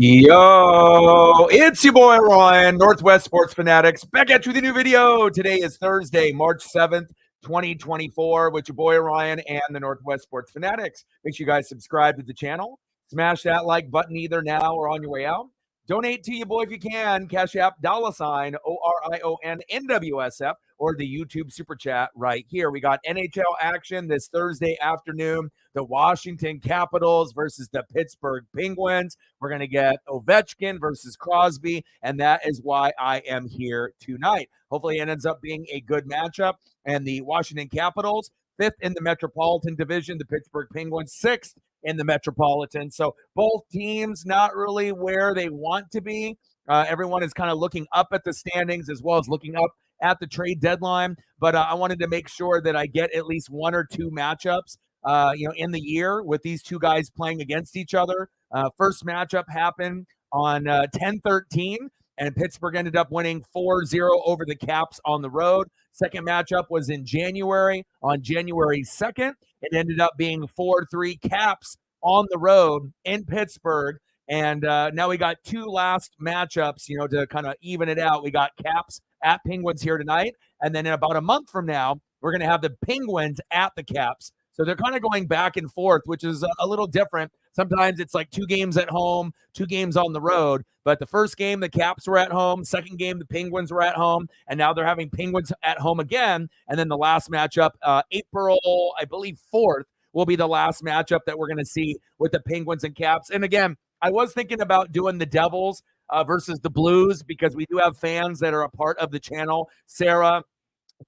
Yo, it's your boy Ryan, Northwest Sports Fanatics, back at you with a new video. Today is Thursday, March 7th, 2024, with your boy Ryan and the Northwest Sports Fanatics. Make sure you guys subscribe to the channel. Smash that like button either now or on your way out. Donate to your boy if you can. Cash App, $ ORION NWSF, or the YouTube Super Chat right here. We got NHL action this Thursday afternoon. The Washington Capitals versus the Pittsburgh Penguins. We're going to get Ovechkin versus Crosby, and that is why I am here tonight. Hopefully it ends up being a good matchup. And the Washington Capitals, 5th in the Metropolitan Division. The Pittsburgh Penguins, 6th in the Metropolitan. So both teams not really where they want to be. Everyone is kind of looking up at the standings as well as looking up at the trade deadline. But I wanted to make sure that I get at least one or two matchups in the year with these two guys playing against each other. First matchup happened on 10-13, and Pittsburgh ended up winning 4-0 over the Caps on the road. Second matchup was in January, on January 2nd. It ended up being 4-3 Caps on the road in Pittsburgh. And now we got two last matchups, to kind of even it out. We got Caps at Penguins here tonight. And then in about a month from now, we're going to have the Penguins at the Caps. So they're kind of going back and forth, which is a little different. Sometimes it's like 2 games at home, 2 games on the road. But the first game, the Caps were at home. Second game, the Penguins were at home. And now they're having Penguins at home again. And then the last matchup, April, I believe, 4th, will be the last matchup that we're going to see with the Penguins and Caps. And again, I was thinking about doing the Devils versus the Blues, because we do have fans that are a part of the channel. Sarah,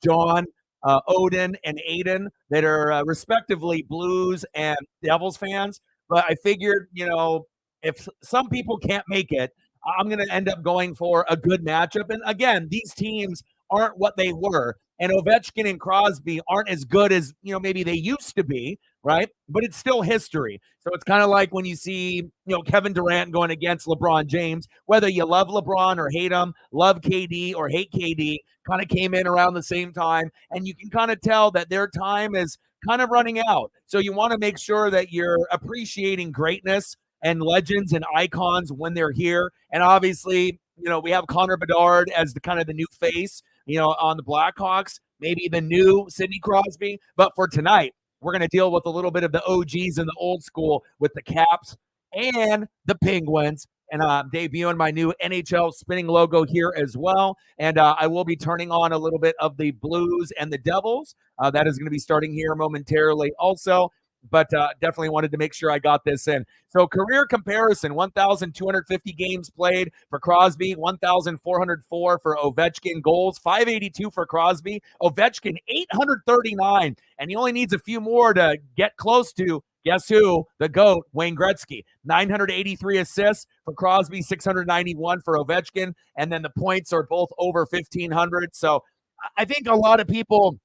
John, Odin, and Aiden, that are respectively Blues and Devils fans. But I figured, if some people can't make it, I'm going to end up going for a good matchup. And again, these teams aren't what they were. And Ovechkin and Crosby aren't as good as, maybe they used to be, right? But it's still history. So it's kind of like when you see, Kevin Durant going against LeBron James, whether you love LeBron or hate him, love KD or hate KD, kind of came in around the same time. And you can kind of tell that their time is kind of running out. So you want to make sure that you're appreciating greatness and legends and icons when they're here. And obviously, we have Connor Bedard as the kind of the new face, on the Blackhawks, maybe the new Sidney Crosby. But for tonight, we're going to deal with a little bit of the OGs and the old school with the Caps and the Penguins. And I'm debuting my new NHL spinning logo here as well. And I will be turning on a little bit of the Blues and the Devils. That is going to be starting here momentarily also. But definitely wanted to make sure I got this in. So career comparison, 1,250 games played for Crosby, 1,404 for Ovechkin. Goals, 582 for Crosby. Ovechkin, 839. And he only needs a few more to get close to, guess who? The GOAT, Wayne Gretzky. 983 assists for Crosby, 691 for Ovechkin. And then the points are both over 1,500. So I think a lot of people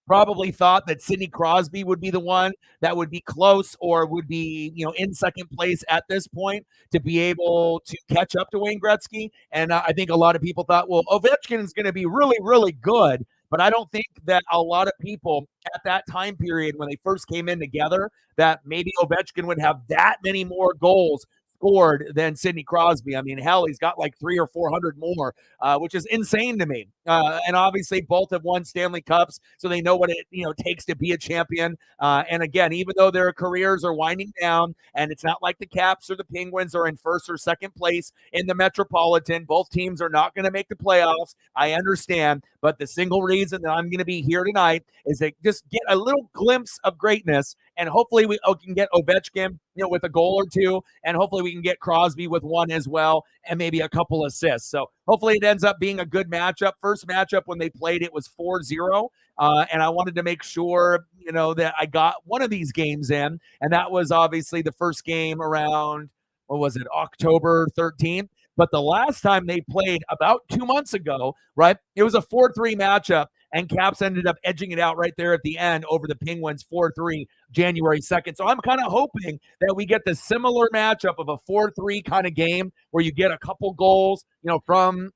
probably thought that Sidney Crosby would be the one that would be close or would be, in second place at this point to be able to catch up to Wayne Gretzky. And I think a lot of people thought, well, Ovechkin is going to be really, really good. But I don't think that a lot of people at that time period when they first came in together, that maybe Ovechkin would have that many more goals scored than Sidney Crosby. I mean, hell, he's got like 300 or 400 more, which is insane to me. And obviously, both have won Stanley Cups, so they know what it takes to be a champion. And again, even though their careers are winding down, and it's not like the Caps or the Penguins are in first or second place in the Metropolitan, both teams are not going to make the playoffs. I understand, but the single reason that I'm going to be here tonight is to just get a little glimpse of greatness, and hopefully we can get Ovechkin, with a goal or two, and hopefully we can get Crosby with one as well, and maybe a couple assists. So hopefully it ends up being a good matchup. First matchup when they played, it was 4-0, and I wanted to make sure, that I got one of these games in, and that was obviously the first game around, October 13th. But the last time they played about 2 months ago, right, it was a 4-3 matchup, and Caps ended up edging it out right there at the end over the Penguins, 4-3, January 2nd. So I'm kind of hoping that we get the similar matchup of a 4-3 kind of game where you get a couple goals, from,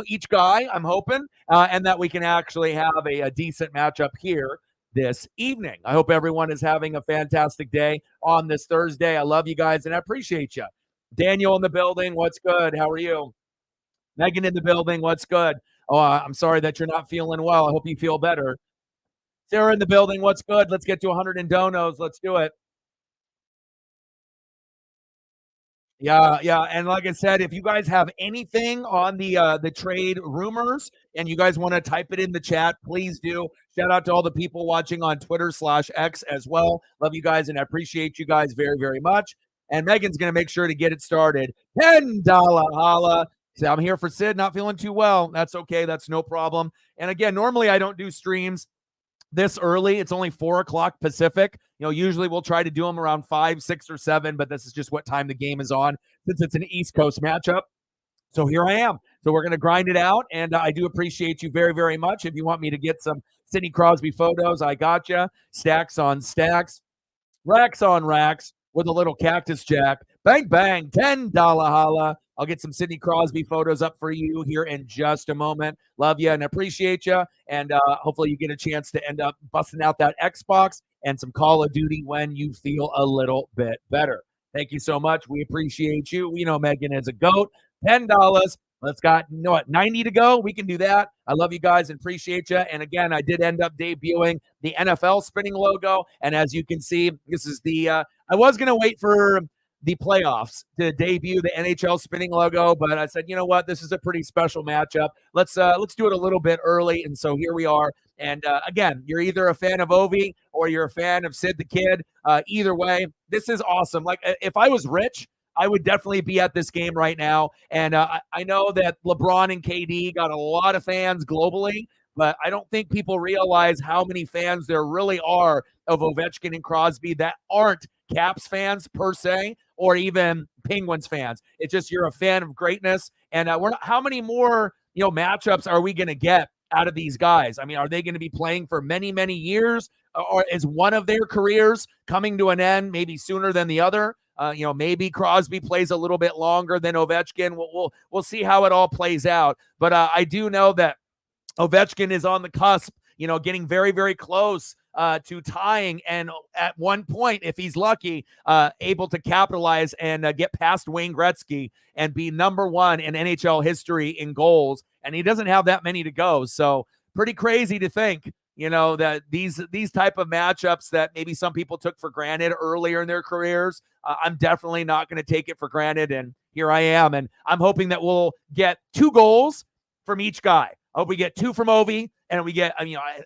each guy, I'm hoping, and that we can actually have a decent matchup here this evening. I hope everyone is having a fantastic day on this Thursday. I love you guys, and I appreciate you. Daniel in the building. What's good? How are you? Megan in the building. What's good? Oh, I'm sorry that you're not feeling well. I hope you feel better. Sarah in the building. What's good? Let's get to 100 in donos. Let's do it. Yeah, yeah, and like I said, if you guys have anything on the trade rumors and you guys want to type it in the chat, please do. Shout out to all the people watching on Twitter/X as well. Love you guys and I appreciate you guys very, very much. And Megan's gonna make sure to get it started. $10 holla. So I'm here for Sid, not feeling too well. That's okay, that's no problem. And again, normally I don't do streams this early. It's only 4 o'clock Pacific. Usually we'll try to do them around 5, 6, or 7, but this is just what time the game is on since it's an East Coast matchup. So here I am. So we're going to grind it out, and I do appreciate you very, very much. If you want me to get some Sidney Crosby photos, I got you. Stacks on stacks. Racks on racks with a little cactus jack. Bang, bang, $10 holla. I'll get some Sidney Crosby photos up for you here in just a moment. Love you and appreciate you. And hopefully you get a chance to end up busting out that Xbox and some Call of Duty when you feel a little bit better. Thank you so much. We appreciate you. We know Megan is a GOAT. $10. Let's got 90 to go. We can do that. I love you guys and appreciate you. And again, I did end up debuting the NFL spinning logo. And as you can see, this is the I was gonna wait for the playoffs to debut the NHL spinning logo, but I said, you know what, this is a pretty special matchup. Let's do it a little bit early. And so here we are. And again, you're either a fan of Ovi or you're a fan of Sid the Kid. Either way, this is awesome. Like if I was rich, I would definitely be at this game right now. And I know that LeBron and KD got a lot of fans globally, but I don't think people realize how many fans there really are of Ovechkin and Crosby that aren't Caps fans per se, or even Penguins fans. It's just you're a fan of greatness. And how many more matchups are we going to get out of these guys? I mean, are they going to be playing for many, many years? Or is one of their careers coming to an end maybe sooner than the other? Maybe Crosby plays a little bit longer than Ovechkin. We'll see how it all plays out. But I do know that Ovechkin is on the cusp, getting very, very close to tying, and at one point, if he's lucky, able to capitalize and get past Wayne Gretzky and be number one in NHL history in goals. And he doesn't have that many to go. So pretty crazy to think, that these type of matchups that maybe some people took for granted earlier in their careers, I'm definitely not going to take it for granted. And here I am. And I'm hoping that we'll get 2 goals from each guy. I hope we get 2 from Ovi, and we get,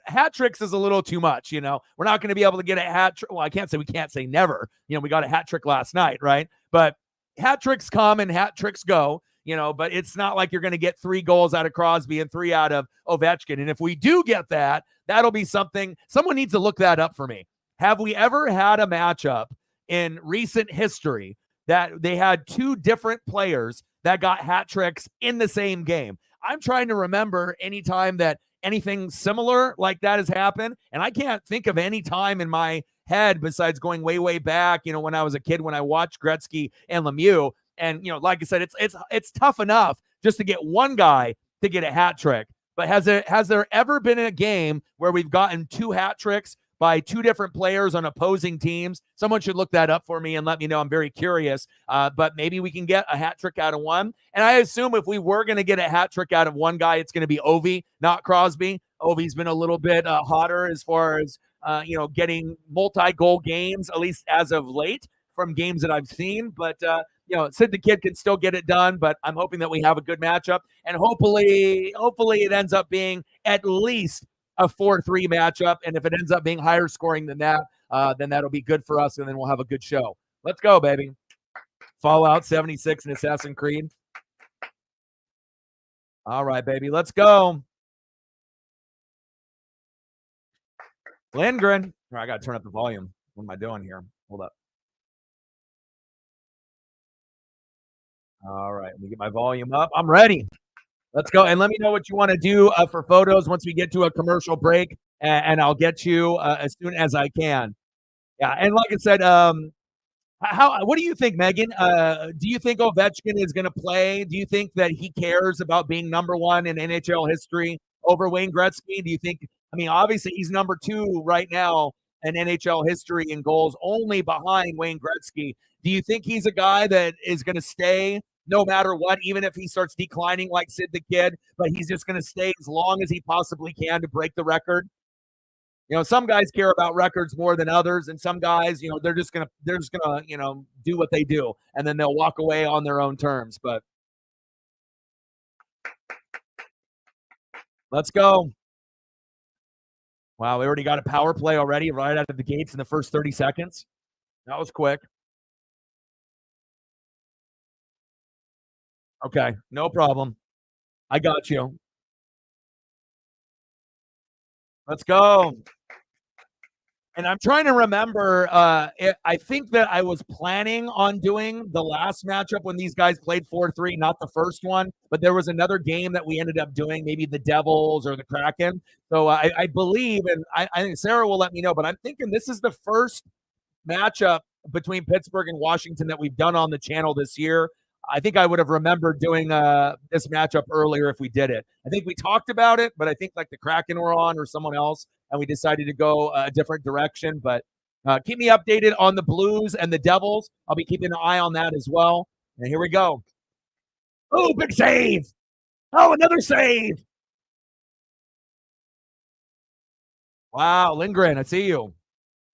hat tricks is a little too much. We're not going to be able to get a hat trick. Well, we can't say never. We got a hat trick last night, right? But hat tricks come and hat tricks go. But it's not like you're going to get 3 goals out of Crosby and 3 out of Ovechkin. And if we do get that, that'll be something. Someone needs to look that up for me. Have we ever had a matchup in recent history that they had 2 different players that got hat tricks in the same game? I'm trying to remember any time that anything similar like that has happened. And I can't think of any time in my head besides going way, way back, when I was a kid, when I watched Gretzky and Lemieux. And, like I said, it's tough enough just to get one guy to get a hat trick. But has there ever been a game where we've gotten 2 hat tricks by 2 different players on opposing teams? Someone should look that up for me and let me know. I'm very curious. But maybe we can get a hat trick out of one. And I assume if we were going to get a hat trick out of one guy, it's going to be Ovi, not Crosby. Ovi's been a little bit hotter as far as, getting multi-goal games, at least as of late from games that I've seen. But, Sid the Kid can still get it done, but I'm hoping that we have a good matchup. And hopefully it ends up being at least a 4-3 matchup. And if it ends up being higher scoring than that, then that'll be good for us. And then we'll have a good show. Let's go, baby. Fallout 76 and Assassin's Creed. All right, baby. Let's go. Lindgren. All right, I got to turn up the volume. What am I doing here? Hold up. All right, let me get my volume up. I'm ready. Let's go. And let me know what you want to do for photos once we get to a commercial break, and I'll get you as soon as I can. Yeah, and like I said, what do you think, Megan? Do you think Ovechkin is going to play? Do you think that he cares about being number one in NHL history over Wayne Gretzky? Do you think? I mean, obviously he's number 2 right now in NHL history in goals, only behind Wayne Gretzky. Do you think he's a guy that is going to stay no matter what, even if he starts declining like Sid the Kid, but he's just going to stay as long as he possibly can to break the record? Some guys care about records more than others, and some guys, they're just gonna, do what they do, and then they'll walk away on their own terms. But let's go. Wow, we already got a power play already right out of the gates in the first 30 seconds. That was quick. Okay, no problem. I got you. Let's go. And I'm trying to remember. I think that I was planning on doing the last matchup when these guys played 4-3, not the first one. But there was another game that we ended up doing, maybe the Devils or the Kraken. So I believe, and I think Sarah will let me know, but I'm thinking this is the first matchup between Pittsburgh and Washington that we've done on the channel this year. I think I would have remembered doing this matchup earlier if we did it. I think we talked about it, but I think like the Kraken were on or someone else, and we decided to go a different direction. But keep me updated on the Blues and the Devils. I'll be keeping an eye on that as well. And here we go. Oh, big save. Oh, another save. Wow, Lindgren, I see you.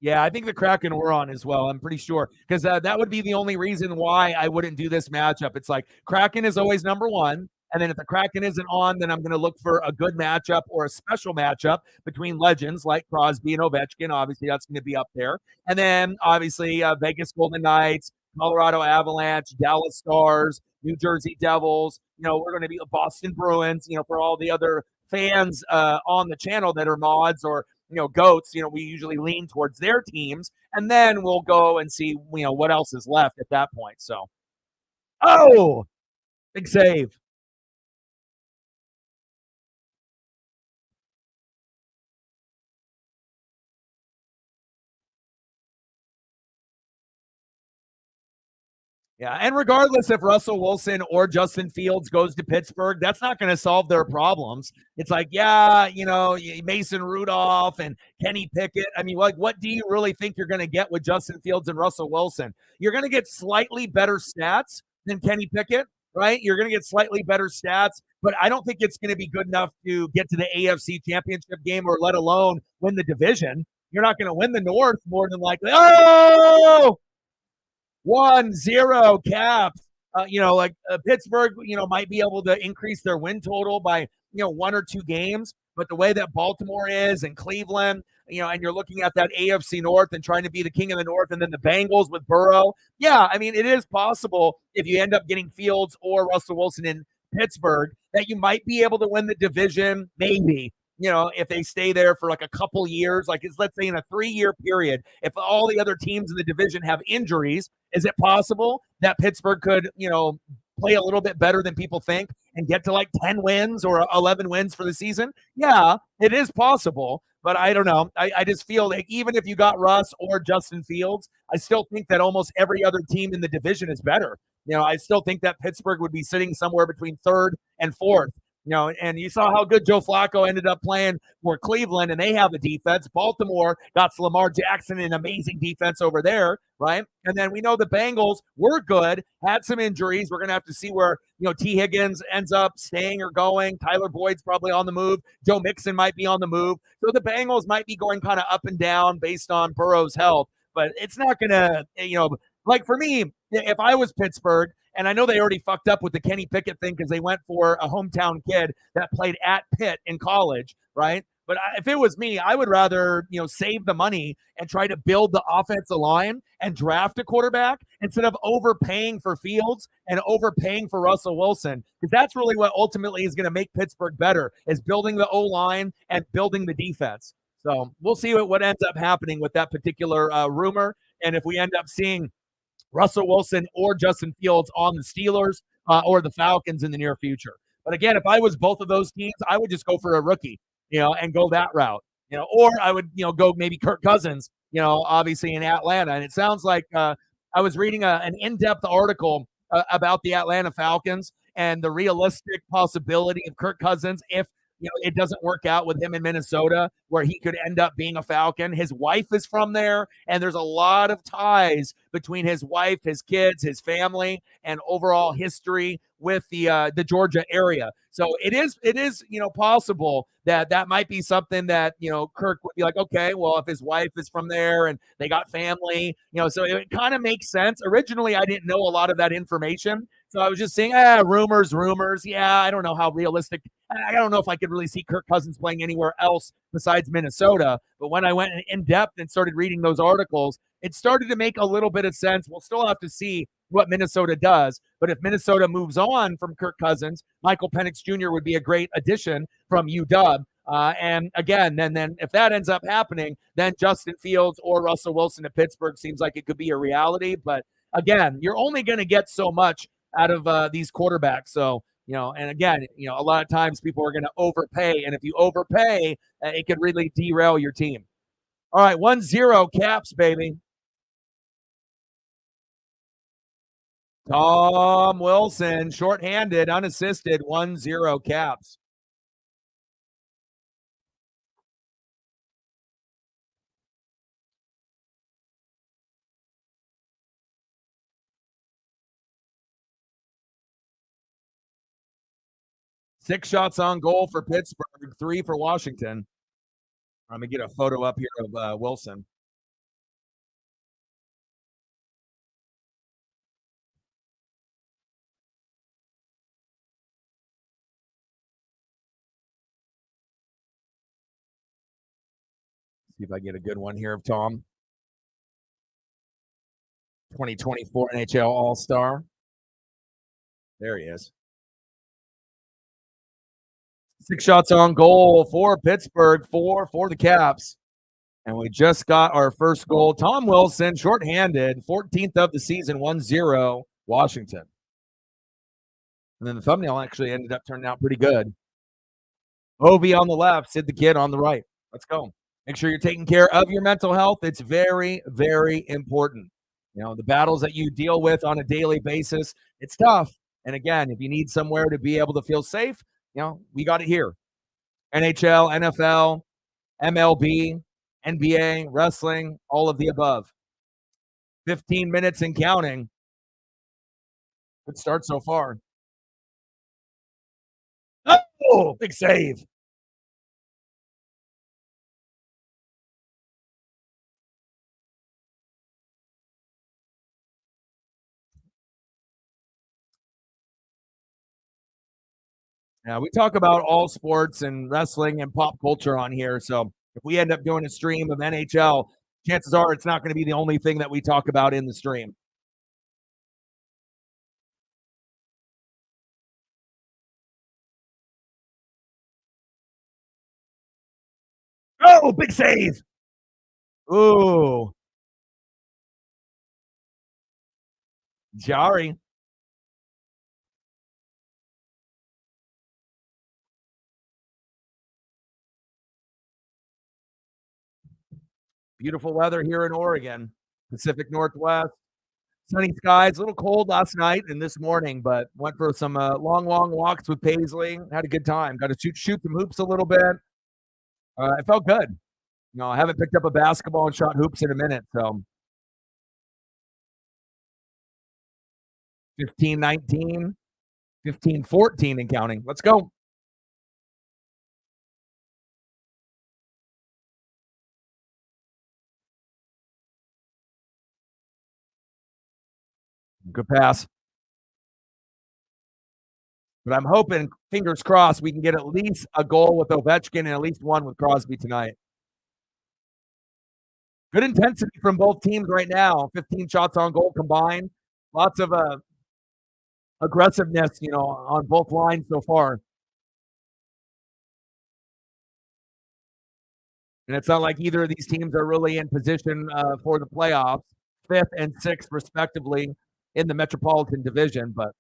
Yeah, I think the Kraken were on as well. I'm pretty sure because that would be the only reason why I wouldn't do this matchup. It's like Kraken is always number one. And then if the Kraken isn't on, then I'm going to look for a good matchup or a special matchup between legends like Crosby and Ovechkin. Obviously, that's going to be up there. And then obviously Vegas Golden Knights, Colorado Avalanche, Dallas Stars, New Jersey Devils. We're going to be the Boston Bruins, for all the other fans on the channel that are mods or goats, we usually lean towards their teams, and then we'll go and see, what else is left at that point. So, oh, big save. Yeah, and regardless if Russell Wilson or Justin Fields goes to Pittsburgh, that's not going to solve their problems. It's like, yeah, Mason Rudolph and Kenny Pickett. I mean, what do you really think you're going to get with Justin Fields and Russell Wilson? You're going to get slightly better stats than Kenny Pickett, right? You're going to get slightly better stats, but I don't think it's going to be good enough to get to the AFC Championship game or let alone win the division. You're not going to win the North more than likely. Oh! 1-0 Caps. Pittsburgh, might be able to increase their win total by, one or two games. But the way that Baltimore is and Cleveland, and you're looking at that AFC North and trying to be the king of the North, and then the Bengals with Burrow. Yeah, I mean, it is possible if you end up getting Fields or Russell Wilson in Pittsburgh that you might be able to win the division, maybe. If they stay there for like a couple years, let's say in a 3-year period, if all the other teams in the division have injuries, is it possible that Pittsburgh could, play a little bit better than people think and get to like 10 wins or 11 wins for the season? Yeah, it is possible, but I don't know. I just feel like even if you got Russ or Justin Fields, I still think that almost every other team in the division is better. I still think that Pittsburgh would be sitting somewhere between third and fourth. And you saw how good Joe Flacco ended up playing for Cleveland, and they have a defense. Baltimore got Lamar Jackson, an amazing defense over there, right? And then we know the Bengals were good, had some injuries. We're going to have to see where, T. Higgins ends up staying or going. Tyler Boyd's probably on the move. Joe Mixon might be on the move. So the Bengals might be going kind of up and down based on Burrow's health, but it's not going to, like for me, if I was Pittsburgh, and I know they already fucked up with the Kenny Pickett thing because they went for a hometown kid that played at Pitt in college, right? But if it was me, I would rather, save the money and try to build the offensive line and draft a quarterback instead of overpaying for Fields and overpaying for Russell Wilson. Because that's really what ultimately is going to make Pittsburgh better, is building the O-line and building the defense. So we'll see what ends up happening with that particular rumor. And if we end up seeing Russell Wilson or Justin Fields on the Steelers or the Falcons in the near future. But again, if I was both of those teams, I would just go for a rookie, and go that route, or I would, go maybe Kirk Cousins, obviously in Atlanta. And it sounds like I was reading an in-depth article about the Atlanta Falcons and the realistic possibility of Kirk Cousins if, it doesn't work out with him in Minnesota where he could end up being a Falcon. His wife is from there, and there's a lot of ties between his wife, his kids, his family, and overall history with the Georgia area. So it is possible that that might be something that Kirk would be like, okay, well, if his wife is from there and they got family, so it kind of makes sense. Originally, I didn't know a lot of that information, so I was just saying, rumors. Yeah, I don't know how realistic. I don't know if I could really see Kirk Cousins playing anywhere else besides Minnesota. But when I went in depth and started reading those articles, it started to make a little bit of sense. We'll still have to see what Minnesota does. But if Minnesota moves on from Kirk Cousins, Michael Penix Jr. would be a great addition from UW. And again, then if that ends up happening, then Justin Fields or Russell Wilson at Pittsburgh seems like it could be a reality. But again, you're only going to get so much out of these quarterbacks. So, and again, a lot of times people are going to overpay. And if you overpay, it could really derail your team. All right, 1-0 Caps, baby. Tom Wilson, shorthanded, unassisted, 1-0 Caps. Six shots on goal for Pittsburgh, 3 for Washington. Let me get a photo up here of Wilson. See if I get a good one here of Tom. 2024 NHL All-Star. There he is. 6 shots on goal for Pittsburgh, 4 for the Caps. And we just got our first goal. Tom Wilson, shorthanded, 14th of the season, 1-0 Washington. And then the thumbnail actually ended up turning out pretty good. Ovi on the left, Sid the Kid on the right. Let's go. Make sure you're taking care of your mental health. It's very, very important. The battles that you deal with on a daily basis, it's tough. And again, if you need somewhere to be able to feel safe, we got it here. NHL, NFL, MLB, NBA, wrestling, all of the above. 15 minutes and counting. Good start so far. Oh, big save. Yeah, we talk about all sports and wrestling and pop culture on here. So if we end up doing a stream of NHL, chances are it's not going to be the only thing that we talk about in the stream. Oh, big save. Ooh. Jari. Beautiful weather here in Oregon, Pacific Northwest. Sunny skies, a little cold last night and this morning, but went for some long walks with Paisley. Had a good time. Got to shoot some hoops a little bit. It felt good. I haven't picked up a basketball and shot hoops in a minute. So 15-19, 15-14 and counting. Let's go. Good pass. But I'm hoping, fingers crossed, we can get at least a goal with Ovechkin and at least one with Crosby tonight. Good intensity from both teams right now. 15 shots on goal combined. Lots of aggressiveness, on both lines so far. And it's not like either of these teams are really in position for the playoffs, 5th and 6th respectively in the Metropolitan Division. But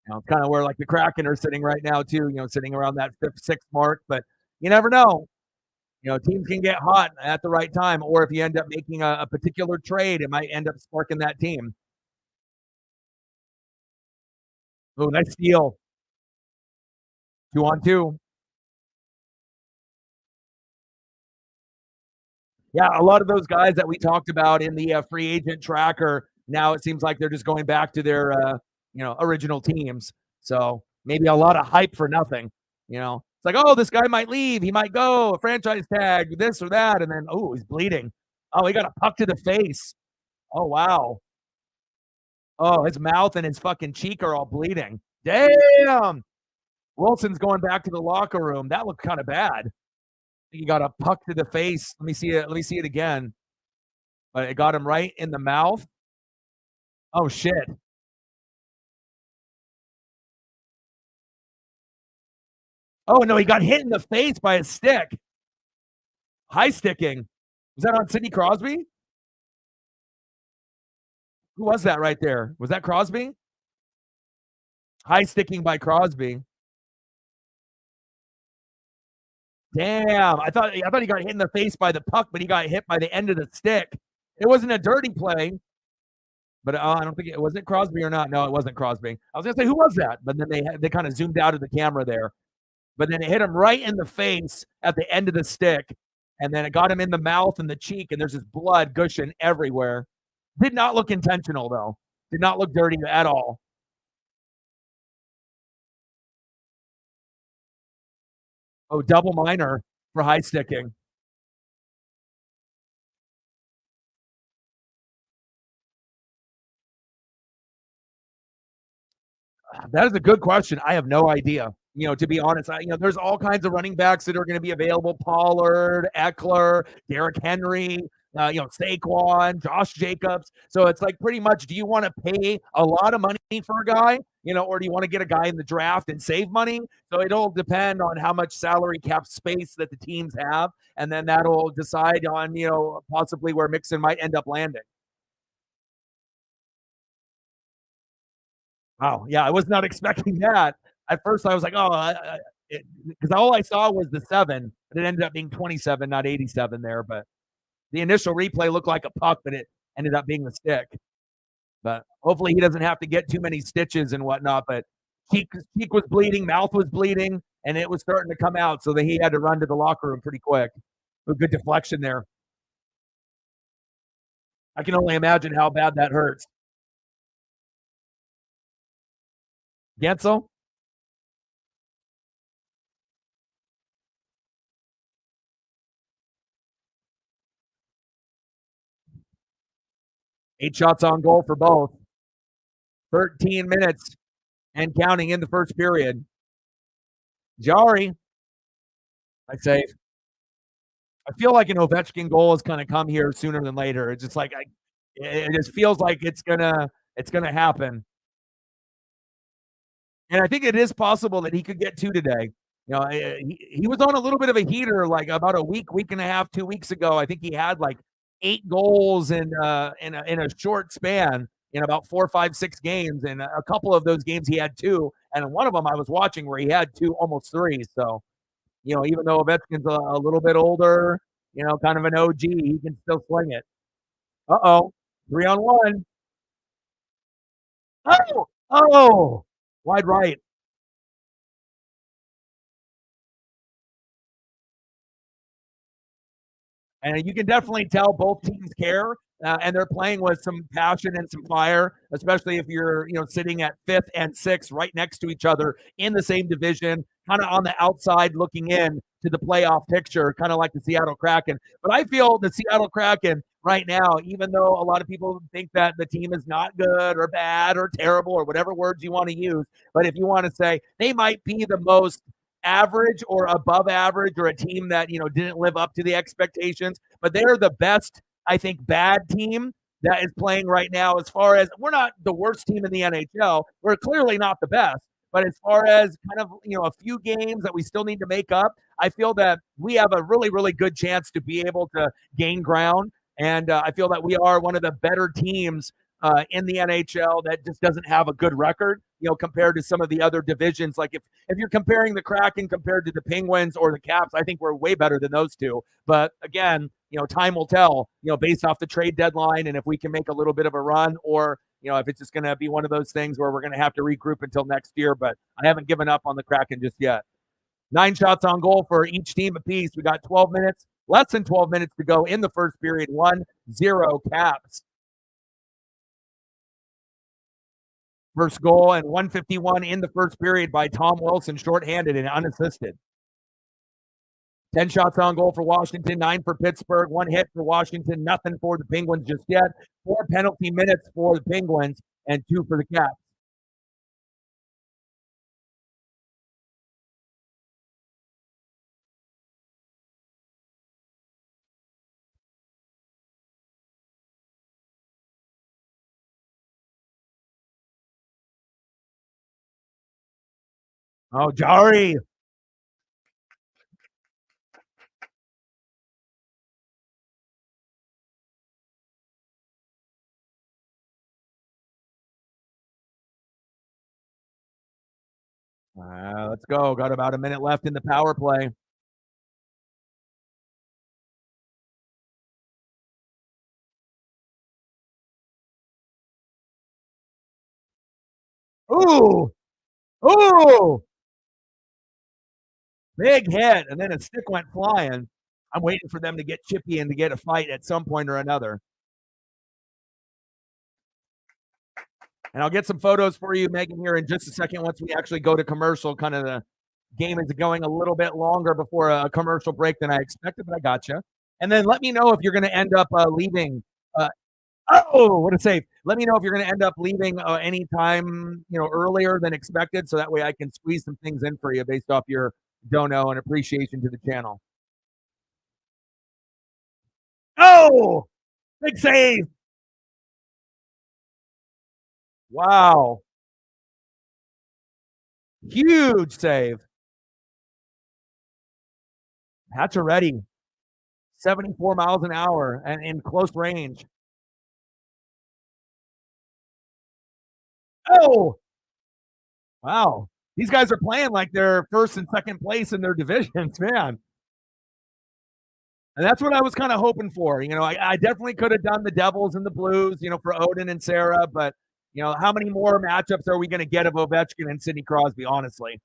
it's kind of where like the Kraken are sitting right now too. Sitting around that 5th, 6th mark. But you never know. Teams can get hot at the right time, or if you end up making a particular trade, it might end up sparking that team. Oh, nice steal. 2-on-2. Yeah, a lot of those guys that we talked about in the free agent tracker, now it seems like they're just going back to their original teams. So maybe a lot of hype for nothing. It's like, oh, this guy might leave, he might go, a franchise tag, this or that, and then oh, he's bleeding. Oh, he got a puck to the face. Oh wow. Oh, his mouth and his fucking cheek are all bleeding. Damn. Wilson's going back to the locker room. That looked kind of bad. He got a puck to the face. Let me see it. Let me see it again. But it got him right in the mouth. Oh shit. Oh no, he got hit in the face by a stick. High sticking. Was that on Sidney Crosby? Who was that right there? Was that Crosby? High sticking by Crosby. Damn. I thought he got hit in the face by the puck, but he got hit by the end of the stick. It wasn't a dirty play. But I don't think it was it Crosby or not. No, it wasn't Crosby. I was gonna say who was that, but then they kind of zoomed out of the camera there. But then it hit him right in the face at the end of the stick, and then it got him in the mouth and the cheek, and there's just blood gushing everywhere. Did not look intentional though. Did not look dirty at all. Oh, double minor for high sticking. That is a good question. I have no idea. To be honest, there's all kinds of running backs that are going to be available: Pollard, Eckler, Derrick Henry, Saquon, Josh Jacobs. So it's like pretty much, do you want to pay a lot of money for a guy, or do you want to get a guy in the draft and save money? So it'll depend on how much salary cap space that the teams have, and then that'll decide on possibly where Mixon might end up landing. Wow. Yeah, I was not expecting that. At first, I was like, oh, because all I saw was the 7, but it ended up being 27, not 87 there. But the initial replay looked like a puck, but it ended up being the stick. But hopefully he doesn't have to get too many stitches and whatnot. But cheek was bleeding, mouth was bleeding, and it was starting to come out. So that he had to run to the locker room pretty quick. A good deflection there. I can only imagine how bad that hurts. Gensel? 8 shots on goal for both. 13 minutes and counting in the first period. Jari, I say, I feel like an Ovechkin goal is going to come here sooner than later. It's just like it just feels like it's gonna happen. And I think it is possible that he could get 2 today. He was on a little bit of a heater like about a week and a half, 2 weeks ago. I think he had like 8 goals in a short span in about 4, 5, 6 games, and a couple of those games he had 2, and one of them I was watching where he had 2, almost 3. So even though Ovechkin's a little bit older, kind of an OG, he can still sling it. Uh-oh, 3-on-1. Oh, wide right. And you can definitely tell both teams care, and they're playing with some passion and some fire, especially if you're sitting at 5th and 6th right next to each other in the same division, kind of on the outside looking in to the playoff picture, kind of like the Seattle Kraken. But I feel the Seattle Kraken right now, even though a lot of people think that the team is not good or bad or terrible or whatever words you want to use, but if you want to say they might be the most average or above average, or a team that didn't live up to the expectations, but they're the best, I think, bad team that is playing right now. As far as, we're not the worst team in the NHL, we're clearly not the best, but as far as kind of a few games that we still need to make up, I feel that we have a really, really good chance to be able to gain ground. And I feel that we are one of the better teams in the NHL that just doesn't have a good record, compared to some of the other divisions. Like if you're comparing the Kraken compared to the Penguins or the Caps, I think we're way better than those two. But again, time will tell, based off the trade deadline, and if we can make a little bit of a run, or if it's just going to be one of those things where we're going to have to regroup until next year. But I haven't given up on the Kraken just yet. 9 shots on goal for each team apiece. We got 12 minutes. Less than 12 minutes to go in the first period. 1-0 Caps. First goal and 151 in the first period by Tom Wilson, shorthanded and unassisted. 10 shots on goal for Washington, 9 for Pittsburgh, 1 hit for Washington, nothing for the Penguins just yet. 4 penalty minutes for the Penguins and 2 for the Caps. Oh, Jari. Let's go. Got about a minute left in the power play. Ooh. Ooh. Big hit. And then a stick went flying. I'm waiting for them to get chippy and to get a fight at some point or another. And I'll get some photos for you, Megan, here in just a second once we actually go to commercial. Kind of the game is going a little bit longer before a commercial break than I expected, but I got you. And then let me know if you're going to end up leaving. What a save. Let me know if you're going to end up leaving any time, earlier than expected, so that way I can squeeze some things in for you based off your dono and appreciation to the channel. Oh, big save. Wow. Huge save. Pacioretty, 74 miles an hour and in close range. Oh, wow. These guys are playing like they're first and second place in their divisions, man. And that's what I was kind of hoping for. I definitely could have done the Devils and the Blues, for Odin and Sarah, but how many more matchups are we going to get of Ovechkin and Sidney Crosby, honestly?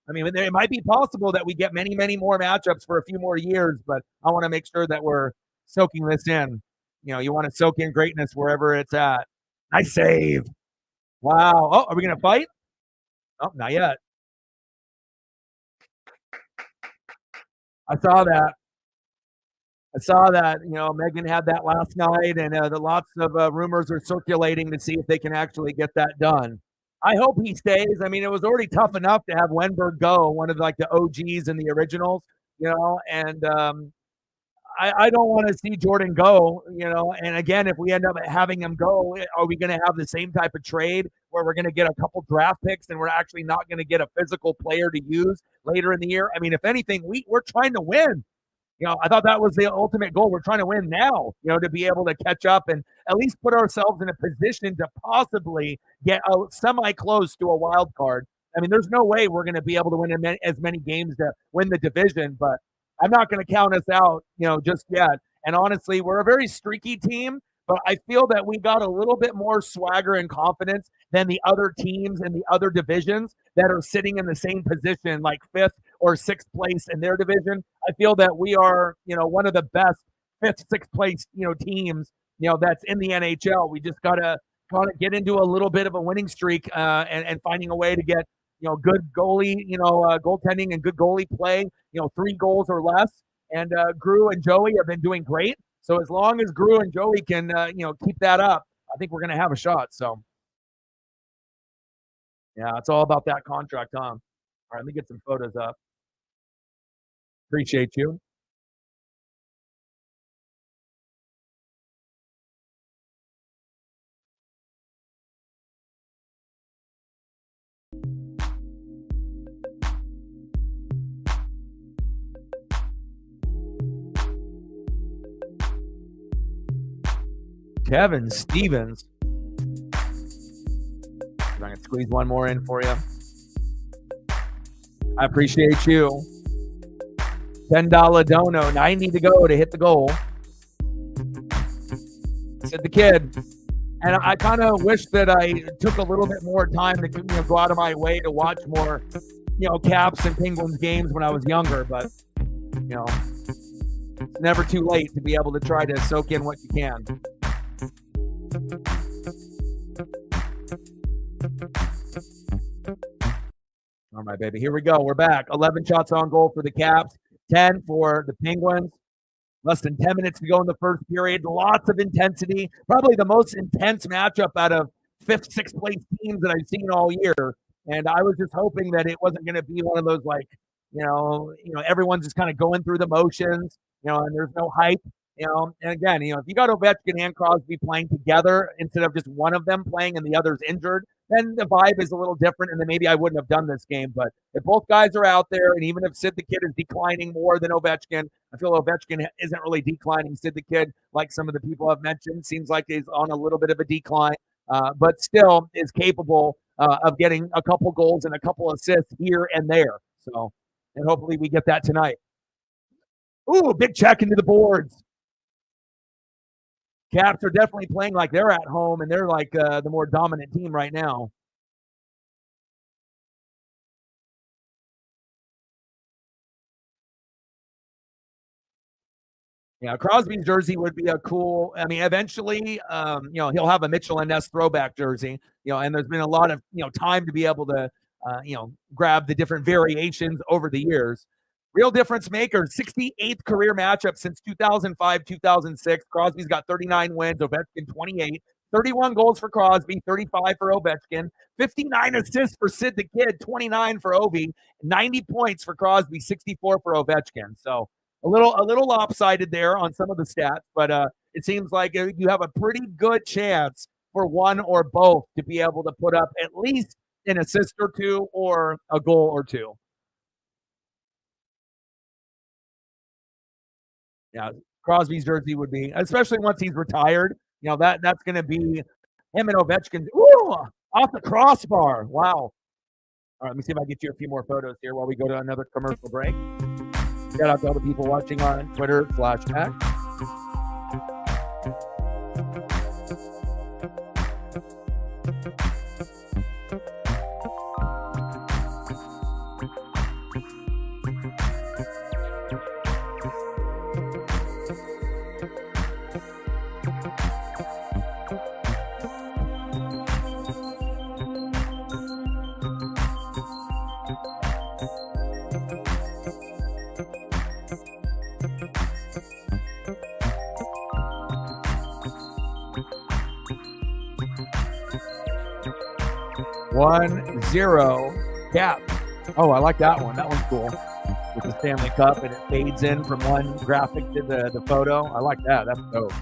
I mean, it might be possible that we get many, many more matchups for a few more years, but I want to make sure that we're soaking this in. You want to soak in greatness wherever it's at. Nice save. Wow. Oh, are we going to fight? Oh, not yet. I saw that. Megan had that last night, and lots of rumors are circulating to see if they can actually get that done. I hope he stays. I mean, it was already tough enough to have Wenberg go, one of the OGs and the originals, and I don't want to see Jordan go, and again, if we end up having him go, are we going to have the same type of trade where we're going to get a couple draft picks and we're actually not going to get a physical player to use later in the year? I mean, if anything, we're trying to win. I thought that was the ultimate goal. We're trying to win now, to be able to catch up and at least put ourselves in a position to possibly get semi-close to a wild card. I mean, there's no way we're going to be able to win as many games to win the division, but I'm not going to count us out, just yet. And honestly, we're a very streaky team, but I feel that we got a little bit more swagger and confidence than the other teams in the other divisions that are sitting in the same position, like 5th or 6th place in their division. I feel that we are, one of the best 5th, 6th place, teams, that's in the NHL. We just got to get into a little bit of a winning streak and finding a way to get, good goalie, goaltending and good goalie play, 3 goals or less. And Gru and Joey have been doing great. So as long as Gru and Joey can, keep that up, I think we're going to have a shot. So, yeah, it's all about that contract, huh? All right, let me get some photos up. Appreciate you. Kevin Stevens. I'm going to squeeze one more in for you. I appreciate you. $10 dono, 90 to go to hit the goal. Said the kid. And I kind of wish that I took a little bit more time to go out of my way to watch more, Caps and Penguins games when I was younger. But, It's never too late to be able to try to soak in what you can. All right, baby. Here we go. We're back. 11 shots on goal for the Caps, 10 for the Penguins. Less than 10 minutes to go in the first period. Lots of intensity. Probably the most intense matchup out of 5th, 6th place teams that I've seen all year. And I was just hoping that it wasn't going to be one of those like, everyone's just kind of going through the motions, and there's no hype. And again, if you got Ovechkin and Crosby playing together instead of just one of them playing and the other's injured, then the vibe is a little different, and then maybe I wouldn't have done this game. But if both guys are out there, and even if Sid the Kid is declining more than Ovechkin, I feel Ovechkin isn't really declining. Sid the Kid, like some of the people I've mentioned, seems like he's on a little bit of a decline, but still is capable of getting a couple goals and a couple assists here and there. So, and hopefully we get that tonight. Ooh, big check into the boards. Caps are definitely playing like they're at home, and they're like the more dominant team right now. Yeah, Crosby's jersey would be a cool. I mean, eventually, he'll have a Mitchell and Ness throwback jersey. And there's been a lot of time to be able to grab the different variations over the years. Real difference maker, 68th career matchup since 2005-2006. Crosby's got 39 wins, Ovechkin 28. 31 goals for Crosby, 35 for Ovechkin, 59 assists for Sid the Kid, 29 for Ovi, 90 points for Crosby, 64 for Ovechkin. So a little lopsided there on some of the stats, but it seems like you have a pretty good chance for one or both to be able to put up at least an assist or two or a goal or two. Yeah, Crosby's jersey would be, especially once he's retired. That's going to be him and Ovechkin. Ooh, off the crossbar. Wow. All right, let me see if I can get you a few more photos here while we go to another commercial break. Shout out to all the people watching on Twitter/X. 1-0 Cap. Oh, I like that one. That one's cool. With the Stanley Cup, and it fades in from one graphic to the photo. I like that. That's dope.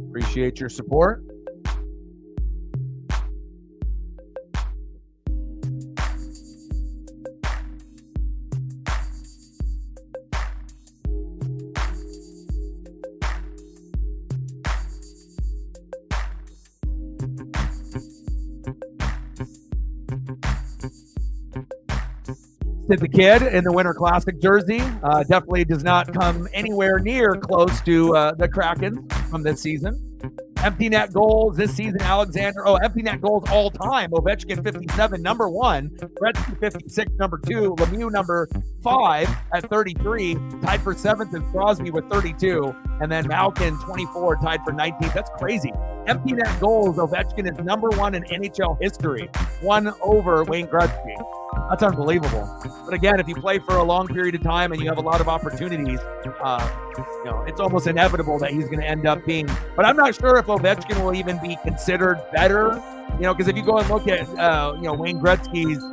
Appreciate your support. Sid the Kid in the Winter Classic jersey definitely does not come anywhere near close to the Kraken from this season. Empty net goals this season, Alexander. Oh, empty net goals all time. Ovechkin 57, number 1. Gretzky 56, number 2. Lemieux number 5 at 33. Tied for 7th is Crosby with 32. And then Malkin 24, tied for 19th. That's crazy. Empty net goals, Ovechkin is number 1 in NHL history. 1 over Wayne Gretzky. That's unbelievable. But again, if you play for a long period of time and you have a lot of opportunities, it's almost inevitable that he's going to end up being. But I'm not sure if Ovechkin will even be considered better. Because if you go and look at Wayne Gretzky's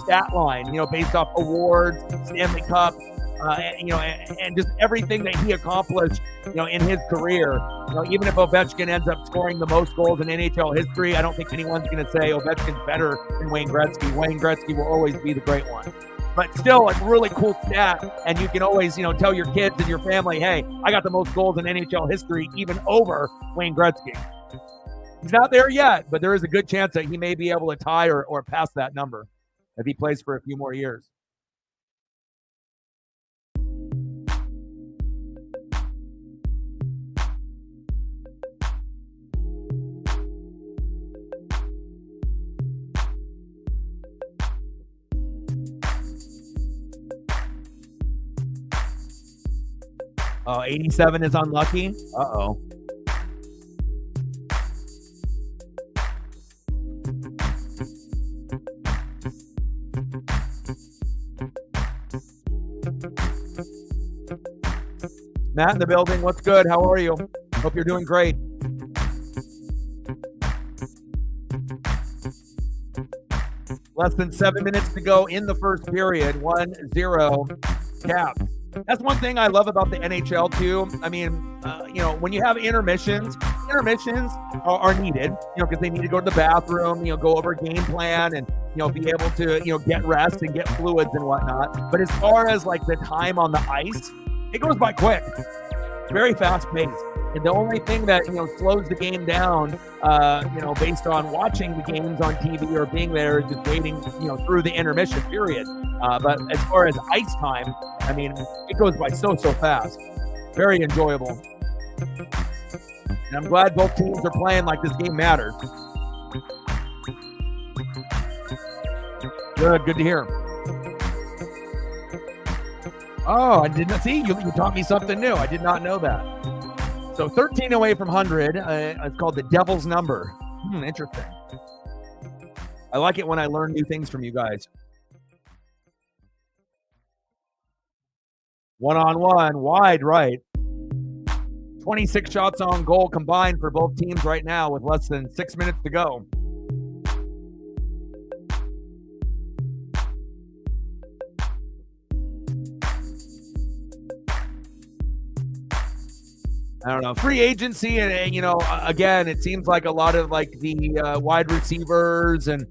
stat line, based off awards, Stanley Cup, and just everything that he accomplished, in his career. Even if Ovechkin ends up scoring the most goals in NHL history, I don't think anyone's going to say Ovechkin's better than Wayne Gretzky. Wayne Gretzky will always be the great one. But still, a really cool stat, and you can always, tell your kids and your family, hey, I got the most goals in NHL history, even over Wayne Gretzky. He's not there yet, but there is a good chance that he may be able to tie or pass that number if he plays for a few more years. Oh, 87 is unlucky. Uh-oh. Matt in the building. What's good? How are you? Hope you're doing great. Less than 7 minutes to go in the first period. 1-0 Cap. That's one thing I love about the NHL too. I mean, when you have intermissions are needed, because they need to go to the bathroom, go over game plan and, be able to, get rest and get fluids and whatnot. But as far as like the time on the ice, it goes by quick, very fast paced. And the only thing that, slows the game down, based on watching the games on TV or being there is just waiting, through the intermission period. But as far as ice time, I mean, it goes by so fast. Very enjoyable. And I'm glad both teams are playing like this game matters. Good to hear. Oh, I didn't see. You taught me something new. I did not know that. So 13 away from 100. It's called the Devil's Number. Interesting. I like it when I learn new things from you guys. 1-on-1, wide right. 26 shots on goal combined for both teams right now with less than 6 minutes to go. I don't know. Free agency, and again, it seems like a lot of like the wide receivers and,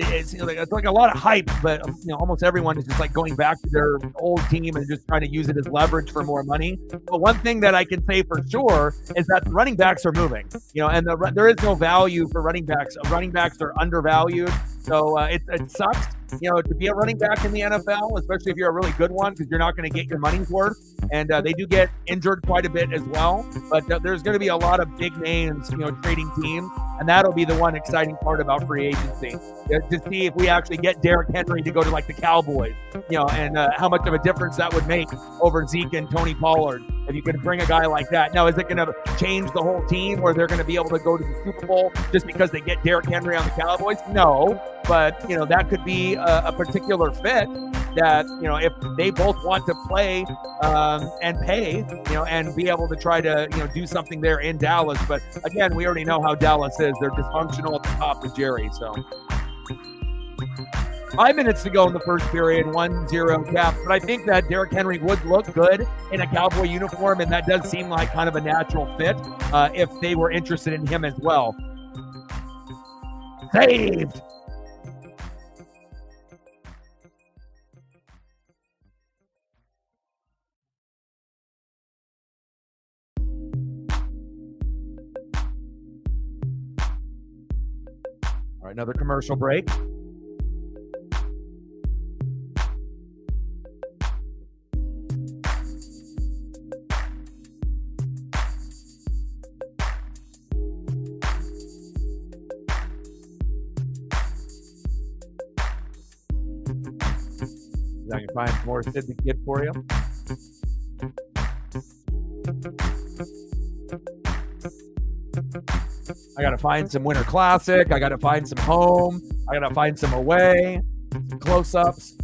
it's like a lot of hype, but almost everyone is just like going back to their old team and just trying to use it as leverage for more money. But one thing that I can say for sure is that the running backs are moving, and there is no value for running backs. Running backs are undervalued. So it sucks, to be a running back in the NFL, especially if you're a really good one, because you're not going to get your money's worth. And they do get injured quite a bit as well. But there's going to be a lot of big names, trading teams. And that'll be the one exciting part about free agency, to see if we actually get Derrick Henry to go to like the Cowboys, and how much of a difference that would make over Zeke and Tony Pollard if you could bring a guy like that. Now, is it going to change the whole team where they're going to be able to go to the Super Bowl just because they get Derrick Henry on the Cowboys? No, but that could be a particular fit that, if they both want to play and pay, and be able to try to, do something there in Dallas. But again, we already know how Dallas is. They're dysfunctional at the top with Jerry. So 5 minutes to go in the first period, 1-0 Cap. But I think that Derrick Henry would look good in a Cowboy uniform, and that does seem like kind of a natural fit if they were interested in him as well. Saved! All right, another commercial break. I can find more Sid the Kid for you. I got to find some Winter Classic. I got to find some home. I got to find some away, some close-ups.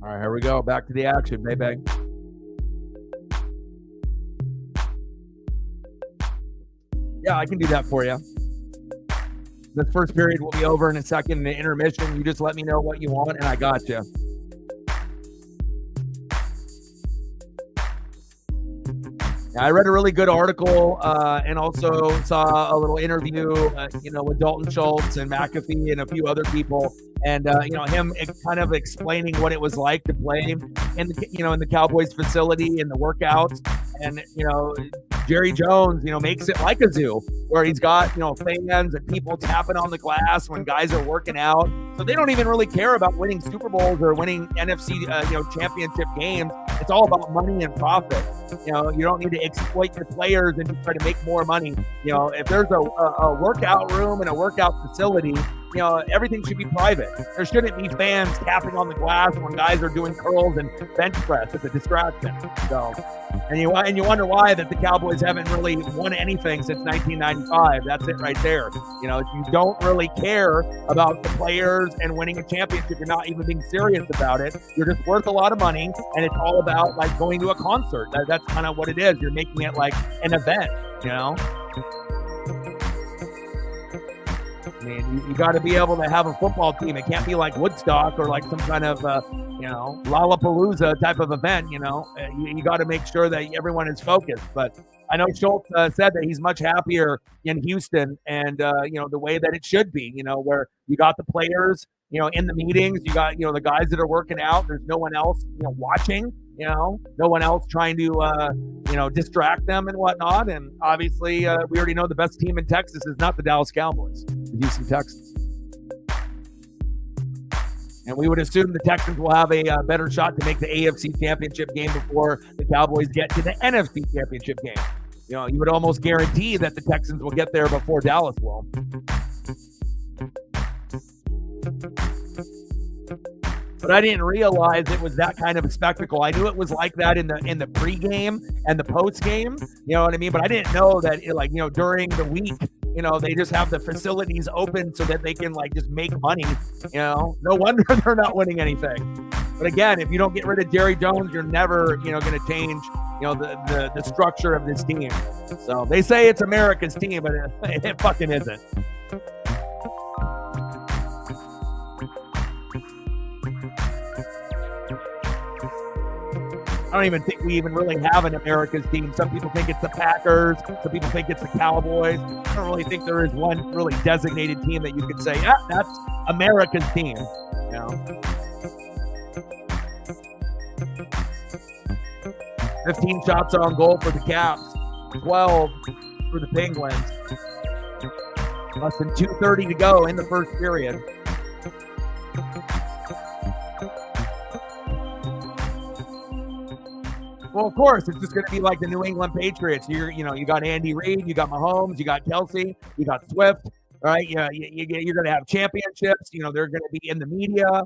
All right, here we go. Back to the action, baby. Yeah, I can do that for you. This first period will be over in a second in the intermission. You just let me know what you want, and I got you. I read a really good article and also saw a little interview, with Dalton Schultz and McAfee and a few other people, and him kind of explaining what it was like to play in the Cowboys facility and the workouts, and Jerry Jones, makes it like a zoo where he's got fans and people tapping on the glass when guys are working out. So they don't even really care about winning Super Bowls or winning NFC championship games. It's all about money and profit. You don't need to exploit your players and just try to make more money. If there's a workout room and a workout facility, everything should be private. There shouldn't be fans tapping on the glass when guys are doing curls and bench press. It's a distraction. So, and you wonder why that the Cowboys haven't really won anything since 1995. That's it right there. If you don't really care about the players and winning a championship, you're not even being serious about it. You're just worth a lot of money, and it's all about like going to a concert. That's kind of what it is. You're making it like an event, I mean, you got to be able to have a football team. It can't be like Woodstock or like some kind of, Lollapalooza type of event. You got to make sure that everyone is focused. But I know Schultz said that he's much happier in Houston and, the way that it should be, where you got the players, in the meetings, you got, the guys that are working out. There's no one else, watching, no one else trying to, distract them and whatnot. And obviously, we already know the best team in Texas is not the Dallas Cowboys, the Houston Texans. And we would assume the Texans will have a better shot to make the AFC Championship game before the Cowboys get to the NFC Championship game. You would almost guarantee that the Texans will get there before Dallas will. But I didn't realize it was that kind of a spectacle. I knew it was like that in the pregame and the postgame. You know what I mean? But I didn't know that during the week, they just have the facilities open so that they can just make money. No wonder they're not winning anything. But again, if you don't get rid of Jerry Jones, you're never, going to change, the structure of this team. So they say it's America's team, but it fucking isn't. I don't even think we even really have an America's team. Some people think it's the Packers. Some people think it's the Cowboys. I don't really think there is one really designated team that you could say, that's America's team. 15 shots on goal for the Caps, 12 for the Penguins. Less than 2:30 to go in the first period. Well, of course, it's just going to be like the New England Patriots. You got Andy Reid, you got Mahomes, you got Kelsey, you got Swift. All right, you're going to have championships. They're going to be in the media.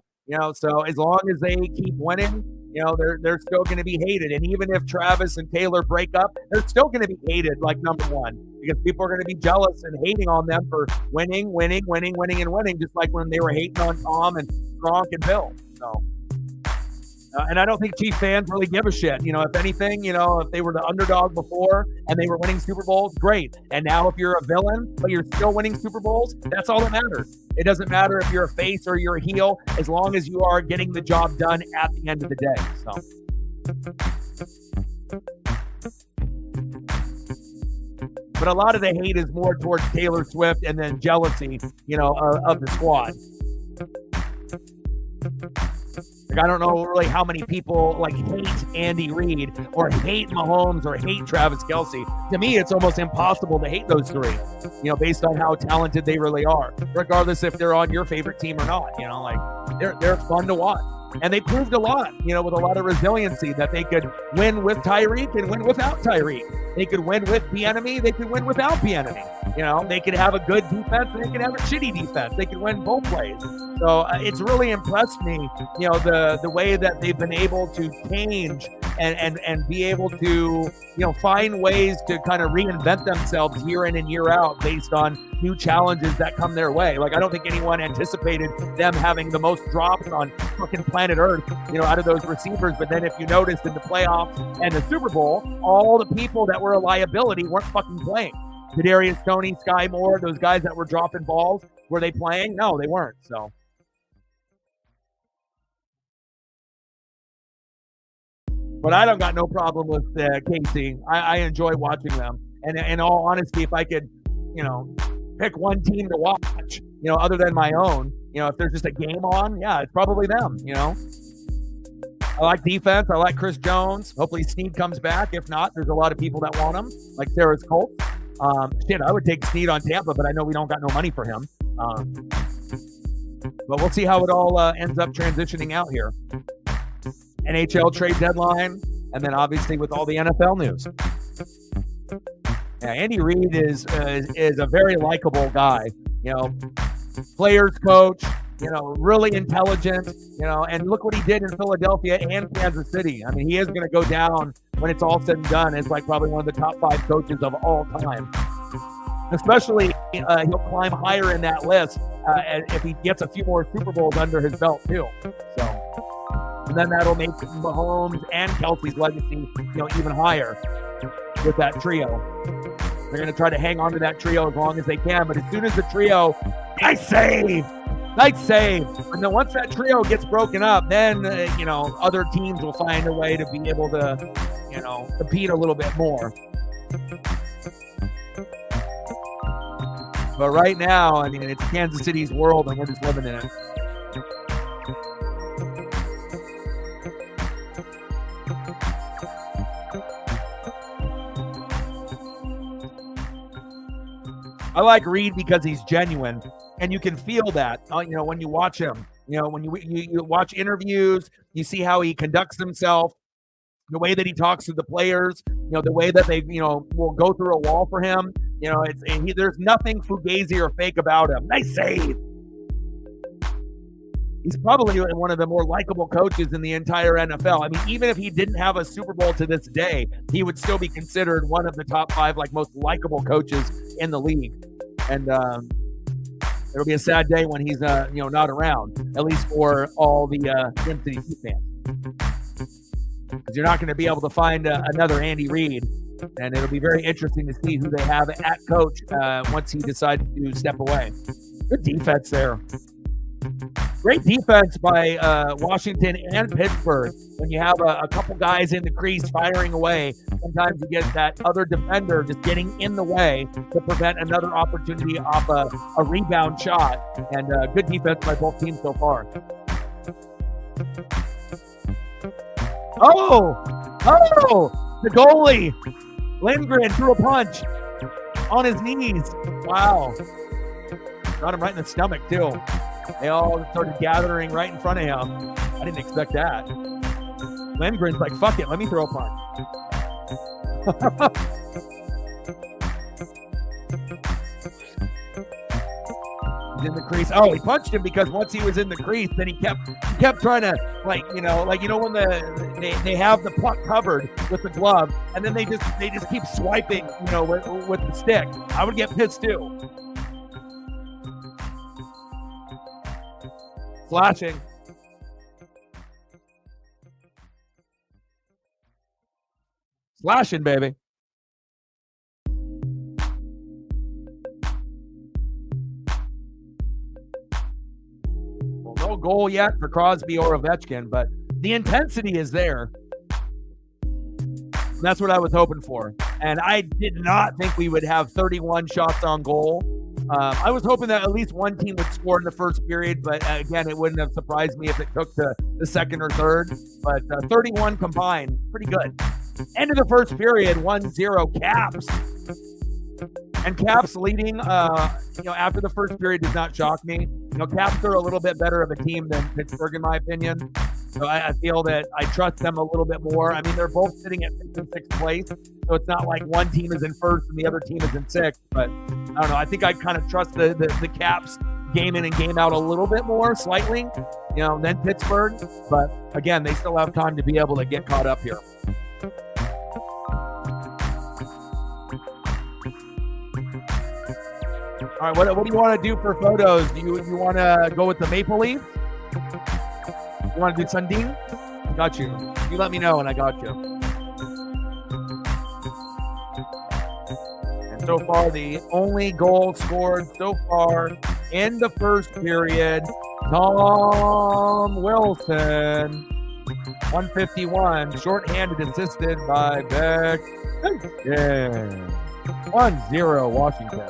So as long as they keep winning, they're still going to be hated. And even if Travis and Taylor break up, they're still going to be hated like number one, because people are going to be jealous and hating on them for winning, just like when they were hating on Tom and Gronk and Bill. So. And I don't think Chief fans really give a shit. If anything, if they were the underdog before and they were winning Super Bowls, great. And now if you're a villain, but you're still winning Super Bowls, that's all that matters. It doesn't matter if you're a face or you're a heel, as long as you are getting the job done at the end of the day. But a lot of the hate is more towards Taylor Swift and then jealousy, of the squad. I don't know really how many people hate Andy Reid or hate Mahomes or hate Travis Kelsey. To me, it's almost impossible to hate those three, based on how talented they really are, regardless if they're on your favorite team or not. They're fun to watch. And they proved a lot, with a lot of resiliency, that they could win with Tyreek and win without Tyreek. They could win with Bieniemy. They could win without Bieniemy. They could have a good defense and they could have a shitty defense. They could win both ways. So it's really impressed me, the way that they've been able to change and be able to, find ways to kind of reinvent themselves year in and year out based on new challenges that come their way. Like, I don't think anyone anticipated them having the most drops on fucking planet Earth, out of those receivers. But then if you noticed in the playoffs and the Super Bowl, all the people that were a liability weren't fucking playing. Kadarius Toney, Sky Moore, those guys that were dropping balls, were they playing? No, they weren't. So. But I don't got no problem with KC. I enjoy watching them. And in all honesty, if I could, pick one team to watch, other than my own, if there's just a game on, yeah, it's probably them, I like defense. I like Chris Jones. Hopefully Snead comes back. If not, there's a lot of people that want him, like Sarah's Colts. I would take Snead on Tampa, but I know we don't got no money for him. But we'll see how it all ends up transitioning out here. NHL trade deadline, and then obviously with all the NFL news. Yeah, Andy Reid is a very likable guy. Players coach. Really intelligent. And look what he did in Philadelphia and Kansas City. I mean, he is going to go down when it's all said and done as like probably one of the top 5 coaches of all time. Especially, he'll climb higher in that list if he gets a few more Super Bowls under his belt too. So. And then that'll make Mahomes and Kelsey's legacy, even higher with that trio. They're going to try to hang on to that trio as long as they can. But as soon as the trio, nice save. And then once that trio gets broken up, then, other teams will find a way to be able to, compete a little bit more. But right now, I mean, it's Kansas City's world and we're just living in it. I like Reid because he's genuine, and you can feel that, when you watch him. When you watch interviews, you see how he conducts himself, the way that he talks to the players, the way that they, will go through a wall for him. There's nothing fugazi or fake about him. Nice save. He's probably one of the more likable coaches in the entire NFL. I mean, even if he didn't have a Super Bowl to this day, he would still be considered one of the top 5 most likable coaches in the league. And it'll be a sad day when he's not around, at least for all the Kansas City Chiefs fans. Because you're not going to be able to find another Andy Reid, and it'll be very interesting to see who they have at coach once he decides to step away. Good defense there. Great defense by Washington and Pittsburgh. When you have a couple guys in the crease firing away, sometimes you get that other defender just getting in the way to prevent another opportunity off a rebound shot. And good defense by both teams so far. Oh, the goalie, Lindgren, threw a punch on his knees. Wow. Got him right in the stomach, too. They all started gathering right in front of him. I didn't expect that. Lindgren's like, fuck it, let me throw a punch. He's in the crease. Oh, he punched him because once he was in the crease, then he kept trying to, when they have the puck covered with the glove, and then they just keep swiping, with the stick. I would get pissed too. Flashing. Slashing, baby. Well, no goal yet for Crosby or Ovechkin, but the intensity is there. That's what I was hoping for. And I did not think we would have 31 shots on goal. I was hoping that at least one team would score in the first period, but again, it wouldn't have surprised me if it took to the second or third. But 31 combined, pretty good. End of the first period, 1-0 Caps. And Caps leading, after the first period does not shock me. Caps are a little bit better of a team than Pittsburgh, in my opinion. So I feel that I trust them a little bit more. I mean, they're both sitting at 5th and 6th place, so it's not like one team is in 1st and the other team is in 6th. But I don't know. I think I kind of trust the Caps game in and game out a little bit more, slightly, than Pittsburgh. But again, they still have time to be able to get caught up here. All right, what do you want to do for photos? Do you want to go with the maple leaf? You want to do Sundin? Got you. You let me know, and I got you. And so far, the only goal scored so far in the first period, Tom Wilson, 151, shorthanded, assisted by Beck. Yeah. 1-0 Washington.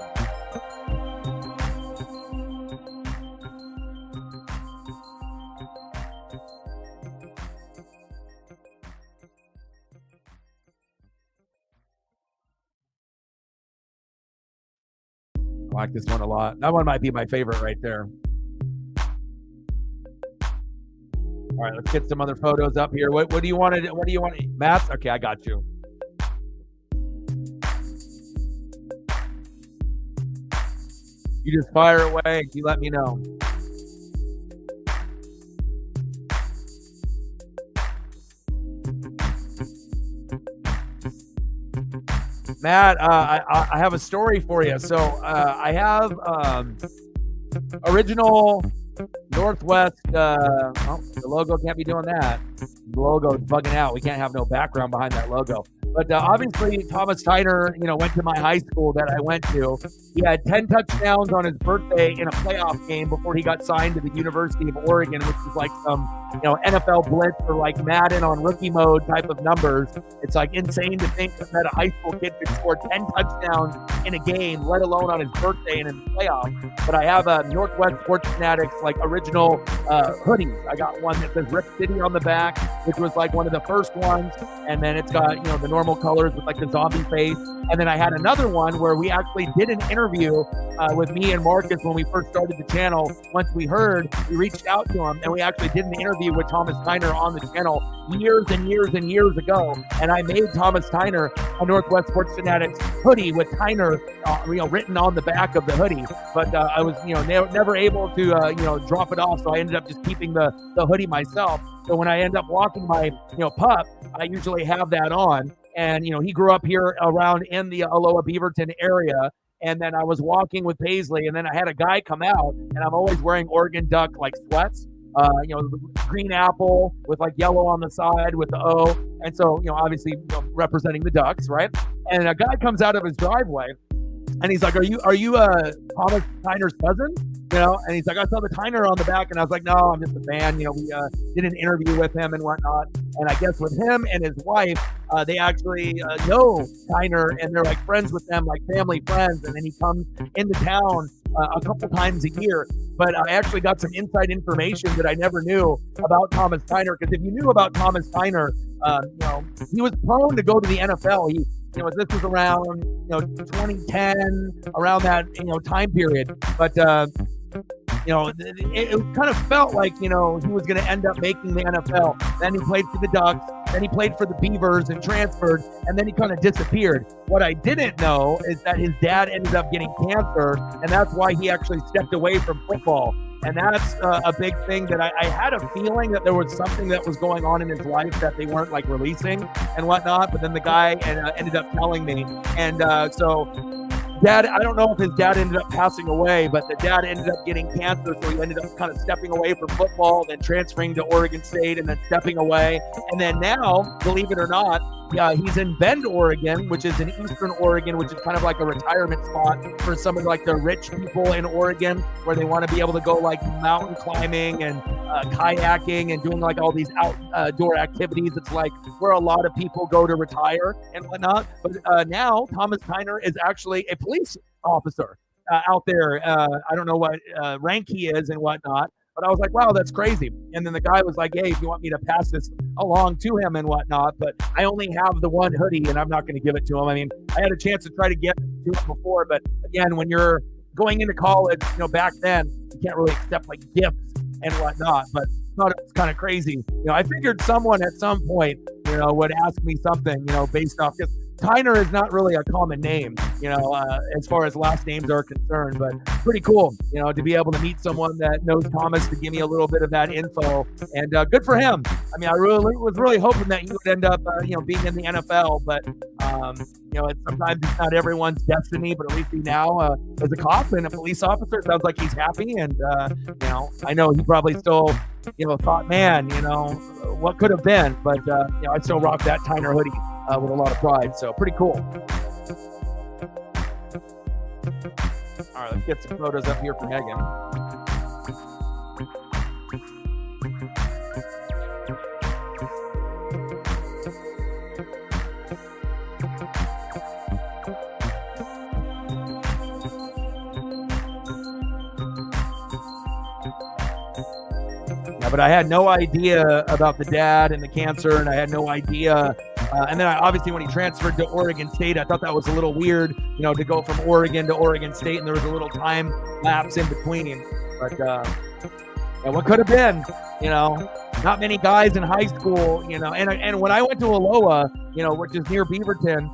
I like this one a lot. That one might be my favorite right there. All right, let's get some other photos up here. What do you want to? What do you want? Matt? Okay, I got you. You just fire away. You let me know. Matt, I have a story for you. So I have original Northwest. The logo can't be doing that. The logo is bugging out. We can't have no background behind that logo. But obviously, Thomas Tyner, went to my high school that I went to. He had 10 touchdowns on his birthday in a playoff game before he got signed to the University of Oregon, which is like some, NFL blitz or like Madden on rookie mode type of numbers. It's like insane to think that a high school kid could score 10 touchdowns in a game, let alone on his birthday and in the playoffs. But I have a Northwest Sports Fanatics like original hoodies. I got one that says Rip City on the back, which was like one of the first ones, and then it's got the normal colors with like the zombie face. And then I had another one where we actually did an interview with me and Marcus when we first started the channel. Once we reached out to him, and we actually did an interview with Thomas Tyner on the channel years and years and years ago. And I made Thomas Tyner a Northwest Sports Fanatics hoodie with Tyner, written on the back of the hoodie. But I was, never able to, drop it off. So I ended up just keeping the hoodie myself. So when I end up walking my, pup, I usually have that on. And, he grew up here around in the Aloha Beaverton area. And then I was walking with Paisley, and then I had a guy come out, and I'm always wearing Oregon Duck like sweats, green apple with like yellow on the side with the O. And so, obviously representing the Ducks, right? And a guy comes out of his driveway, and he's like, are you Thomas Tyner's cousin? And he's like, I saw the Tyner on the back, and I was like, no, I'm just a fan. We did an interview with him and whatnot. And I guess with him and his wife, they actually know Tyner, and they're like friends with them, like family friends. And then he comes into town a couple times a year. But I actually got some inside information that I never knew about Thomas Tyner. Because if you knew about Thomas Tyner, he was prone to go to the NFL. This was around 2010, around that time period. But it kind of felt like he was going to end up making the NFL. Then he played for the Ducks. Then he played for the Beavers and transferred, and then he kind of disappeared. What I didn't know is that his dad ended up getting cancer, and that's why he actually stepped away from football. And that's a big thing that I had a feeling that there was something that was going on in his life that they weren't like releasing and whatnot. But then the guy ended up telling me. And so Dad, I don't know if his dad ended up passing away, but the dad ended up getting cancer, so he ended up kind of stepping away from football, then transferring to Oregon State, and then stepping away. And then now, believe it or not, he's in Bend, Oregon, which is in Eastern Oregon, which is kind of like a retirement spot for some of like the rich people in Oregon, where they want to be able to go like mountain climbing and kayaking and doing like all these outdoor activities. It's like where a lot of people go to retire and whatnot. But now Thomas Tyner is actually a police officer out there. I don't know what rank he is and whatnot. But I was like, wow, that's crazy. And then the guy was like, hey, if you want me to pass this along to him and whatnot, but I only have the one hoodie and I'm not going to give it to him. I mean, I had a chance to try to get to him before, but again, when you're going into college, back then, you can't really accept like gifts and whatnot. But it's kind of crazy. I figured someone at some point, would ask me something, based off, because Tyner is not really a common name, as far as last names are concerned, but pretty cool, to be able to meet someone that knows Thomas to give me a little bit of that info, and good for him. I mean, I really was really hoping that he would end up, being in the NFL, but sometimes it's not everyone's destiny. But at least he now, as a cop and a police officer, it sounds like he's happy, and I know he probably still, thought, man, what could have been, but I still rock that Tyner hoodie with a lot of pride. So pretty cool. All right, let's get some photos up here for Megan. But I had no idea about the dad and the cancer, and I had no idea. And then obviously when he transferred to Oregon State, I thought that was a little weird, to go from Oregon to Oregon State, and there was a little time lapse in between. But what could have been, not many guys in high school, and when I went to Aloha, which is near Beaverton,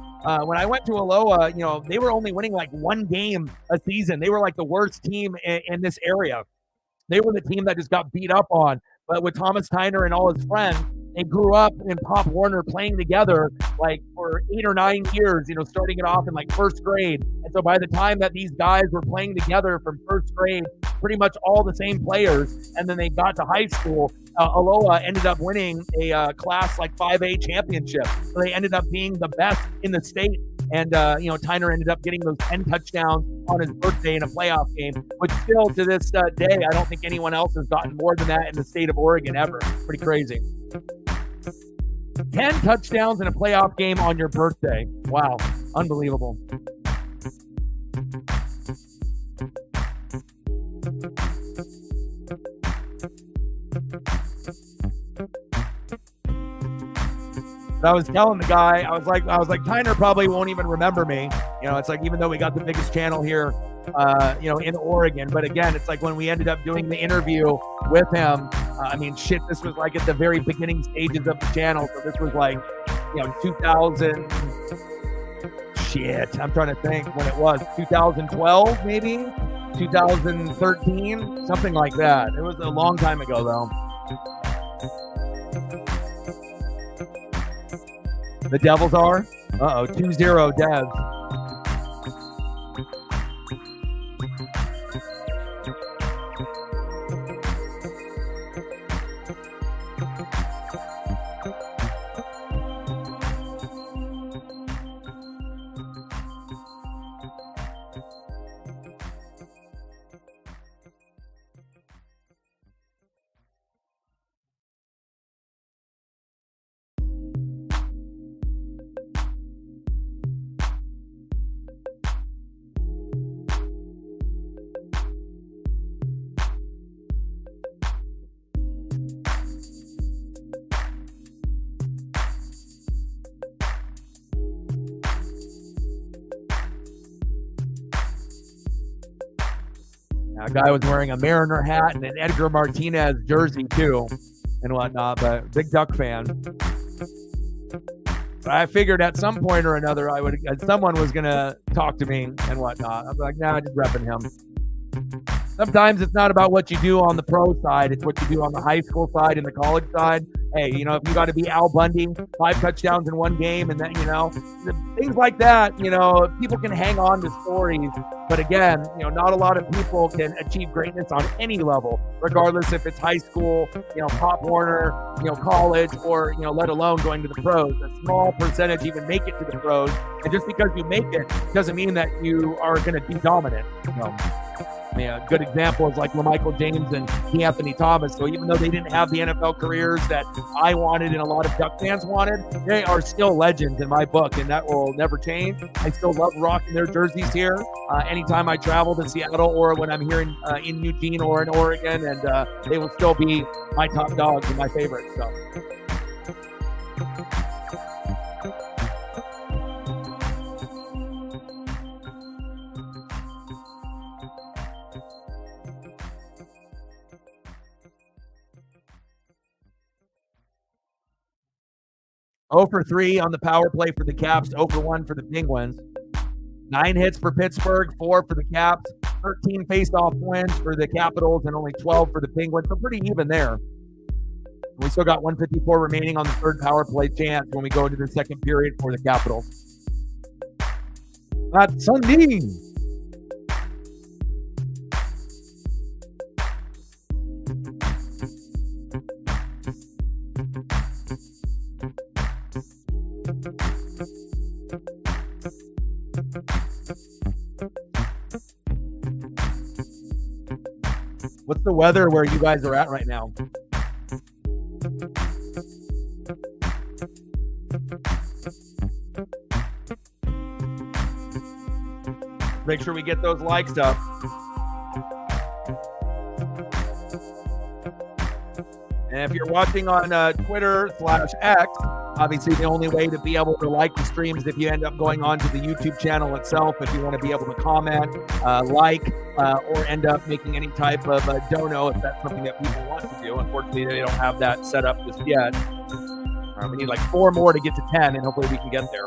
when I went to Aloha, they were only winning like one game a season. They were like the worst team in this area. They were the team that just got beat up on. But with Thomas Tyner and all his friends, they grew up in Pop Warner playing together like for 8 or 9 years, starting it off in like first grade. And so by the time that these guys were playing together from first grade, pretty much all the same players, and then they got to high school, Aloha ended up winning a Class like 5A championship. So they ended up being the best in the state. And, Tyner ended up getting those 10 touchdowns on his birthday in a playoff game, which still to this day, I don't think anyone else has gotten more than that in the state of Oregon ever. Pretty crazy. 10 touchdowns in a playoff game on your birthday. Wow. Unbelievable. But I was telling the guy, I was like, Tyner probably won't even remember me. It's like, even though we got the biggest channel here, in Oregon. But again, it's like when we ended up doing the interview with him, this was like at the very beginning stages of the channel. So this was like, 2000, I'm trying to think when it was, 2012, maybe 2013, something like that. It was a long time ago though. The Devils are? 2-0 Devs. A guy was wearing a Mariner hat and an Edgar Martinez jersey too, and whatnot. But big Duck fan. But I figured at some point or another, someone was gonna talk to me and whatnot. I'm like, nah, just repping him. Sometimes it's not about what you do on the pro side; it's what you do on the high school side and the college side. Hey, if you got to be Al Bundy, 5 touchdowns in one game, and then things like that. People can hang on to stories, but again, not a lot of people can achieve greatness on any level, regardless if it's high school, Pop Warner, college, or let alone going to the pros. A small percentage even make it to the pros, and just because you make it doesn't mean that you are going to be dominant. A good example is like LaMichael James and Anthony Thomas. So even though they didn't have the NFL careers that I wanted and a lot of Duck fans wanted, they are still legends in my book, and that will never change. I still love rocking their jerseys here anytime I travel to Seattle or when I'm here in Eugene or in Oregon, and they will still be my top dogs and my favorites. So. 0 for 3 on the power play for the Caps, 0 for 1 for the Penguins. 9 hits for Pittsburgh, 4 for the Caps, 13 face-off wins for the Capitals, and only 12 for the Penguins. So pretty even there. We still got 154 remaining on the third power play chance when we go into the second period for the Capitals. That's Sunday. What's the weather where you guys are at right now? Make sure we get those likes up. And if you're watching on Twitter/X, obviously the only way to be able to like the stream is if you end up going on to the YouTube channel itself. If you want to be able to comment, or end up making any type of dono, if that's something that people want to do. Unfortunately, they don't have that set up just yet. We need like 4 more to get to 10, and hopefully we can get there.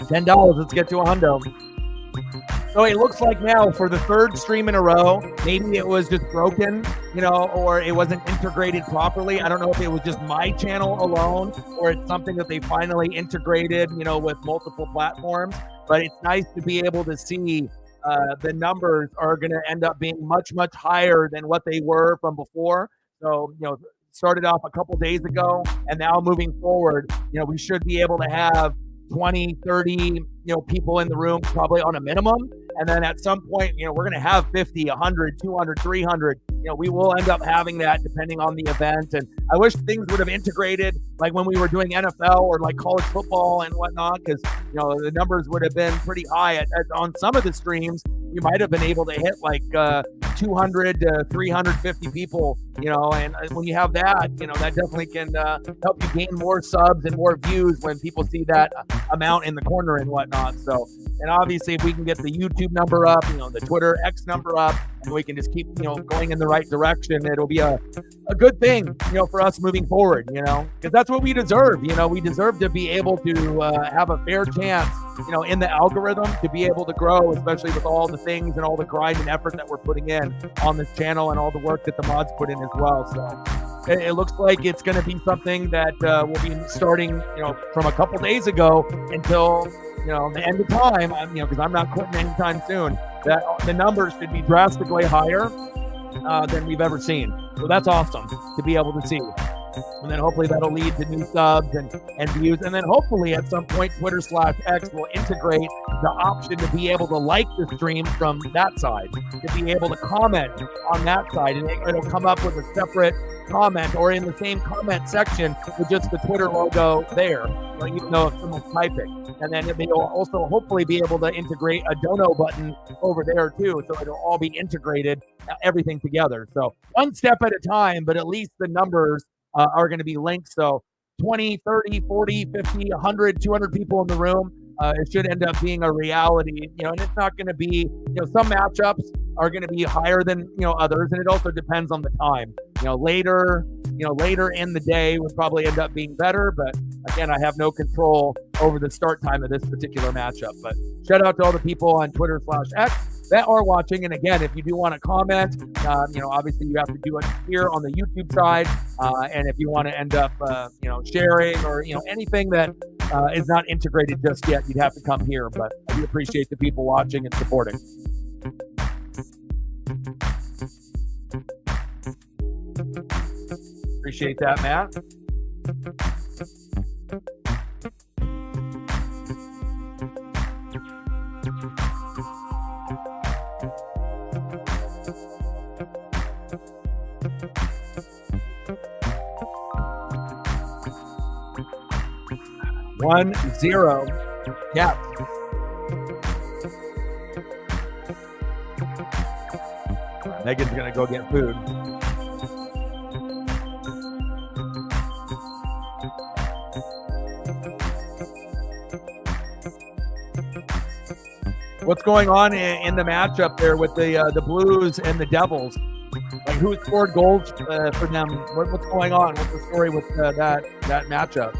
$10. Let's get to a hundo. So it looks like now for the third stream in a row, maybe it was just broken, or it wasn't integrated properly. I don't know if it was just my channel alone or it's something that they finally integrated, with multiple platforms. But it's nice to be able to see the numbers are going to end up being much, much higher than what they were from before. So, started off a couple days ago, and now moving forward, we should be able to have 20, 30, people in the room probably on a minimum. And then at some point, we're going to have 50, 100, 200, 300. We will end up having that depending on the event. And I wish things would have integrated like when we were doing NFL or like college football and whatnot, because, the numbers would have been pretty high. On some of the streams, we might have been able to hit like 200 to 350 people, and when you have that, that definitely can help you gain more subs and more views when people see that amount in the corner and whatnot. So, and obviously if we can get the YouTube number up, the Twitter X number up, and we can just keep, going in the right direction, it'll be a good thing, for us moving forward, because that's what we deserve. We deserve to be able to have a fair chance, in the algorithm, to be able to grow, especially with all the things and all the grind and effort that we're putting in on this channel and all the work that the mods put in as well. So it looks like it's going to be something that will be starting, from a couple days ago until, the end of time, because I'm not quitting anytime soon, that the numbers should be drastically higher than we've ever seen. So that's awesome to be able to see. And then hopefully that'll lead to new subs and views. And then hopefully at some point, Twitter/X will integrate the option to be able to like the stream from that side, to be able to comment on that side. And it'll come up with a separate comment or in the same comment section with just the Twitter logo there, even though if someone's typing. And then they'll also hopefully be able to integrate a dono button over there too. So it'll all be integrated, everything together. So one step at a time, but at least the numbers are going to be linked. So 20, 30, 40, 50, 100, 200 people in the room. It should end up being a reality, and it's not going to be, some matchups are going to be higher than, others. And it also depends on the time, later in the day would probably end up being better. But again, I have no control over the start time of this particular matchup. But shout out to all the people on Twitter/X that are watching. And again, if you do want to comment, obviously you have to do it here on the YouTube side. And if you want to end up, sharing or, anything that is not integrated just yet, you'd have to come here. But I do appreciate the people watching and supporting. Appreciate that, Matt. One, 0. Yeah. Megan's going to go get food. What's going on in the matchup there with the Blues and the Devils? Like, who scored goals for them? What's going on? What's the story with that matchup?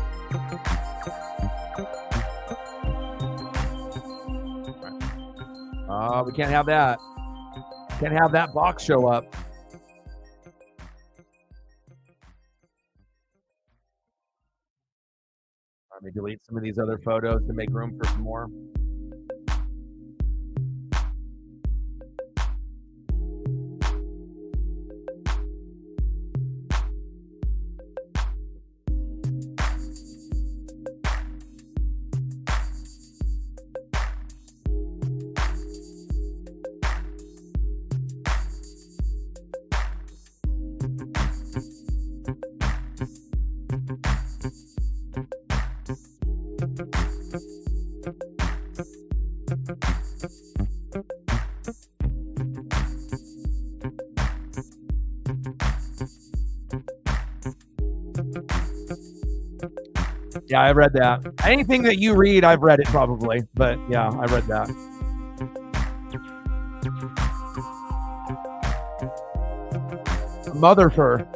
We can't have that. Can't have that box show up. Let me delete some of these other photos to make room for some more. Yeah, I read that. Anything that you read, I've read it probably. But yeah, I read that. Mother fur.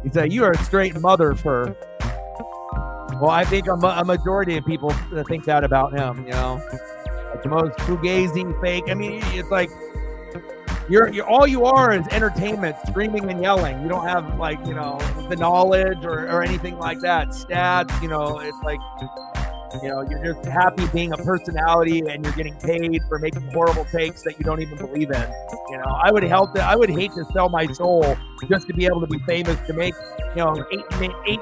He said, "You are a straight mother fur." Well, I think a majority of people think that about him. You know, like the most fugazi, fake. I mean, it's like you're all you are is entertainment, screaming and yelling. You don't have, like, you know, the knowledge or anything like that. Stats, you know, it's like, you know, you're just happy being a personality and you're getting paid for making horrible takes that you don't even believe in. You know, I would hate to sell my soul just to be able to be famous, to make, you know,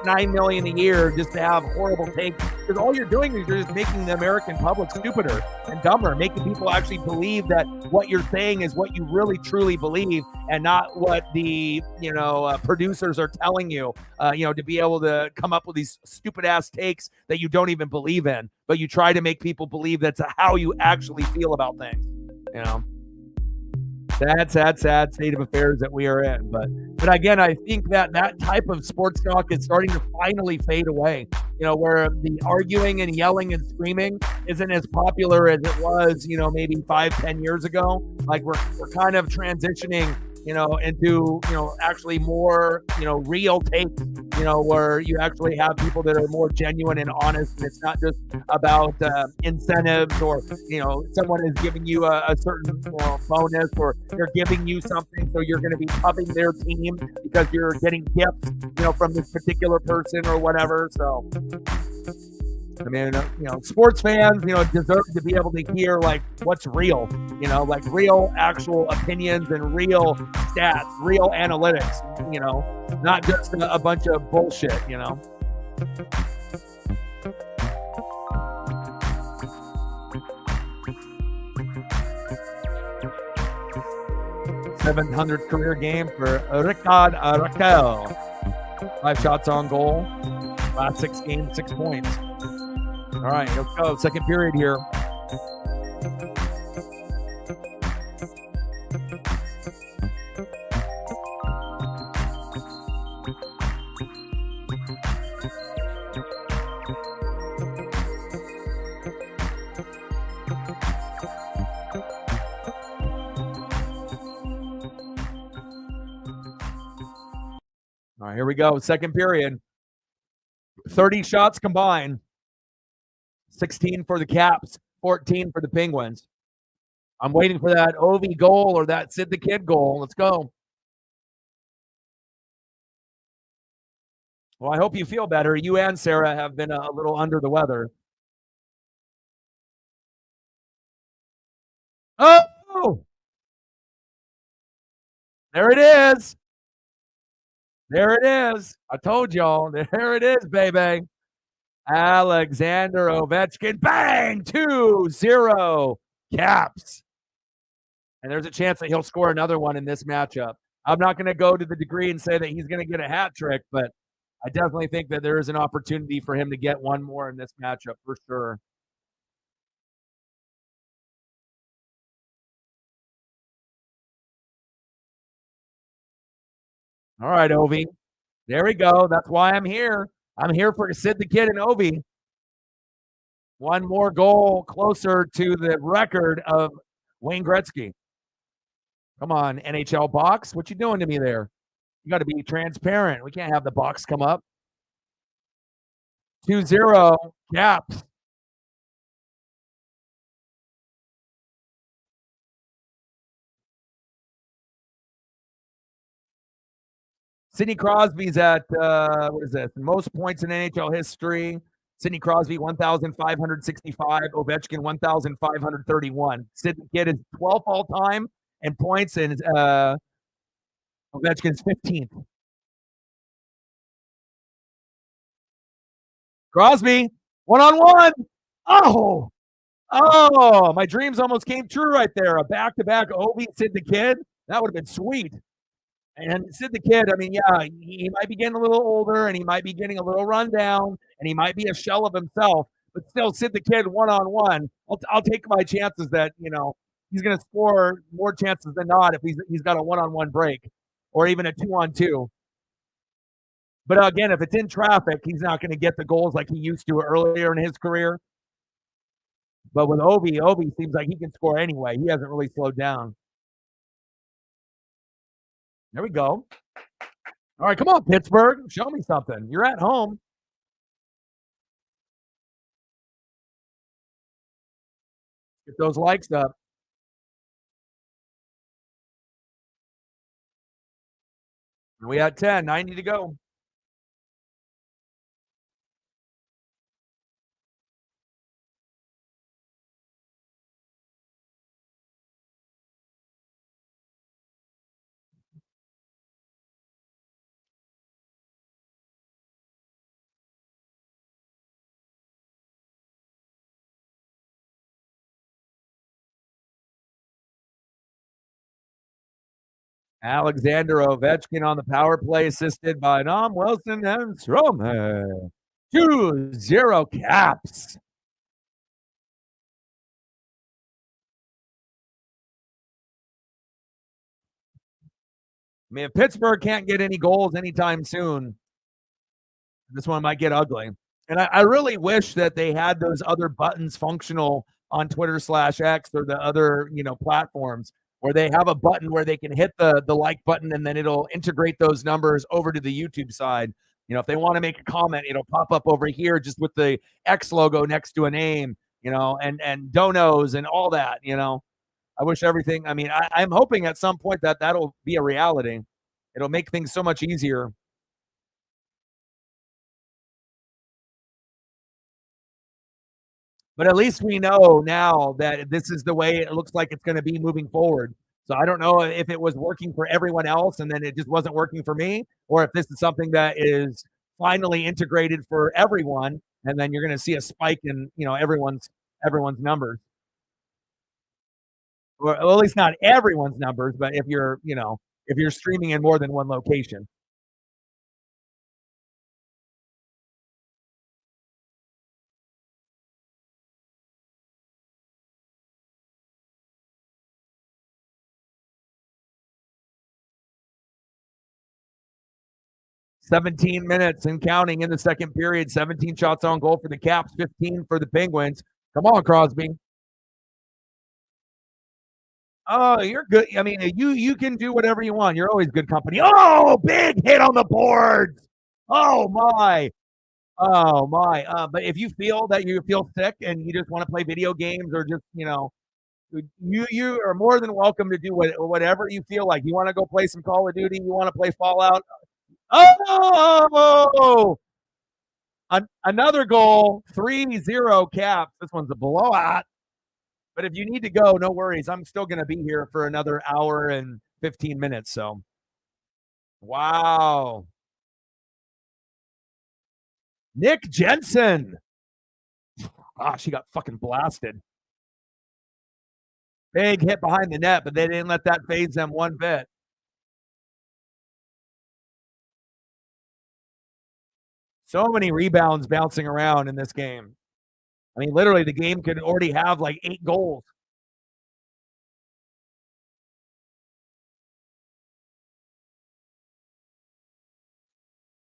9 million a year just to have horrible takes. Because all you're doing is you're just making the American public stupider and dumber, making people actually believe that what you're saying is what you really truly believe and not what the, you know, producers are telling you, you know, to be able to come up with these stupid ass takes that you don't even believe in, but you try to make people believe that's how you actually feel about things. You know, sad state of affairs that we are in. But again, I think that type of sports talk is starting to finally fade away. You know, where the arguing and yelling and screaming isn't as popular as it was, you know, maybe 5-10 years ago. Like we're kind of transitioning, you know, into, you know, actually more, you know, real takes, you know, where you actually have people that are more genuine and honest, and it's not just about incentives, or, you know, someone is giving you a certain, you know, bonus, or they're giving you something, so you're going to be pumping their team because you're getting gifts, you know, from this particular person or whatever. So, I mean, you know, sports fans, you know, deserve to be able to hear, like, what's real, you know, like real actual opinions and real stats, real analytics, you know, not just a bunch of bullshit, you know. .700 career game for Ricard Raquel. 5 shots on goal. Last 6 games, 6 points. All right, let's go. Second period here. All right, here we go. Second period. 30 shots combined. 16 for the Caps, 14 for the Penguins. I'm waiting for that Ovi goal or that Sid the Kid goal. Let's go. Well, I hope you feel better. You and Sarah have been a little under the weather. Oh! There it is. There it is. I told y'all. There it is, baby. Alexander Ovechkin. Bang! 2-0 Caps. And there's a chance that he'll score another one in this matchup. I'm not going to go to the degree and say that he's going to get a hat trick, but I definitely think that there is an opportunity for him to get one more in this matchup for sure. All right, Ovi. There we go. That's why I'm here. I'm here for Sid the Kid and Ovi. One more goal closer to the record of Wayne Gretzky. Come on, NHL box. What you doing to me there? You got to be transparent. We can't have the box come up. 2-0 Caps. Sidney Crosby's at what is this? Most points in NHL history. Sidney Crosby 1,565. Ovechkin 1,531. Sid the Kid is 12th all time in points, and Ovechkin's 15th. Crosby 1-on-1. Oh, my dreams almost came true right there. A back-to-back Ovi Sid the Kid. That would have been sweet. And Sid the Kid, I mean, yeah, he might be getting a little older and he might be getting a little run down and he might be a shell of himself, but still, Sid the Kid 1-on-1. I'll take my chances that, he's going to score more chances than not if he's got a 1-on-1 break or even a 2-on-2. But again, if it's in traffic, he's not going to get the goals like he used to earlier in his career. But with Ovi seems like he can score anyway. He hasn't really slowed down. There we go. All right, come on, Pittsburgh. Show me something. You're at home. Get those likes up. We at 10, 90 to go. Alexander Ovechkin on the power play, assisted by Dom Wilson and Strowman. 2-0 Caps. I mean, if Pittsburgh can't get any goals anytime soon, this one might get ugly. And I really wish that they had those other buttons functional on Twitter/X or the other, platforms where they have a button where they can hit the like button and then it'll integrate those numbers over to the YouTube side. If they want to make a comment, it'll pop up over here just with the X logo next to a name, and donos and all that. I wish everything. I mean, I'm hoping at some point that that'll be a reality. It'll make things so much easier. But at least we know now that this is the way it looks like it's going to be moving forward. So I don't know if it was working for everyone else and then it just wasn't working for me, or if this is something that is finally integrated for everyone, and then you're going to see a spike in everyone's numbers, or at least not everyone's numbers, but if you're streaming in more than one location. 17 minutes and counting in the second period. 17 shots on goal for the Caps, 15 for the Penguins. Come on, Crosby. Oh, you're good. I mean, you can do whatever you want. You're always good company. Oh, big hit on the boards. Oh my. Oh my. But if you feel that you feel sick and you just want to play video games or just, you are more than welcome to do whatever you feel like. You want to go play some Call of Duty, you want to play Fallout. Oh, another goal, 3-0 Caps. This one's a blowout. But if you need to go, no worries. I'm still going to be here for another hour and 15 minutes. So, wow. Nick Jensen. Ah, she got fucking blasted. Big hit behind the net, but they didn't let that phase them one bit. So many rebounds bouncing around in this game. I mean, literally, the game could already have like 8 goals.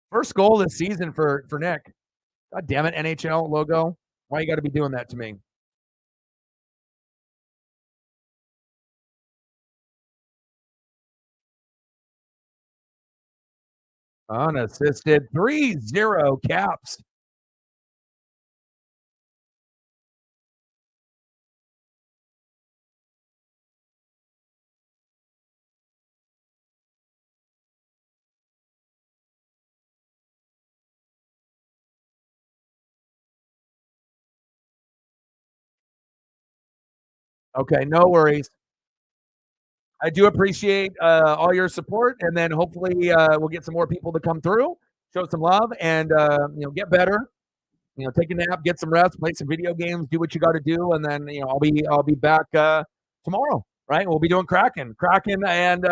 First goal this season for Nick. God damn it, NHL logo. Why you got to be doing that to me? Unassisted 3-0 Caps. Okay, no worries. I do appreciate all your support, and then hopefully we'll get some more people to come through, show some love, and get better. Take a nap, get some rest, play some video games, do what you got to do, and then I'll be back tomorrow. Right? We'll be doing Kraken, and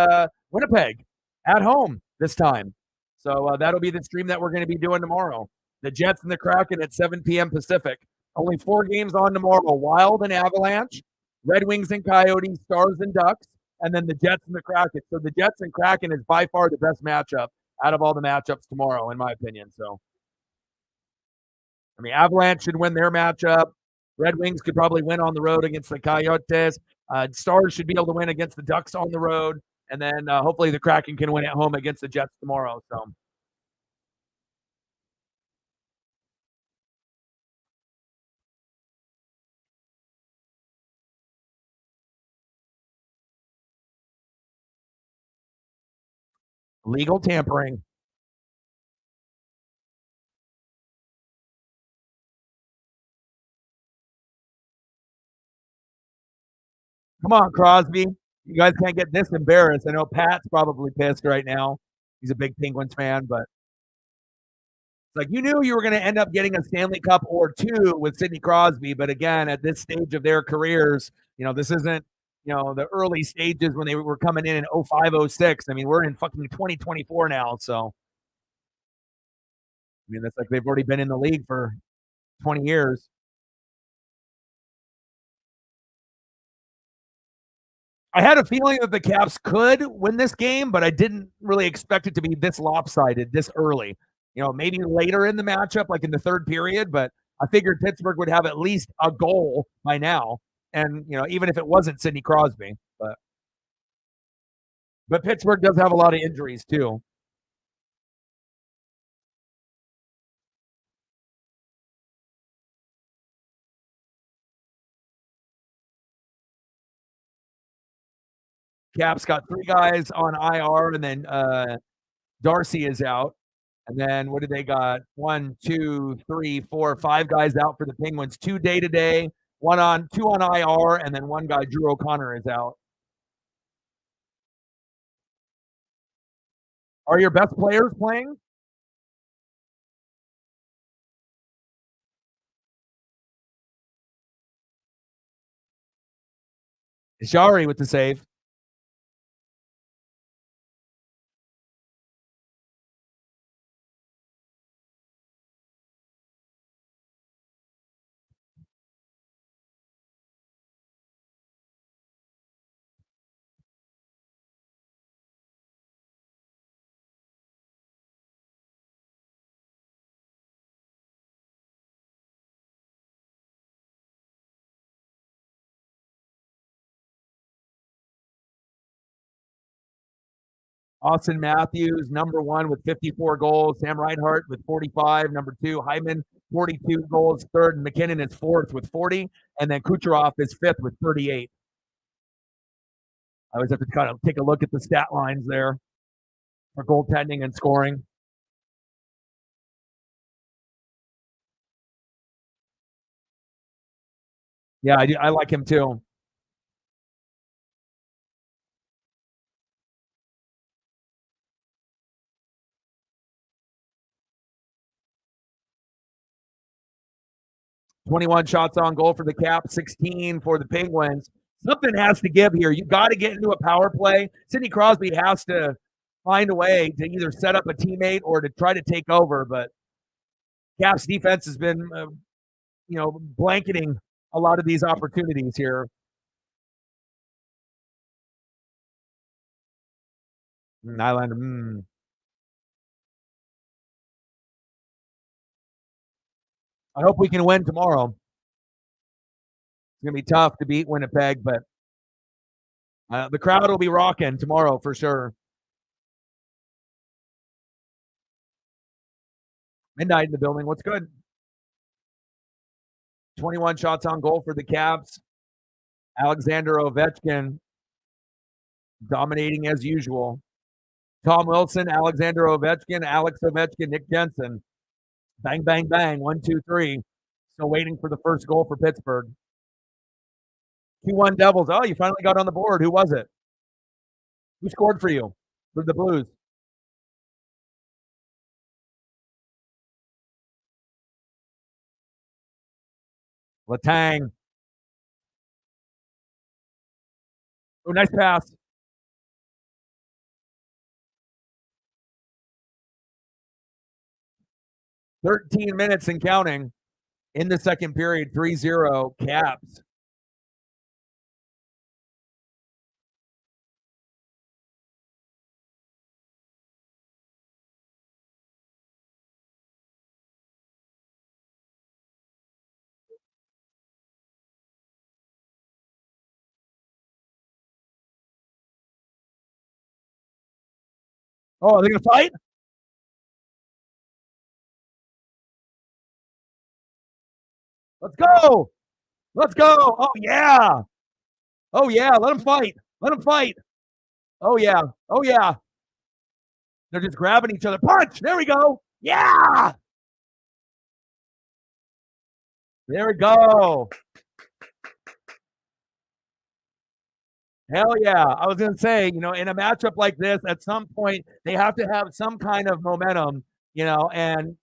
Winnipeg at home this time. So that'll be the stream that we're going to be doing tomorrow. The Jets and the Kraken at 7 p.m. Pacific. Only 4 games on tomorrow: Wild and Avalanche, Red Wings and Coyotes, Stars and Ducks, and then the Jets and the Kraken. So the Jets and Kraken is by far the best matchup out of all the matchups tomorrow, in my opinion. So. I mean, Avalanche should win their matchup. Red Wings could probably win on the road against the Coyotes. Stars should be able to win against the Ducks on the road. And then hopefully the Kraken can win at home against the Jets tomorrow. So legal tampering. Come on, Crosby. You guys can't get this embarrassed. I know Pat's probably pissed right now. He's a big Penguins fan, but it's like you knew you were going to end up getting a Stanley Cup or two with Sidney Crosby. But again, at this stage of their careers, this isn't, the early stages when they were coming in 05, 06. I mean, we're in fucking 2024 now. So, I mean, that's like they've already been in the league for 20 years. I had a feeling that the Caps could win this game, but I didn't really expect it to be this lopsided this early. Maybe later in the matchup, like in the third period, but I figured Pittsburgh would have at least a goal by now. And, even if it wasn't Sidney Crosby, but Pittsburgh does have a lot of injuries too. Caps got 3 guys on IR, and then Darcy is out. And then what do they got? 1, 2, 3, 4, 5 guys out for the Penguins. 2 day-to-day, 2 on IR, and then 1 guy, Drew O'Connor, is out. Are your best players playing? Jari with the save. Austin Matthews, number 1 with 54 goals. Sam Reinhart with 45. Number 2, Hyman, 42 goals. Third, McKinnon is 4th with 40. And then Kucherov is 5th with 38. I always have to kind of take a look at the stat lines there for goaltending and scoring. Yeah, I like him too. "21 shots on goal for the Caps, 16 for the Penguins." Something has to give here. You got to get into a power play. Sidney Crosby has to find a way to either set up a teammate or to try to take over. But Caps defense has been, blanketing a lot of these opportunities here. Nylander. I hope we can win tomorrow. It's gonna be tough to beat Winnipeg, but the crowd will be rocking tomorrow for sure. Midnight in the building. What's good? 21 shots on goal for the Caps. Alexander Ovechkin dominating as usual. Tom Wilson, Alexander Ovechkin, Alex Ovechkin, Nick Jensen. Bang, bang, bang. 1, 2, 3. Still waiting for the first goal for Pittsburgh. 2-1 Devils. Oh, you finally got on the board. Who was it? Who scored for you? For the Blues? Letang. Oh, nice pass. "13 minutes and counting in the second period, 3-0 Caps." Oh, are they going to fight? Let's go. Let's go. Oh, yeah. Oh, yeah. Let them fight. Let them fight. Oh, yeah. Oh, yeah. They're just grabbing each other. Punch. There we go. Yeah. There we go. Hell yeah. I was going to say, in a matchup like this, at some point, they have to have some kind of momentum, and,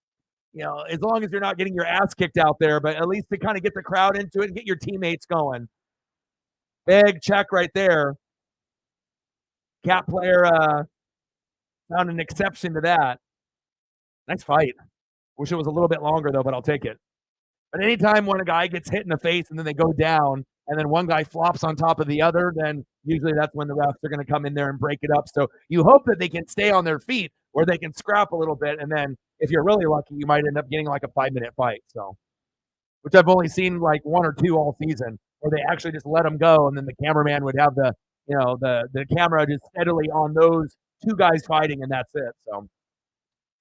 as long as you're not getting your ass kicked out there, but at least to kind of get the crowd into it and get your teammates going. Big check right there. Cap player found an exception to that. Nice fight. Wish it was a little bit longer, though, but I'll take it. But anytime when a guy gets hit in the face and then they go down and then one guy flops on top of the other, then usually that's when the refs are going to come in there and break it up. So you hope that they can stay on their feet or they can scrap a little bit. And then if you're really lucky, you might end up getting like a 5-minute fight. So, which I've only seen like 1 or 2 all season, where they actually just let them go. And then the cameraman would have the camera just steadily on those 2 guys fighting, and that's it. So I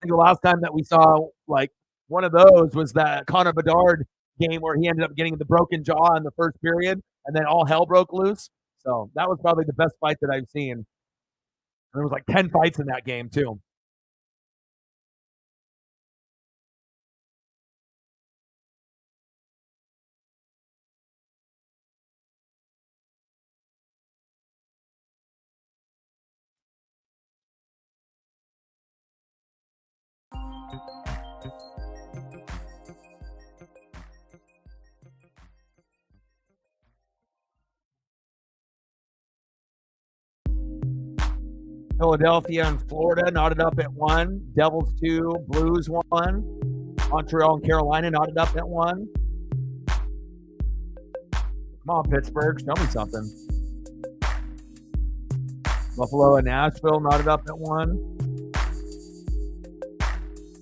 think the last time that we saw like one of those was that Connor Bedard game where he ended up getting the broken jaw in the first period, and then all hell broke loose. So that was probably the best fight that I've seen. And there was like 10 fights in that game too. Philadelphia and Florida knotted up at 1. Devils 2, Blues 1. Montreal and Carolina knotted up at 1. Come on, Pittsburgh, show me something. Buffalo and Nashville knotted up at 1.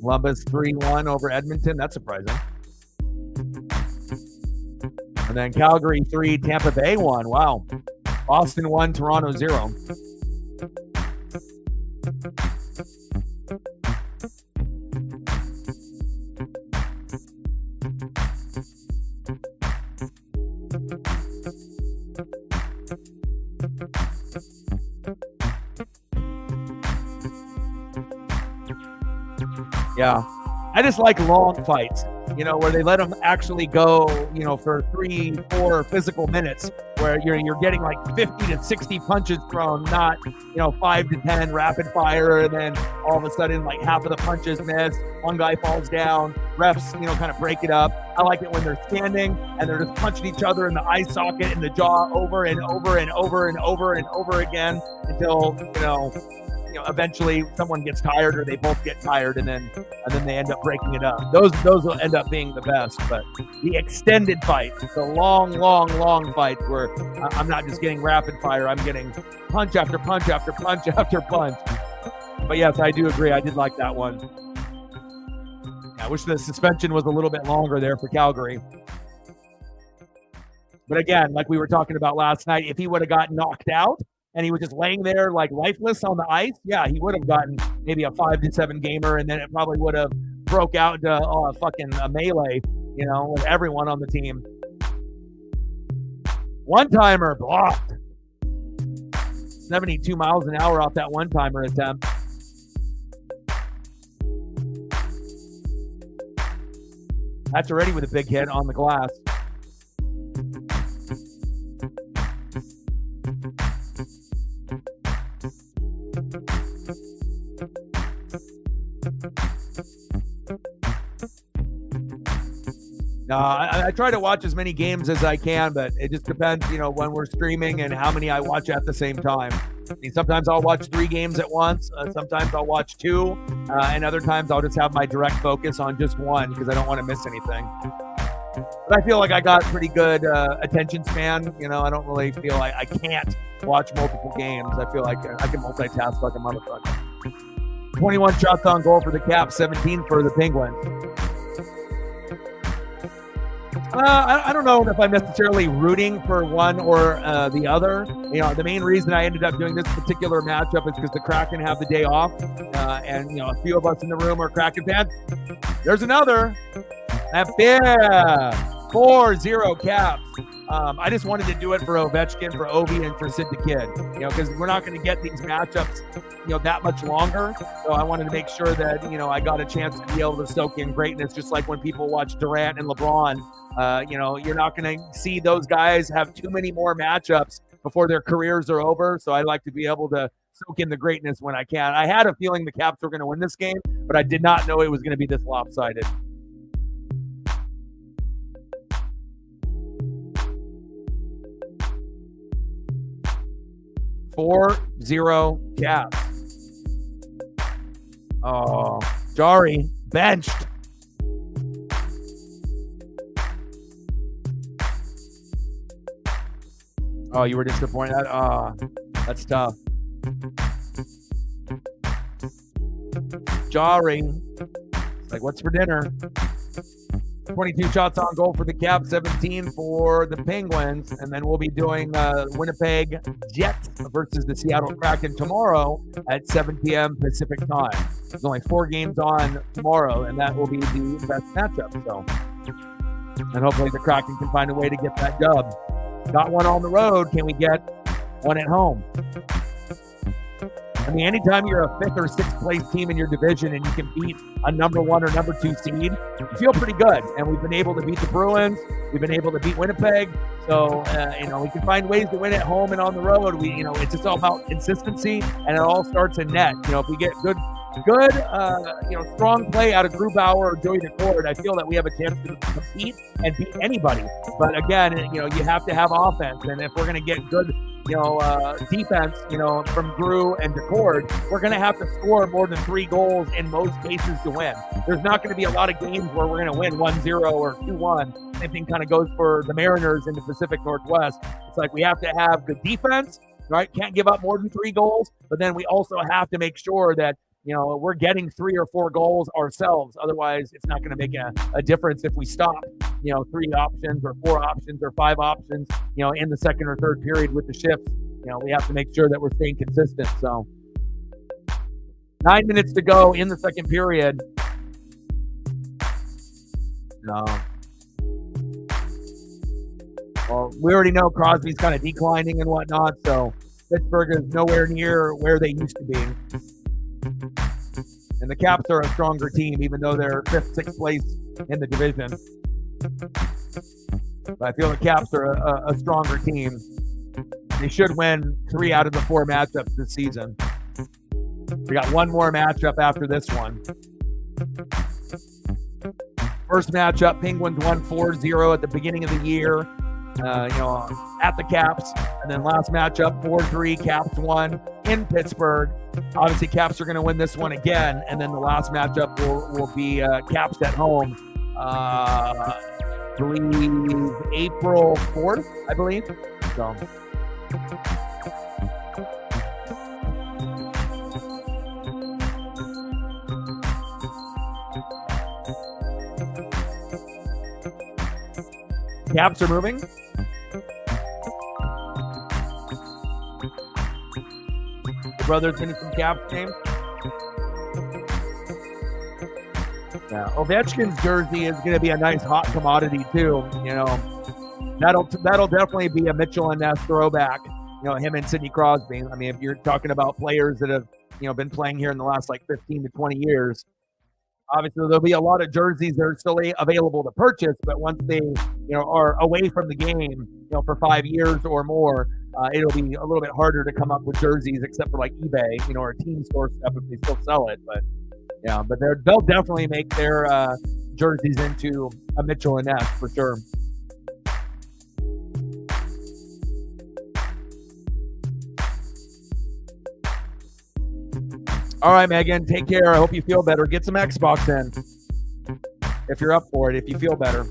Columbus 3-1 over Edmonton. That's surprising. And then Calgary 3, Tampa Bay 1. Wow. Boston 1, Toronto 0. Yeah. I just like long fights, where they let them actually go, for 3, 4 physical minutes, where you're getting like 50 to 60 punches thrown, not, 5 to 10 rapid fire, and then all of a sudden like half of the punches miss, one guy falls down, refs, kind of break it up. I like it when they're standing and they're just punching each other in the eye socket and the jaw over and over and over and over and over again until, eventually someone gets tired or they both get tired, and then they end up breaking it up. Those will end up being the best. But the extended fights, the long fights where I'm not just getting rapid fire, I'm getting punch after punch after punch after punch. But yes, I do agree. I did like that one. I wish the suspension was a little bit longer there for Calgary. But again, like we were talking about last night, if he would have gotten knocked out and he was just laying there like lifeless on the ice, yeah, he would have gotten maybe a 5 to 7 gamer, and then it probably would have broke out into fucking a melee, you know, with everyone on the team. One-timer blocked. 72 miles an hour off that one-timer attempt. That's already with a big hit on the glass. I try to watch as many games as I can, but it just depends, you know, when we're streaming and how many I watch at the same time. I mean, sometimes I'll watch 3 games at once. Sometimes I'll watch 2, and other times I'll just have my direct focus on just one because I don't want to miss anything. But I feel like I got pretty good attention span. You know, I don't really feel like I can't watch multiple games. I feel like I can multitask like a motherfucker. 21 shots on goal for the Caps, 17 for the Penguins. I don't know if I'm necessarily rooting for one or the other. You know, the main reason I ended up doing this particular matchup is because the Kraken have the day off, and you know, a few of us in the room are Kraken fans. There's another. 4-0 Caps. I just wanted to do it for Ovechkin, for Ovi, and for Sid the Kid. You know, because we're not going to get these matchups, you know, that much longer. So I wanted to make sure that, you know, I got a chance to be able to soak in greatness, just like when people watch Durant and LeBron. You know, you're not going to see those guys have too many more matchups before their careers are over. So I like to be able to soak in the greatness when I can. I had a feeling the Caps were going to win this game, but I did not know it was going to be this lopsided. .40 Caps. Oh, Jari benched. Oh, you were disappointed? That's tough. Jarring. Like, what's for dinner? 22 shots on goal for the Caps, 17 for the Penguins. And then we'll be doing Winnipeg Jets versus the Seattle Kraken tomorrow at 7 p.m. Pacific time. There's only 4 games on tomorrow, and that will be the best matchup. So, and hopefully the Kraken can find a way to get that dub. Got one on the road. Can we get one at home? I mean, anytime you're a 5th or 6th place team in your division and you can beat a number 1 or number 2 seed, you feel pretty good. And we've been able to beat the Bruins. We've been able to beat Winnipeg. So, you know, we can find ways to win at home and on the road. You know, it's just all about consistency, and it all starts in net. You know, if we get good, you know, strong play out of Grubauer or Joey DeCord, I feel that we have a chance to compete and beat anybody. But again, you know, you have to have offense. And if we're going to get good, you know, defense, you know, from Drew and DeCord, we're going to have to score more than 3 goals in most cases to win. There's not going to be a lot of games where we're going to win 1-0 or 2-1. Same thing kind of goes for the Mariners in the Pacific Northwest. It's like we have to have good defense, right? Can't give up more than 3 goals, but then we also have to make sure that, you know, we're getting 3 or 4 goals ourselves. Otherwise, it's not going to make a difference if we stop, you know, 3 options or 4 options or 5 options, you know, in the second or third period with the shifts. You know, we have to make sure that we're staying consistent. So 9 minutes to go in the second period. No. Well, we already know Crosby's kind of declining and whatnot, so Pittsburgh is nowhere near where they used to be. And the Caps are a stronger team, even though they're 5th, 6th place in the division. But I feel the Caps are a stronger team. They should win 3 out of the 4 matchups this season. We got one more matchup after this one. First matchup, Penguins won 4-0 at the beginning of the year, you know, at the Caps. And then last matchup, 4-3, Caps won in Pittsburgh. Obviously, Caps are going to win this one again. And then the last matchup will be Caps at home. I believe April 4th, I believe. So. Caps are moving. The brothers in some Caps game. Yeah, Ovechkin's jersey is going to be a nice hot commodity too. You know, that'll definitely be a Mitchell and Ness throwback. You know, him and Sidney Crosby. I mean, if you're talking about players that have been playing here in the last like 15 to 20 years, obviously there'll be a lot of jerseys that are still available to purchase. But once they are away from the game, for 5 years or more, it'll be a little bit harder to come up with jerseys, except for like eBay, or team store stuff if they still sell it. But yeah, but they'll definitely make their jerseys into a Mitchell and Ness for sure. All right, Megan, take care. I hope you feel better. Get some Xbox in if you're up for it, if you feel better.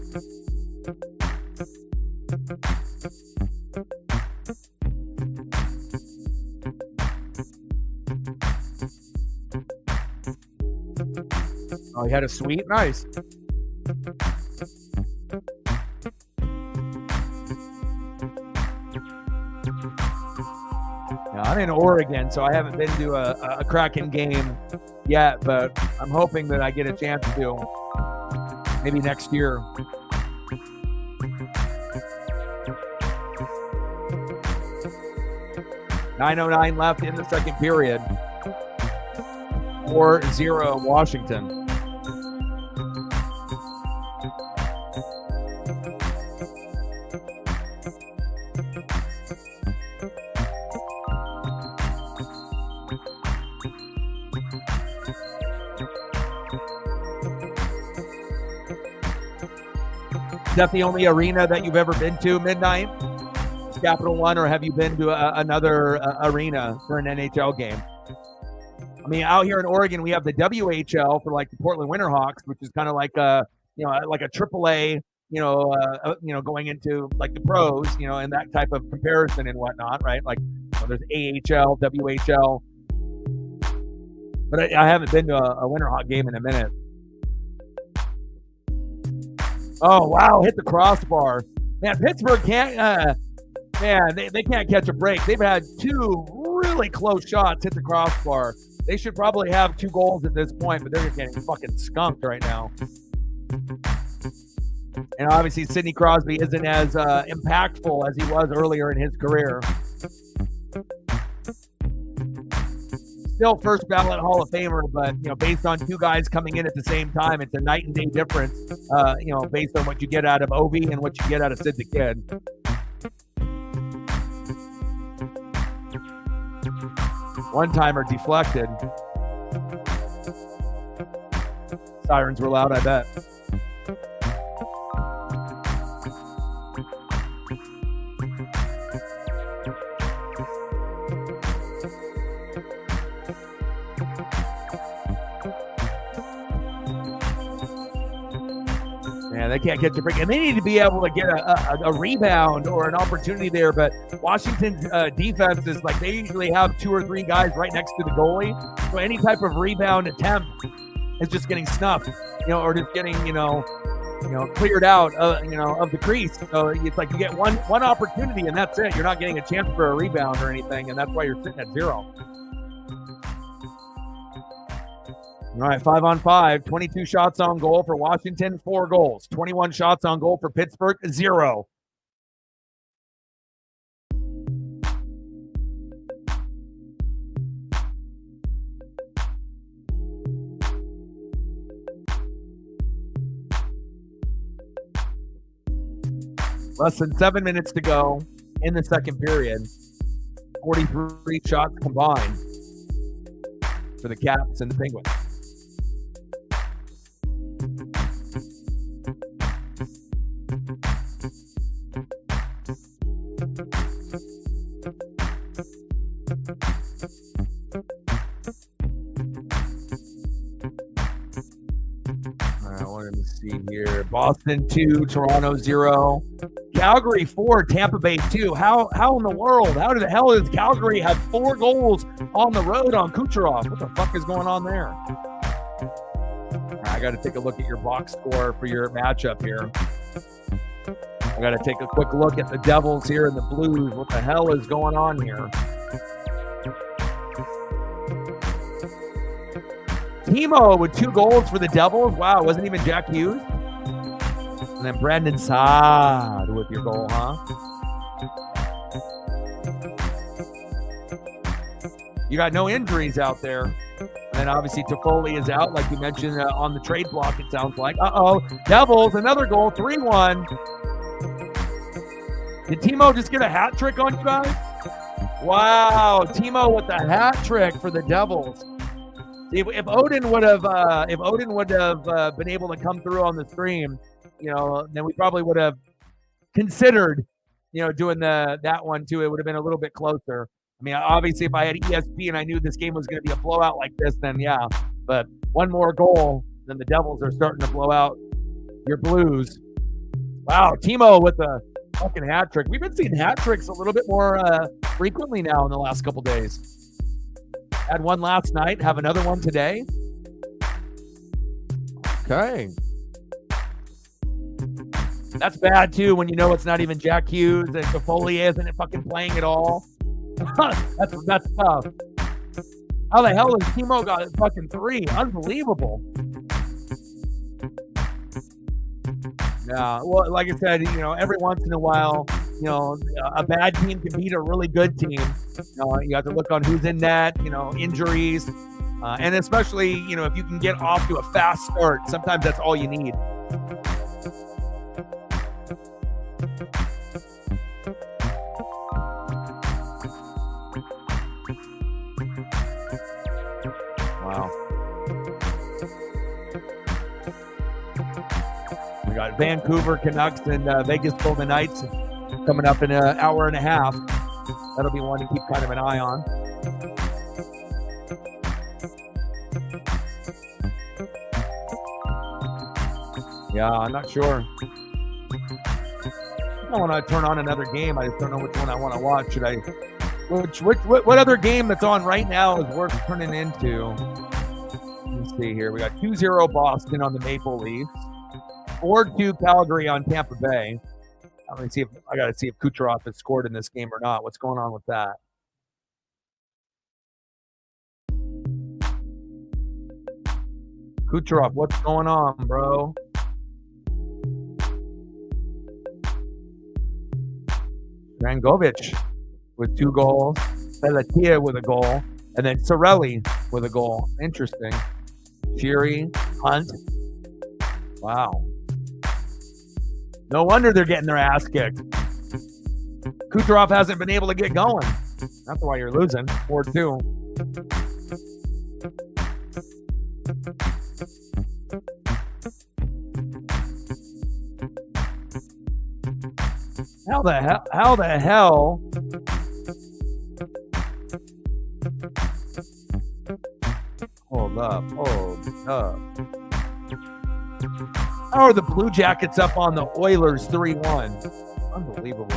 Oh, you had a suite? Nice. Now, I'm in Oregon, so I haven't been to a Kraken game yet, but I'm hoping that I get a chance to maybe next year. .909 left in the second period. 4-0 Washington. Is that the only arena that you've ever been to, Midnight? Capital One, or have you been to another arena for an NHL game? I mean, out here in Oregon, we have the WHL for like the Portland Winterhawks, which is kind of like a like a AAA, going into like the pros, and that type of comparison and whatnot, right? Like there's AHL, WHL, but I haven't been to a Winterhawk game in a minute. Oh wow, hit the crossbar, man! Pittsburgh can't. Man, they can't catch a break. They've had two really close shots hit the crossbar. They should probably have 2 goals at this point, but they're just getting fucking skunked right now. And obviously, Sidney Crosby isn't as impactful as he was earlier in his career. Still first ballot Hall of Famer, but based on 2 guys coming in at the same time, it's a night and day difference. Based on what you get out of Ovi and what you get out of Sid the Kid. One-timer deflected. Sirens were loud, I bet. Yeah, they can't catch a break. And they need to be able to get a rebound or an opportunity there. But Washington's defense is like they usually have 2 or 3 guys right next to the goalie. So any type of rebound attempt is just getting snuffed, or just getting, cleared out, of the crease. So it's like you get one opportunity and that's it. You're not getting a chance for a rebound or anything. And that's why you're sitting at 0. All right, 5-on-5, 22 shots on goal for Washington, 4 goals. 21 shots on goal for Pittsburgh, 0. Less than 7 minutes to go in the second period. 43 shots combined for the Caps and the Penguins. Let me see here. Boston 2, Toronto 0. Calgary 4, Tampa Bay 2. How in the world? How the hell does Calgary have 4 goals on the road on Kucherov? What the fuck is going on there? I got to take a look at your box score for your matchup here. I got to take a quick look at the Devils here and the Blues. What the hell is going on here? Timo with 2 goals for the Devils. Wow, wasn't even Jack Hughes. And then Brandon Saad with your goal, huh? You got no injuries out there. And then obviously Toffoli is out, like you mentioned on the trade block, it sounds like. Uh-oh, Devils, another goal, 3-1. Did Timo just get a hat trick on you guys? Wow, Timo with the hat trick for the Devils. If Odin would have been able to come through on the stream, then we probably would have considered, doing that one too. It would have been a little bit closer. I mean, obviously, if I had ESP and I knew this game was going to be a blowout like this, then yeah. But one more goal, then the Devils are starting to blow out your Blues. Wow, Timo with the fucking hat trick. We've been seeing hat tricks a little bit more frequently now in the last couple days. Had one last night, have another one today. Okay. That's bad, too, when you know it's not even Jack Hughes and Toffoli isn't fucking playing at all. That's tough. How the hell has Timo got fucking 3? Unbelievable. Yeah, well, like I said, every once in a while, a bad team can beat a really good team. You have to look on who's in net, injuries. And especially, if you can get off to a fast start, sometimes that's all you need. Wow. We got Vancouver Canucks and Vegas Golden Knights coming up in an hour and a half. That'll be one to keep kind of an eye on. Yeah, I'm not sure. I don't want to turn on another game. I just don't know which one I want to watch. Should I? What other game that's on right now is worth turning into? Let's see here. We got 2-0 Boston on the Maple Leafs. 4-2 Calgary on Tampa Bay. I got to see if Kucherov has scored in this game or not. What's going on with that? Kucherov, what's going on, bro? Rangovic with 2 goals. Pelletier with a goal. And then Cirelli with a goal. Interesting. Sheary, Hunt. Wow. No wonder they're getting their ass kicked. Kucherov hasn't been able to get going. That's why you're losing. 4-2. How the hell? Hold up. How are the Blue Jackets up on the Oilers 3-1? Unbelievable.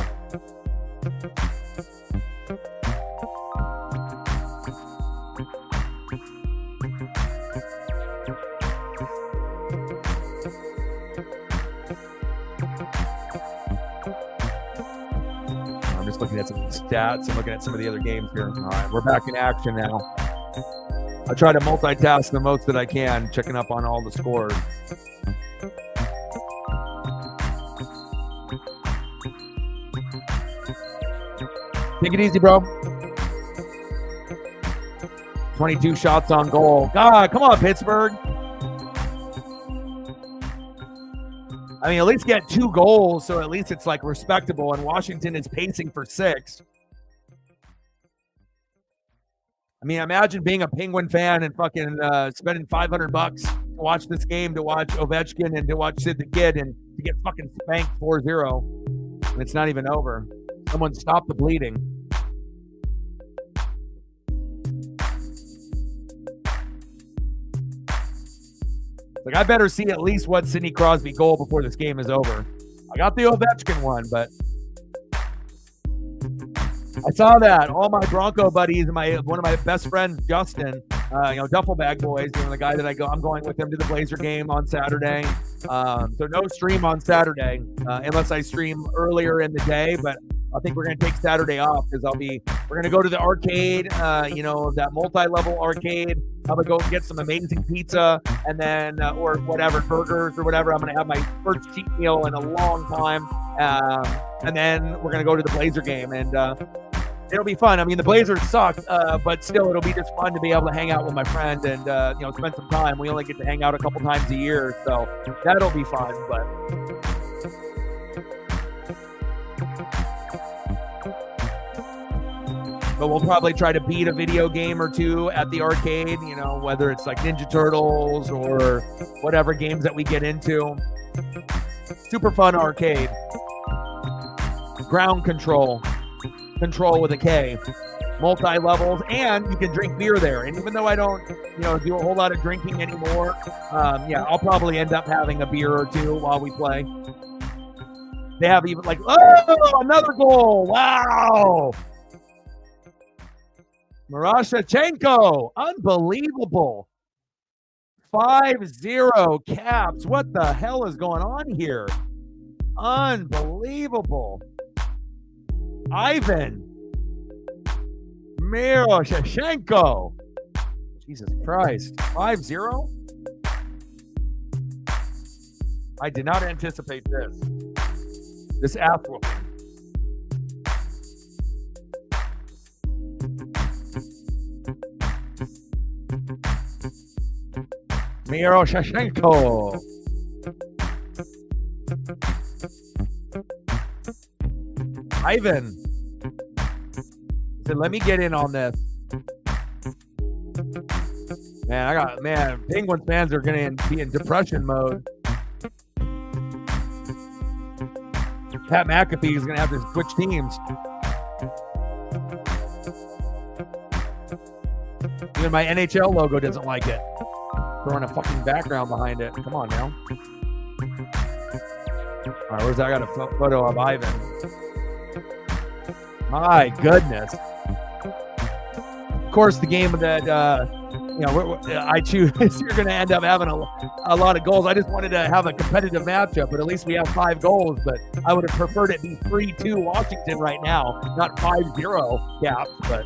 I'm just looking at some stats. I'm looking at some of the other games here. All right, we're back in action now. I try to multitask the most that I can, checking up on all the scores. Take it easy, bro. 22 shots on goal. God, come on, Pittsburgh. I mean, at least get 2 goals, so at least it's like respectable. And Washington is pacing for 6. I mean, imagine being a Penguin fan and fucking spending $500 to watch this game, to watch Ovechkin and to watch Sid the Kid, and to get fucking spanked 4-0. And it's not even over. Someone stop the bleeding. Like, I better see at least one Sidney Crosby goal before this game is over. I got the Ovechkin one, but I saw that. All my Bronco buddies and one of my best friends, Justin, Duffel Bag Boys, the guy that I'm going with him to the Blazer game on Saturday. So no stream on Saturday unless I stream earlier in the day, but I think we're going to take Saturday off because we're going to go to the arcade, that multi-level arcade I'm gonna go get some amazing pizza and then or whatever, burgers or whatever. I'm gonna have my first cheat meal in a long time, and then we're gonna go to the Blazer game, and it'll be fun. I mean, the Blazers suck, but still, it'll be just fun to be able to hang out with my friend and spend some time. We only get to hang out a couple times a year, so that'll be fun. But we'll probably try to beat a video game or two at the arcade, whether it's like Ninja Turtles or whatever games that we get into. Super fun arcade. Ground control with a K. Multi-levels, and you can drink beer there. And even though I don't, do a whole lot of drinking anymore, I'll probably end up having a beer or two while we play. They have even another goal. Wow. Marashchenko, unbelievable. 5-0 Caps. What the hell is going on here? Unbelievable. Ivan Marashchenko. Jesus Christ. 5-0? I did not anticipate this ass whooping. Marashchenko. Ivan said, let me get in on this. Man, Penguins fans are going to be in depression mode. Pat McAfee is going to have to switch teams. Even my NHL logo doesn't like it. Throwing a fucking background behind it. Come on now. All right, I got a photo of Ivan. My goodness. Of course, the game that I choose, you're going to end up having a lot of goals. I just wanted to have a competitive matchup, but at least we have 5 goals. But I would have preferred it be 3-2 Washington right now, not 5-0 Caps. But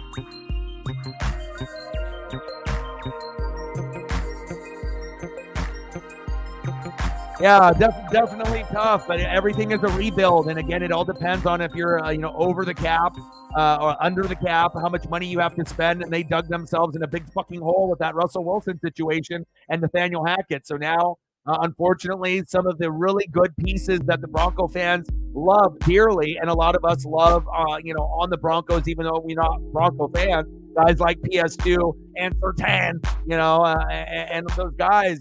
yeah, definitely tough, but everything is a rebuild. And again, it all depends on if you're, over the cap or under the cap, how much money you have to spend. And they dug themselves in a big fucking hole with that Russell Wilson situation and Nathaniel Hackett. So now, unfortunately, some of the really good pieces that the Bronco fans love dearly, and a lot of us love, on the Broncos, even though we're not Bronco fans, guys like PS2 and Sertan, and those guys,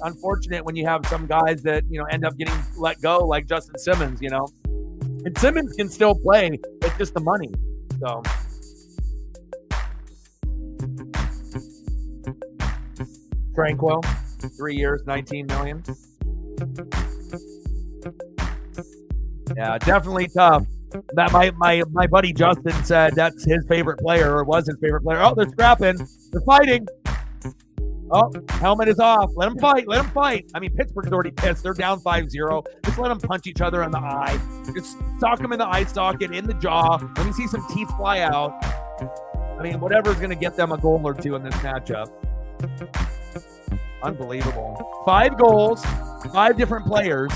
unfortunate when you have some guys that end up getting let go, like Justin Simmons, and Simmons can still play. It's just the money. So Tranquil, 3 years, $19 million. Yeah, definitely tough. That my buddy Justin said that's his favorite player, or was his favorite player. Oh, they're scrapping. They're fighting. Oh, helmet is off. Let them fight. Let them fight. I mean, Pittsburgh's already pissed. They're down 5-0. Just let them punch each other in the eye. Just sock them in the eye socket, in the jaw. Let me see some teeth fly out. I mean, whatever's going to get them a goal or two in this matchup. Unbelievable. 5 goals, 5 different players.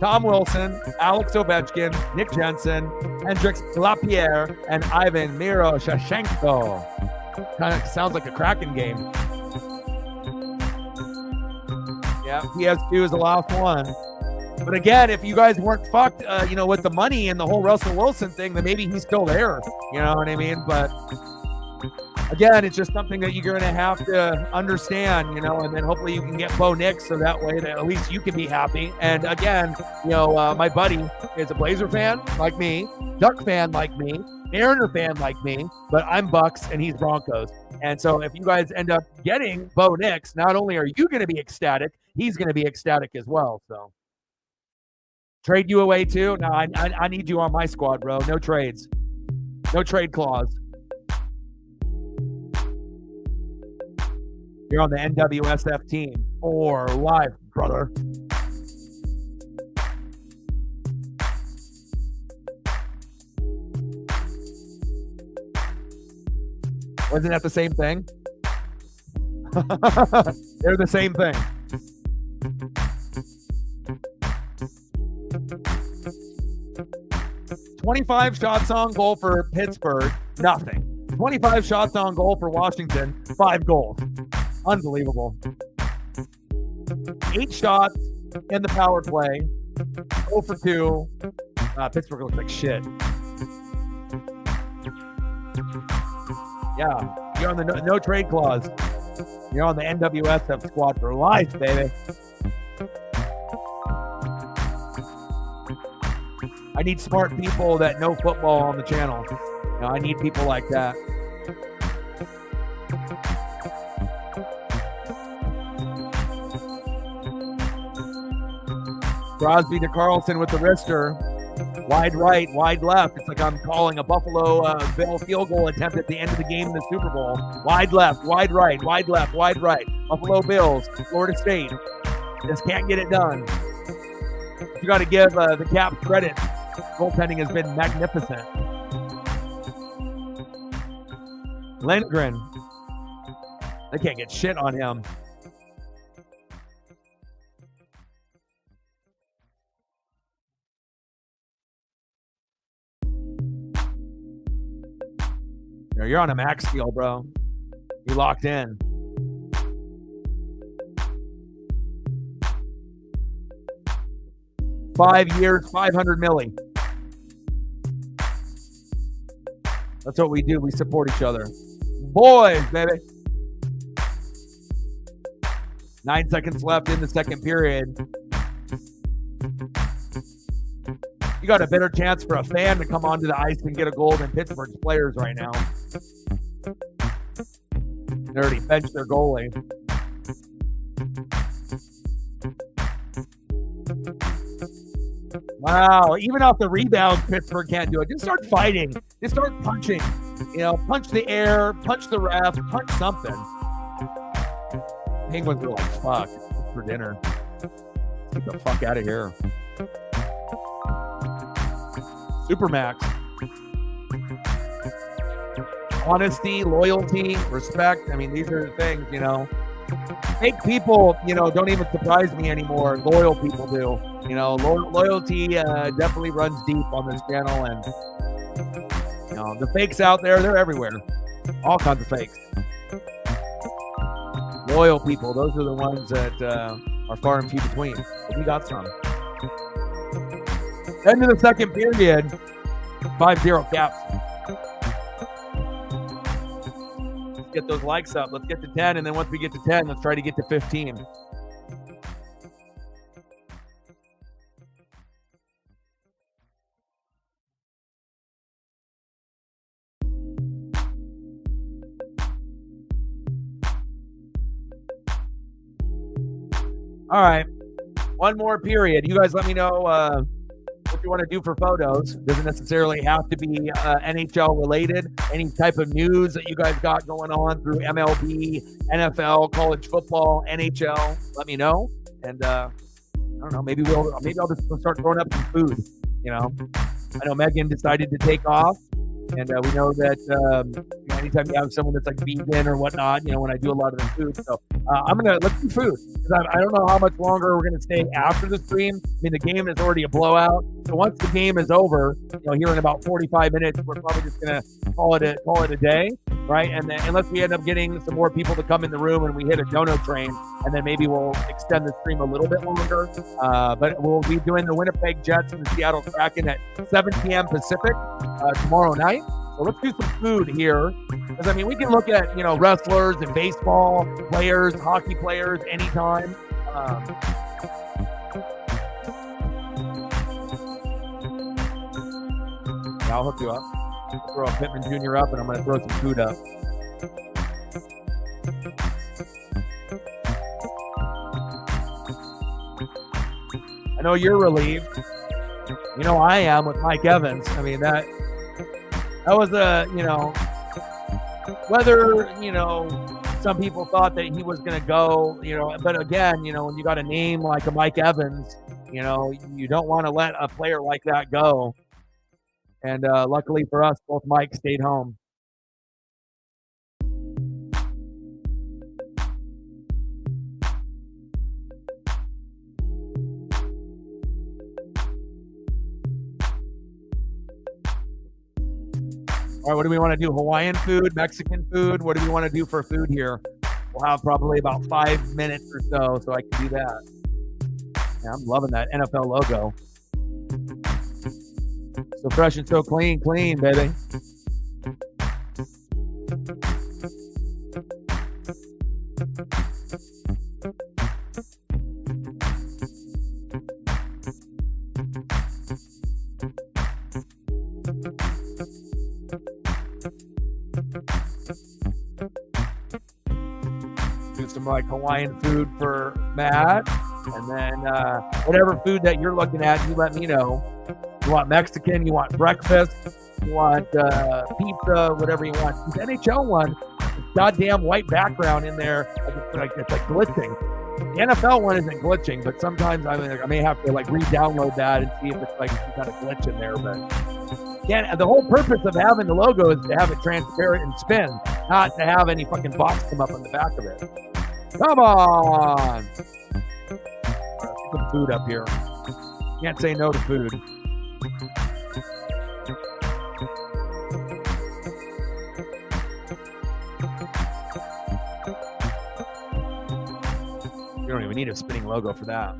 Tom Wilson, Alex Ovechkin, Nick Jensen, Hendrix Lapierre, and Ivan Marashchenko. Kind of sounds like a Kraken game. Yeah, PS2 is the last one. But again, if you guys weren't fucked, with the money and the whole Russell Wilson thing, then maybe he's still there. You know what I mean? But again, it's just something that you're going to have to understand, and then hopefully you can get Bo Nix so that way that at least you can be happy. And again, my buddy is a Blazer fan like me, Duck fan like me, Mariner fan like me, but I'm Bucks and he's Broncos. And so if you guys end up getting Bo Nix, not only are you going to be ecstatic, he's going to be ecstatic as well. So trade you away too? No, I need you on my squad, bro. No trades. No trade clause. You're on the NWSF team for life, brother. Wasn't that the same thing? They're the same thing. $25 shots on goal for Pittsburgh, nothing. 25 shots on goal for Washington, 5 goals. Unbelievable. 8 shots in the power play, 0 for 2. Pittsburgh looks like shit. Yeah, you're on the no trade clause. You're on the NWSF squad for life, baby. I need smart people that know football on the channel. You know, I need people like that. Crosby to Carlson with the wrister. Wide right, wide left. It's like I'm calling a Buffalo Bill field goal attempt at the end of the game in the Super Bowl. Wide left, wide right, wide left, wide right. Buffalo Bills, Florida State. Just can't get it done. You got to give the Caps credit. Goaltending has been magnificent. Lindgren. They can't get shit on him. You're on a max deal, bro. You locked in. $5 years, $500 million. That's what we do. We support each other. Boys, baby. 9 seconds left in the second period. You got a better chance for a fan to come onto the ice and get a goal than Pittsburgh's players right now. They already benched their goalie. Wow, even off the rebound, Pittsburgh can't do it. Just start fighting. Just start punching. You know, punch the air, punch the ref, punch something. Penguins are like, fuck, it's for dinner. Get the fuck out of here. Supermax. Honesty, loyalty, respect. I mean, these are the things, you know. Fake people, you know, don't even surprise me anymore. Loyal people do. You know, loyalty definitely runs deep on this channel. And, you know, the fakes out there, they're everywhere. All kinds of fakes. Loyal people, those are the ones that are far and few between. But we got some. End of the second period, 5-0 Caps. Let's get those likes up. Let's get to 10, and then once we get to 10, let's try to get to 15. All right, one more period. You guys let me know what you want to do for photos. Doesn't necessarily have to be NHL related. Any type of news that you guys got going on through MLB, NFL, college football, NHL, let me know. And I don't know, maybe I'll just start throwing up some food. You know, I know Megan decided to take off, and we know that you know, anytime you have someone that's like vegan or whatnot, you know, when I do a lot of the food. So let's do food. I don't know how much longer we're gonna stay after the stream. I mean, the game is already a blowout. So once the game is over, you know, here in about 45 minutes, we're probably just gonna call it a day, right? And then unless we end up getting some more people to come in the room and we hit a dono train, and then maybe we'll extend the stream a little bit longer. But we'll be doing the Winnipeg Jets and the Seattle Kraken at 7 p.m. Pacific tomorrow night. So let's do some food here. Because, I mean, we can look at, you know, wrestlers and baseball players, hockey players anytime. I'll hook you up. I'll throw a Pittman Jr. up, and I'm going to throw some food up. I know you're relieved. You know I am with Mike Evans. I mean, that was you know, whether, you know, some people thought that he was going to go, you know, but again, you know, when you got a name like a Mike Evans, you know, you don't want to let a player like that go. And luckily for us, both Mike stayed home. All right, what do we want to do? Hawaiian food, Mexican food? What do we want to do for food here? We'll have probably about 5 minutes or so I can do that. Yeah, I'm loving that NFL logo. So fresh and so clean, baby. Do some like Hawaiian food for Matt, and then whatever food that you're looking at, you let me know. You want Mexican, you want breakfast, you want pizza, whatever you want. The NHL one, goddamn white background in there, it's like glitching. The NFL one isn't glitching, but sometimes I may have to like re-download that and see if it's like some kind of glitch in there. But yeah, the whole purpose of having the logo is to have it transparent and spin, not to have any fucking box come up on the back of it. Come on! Get some food up here. Can't say no to food. You don't even need a spinning logo for that.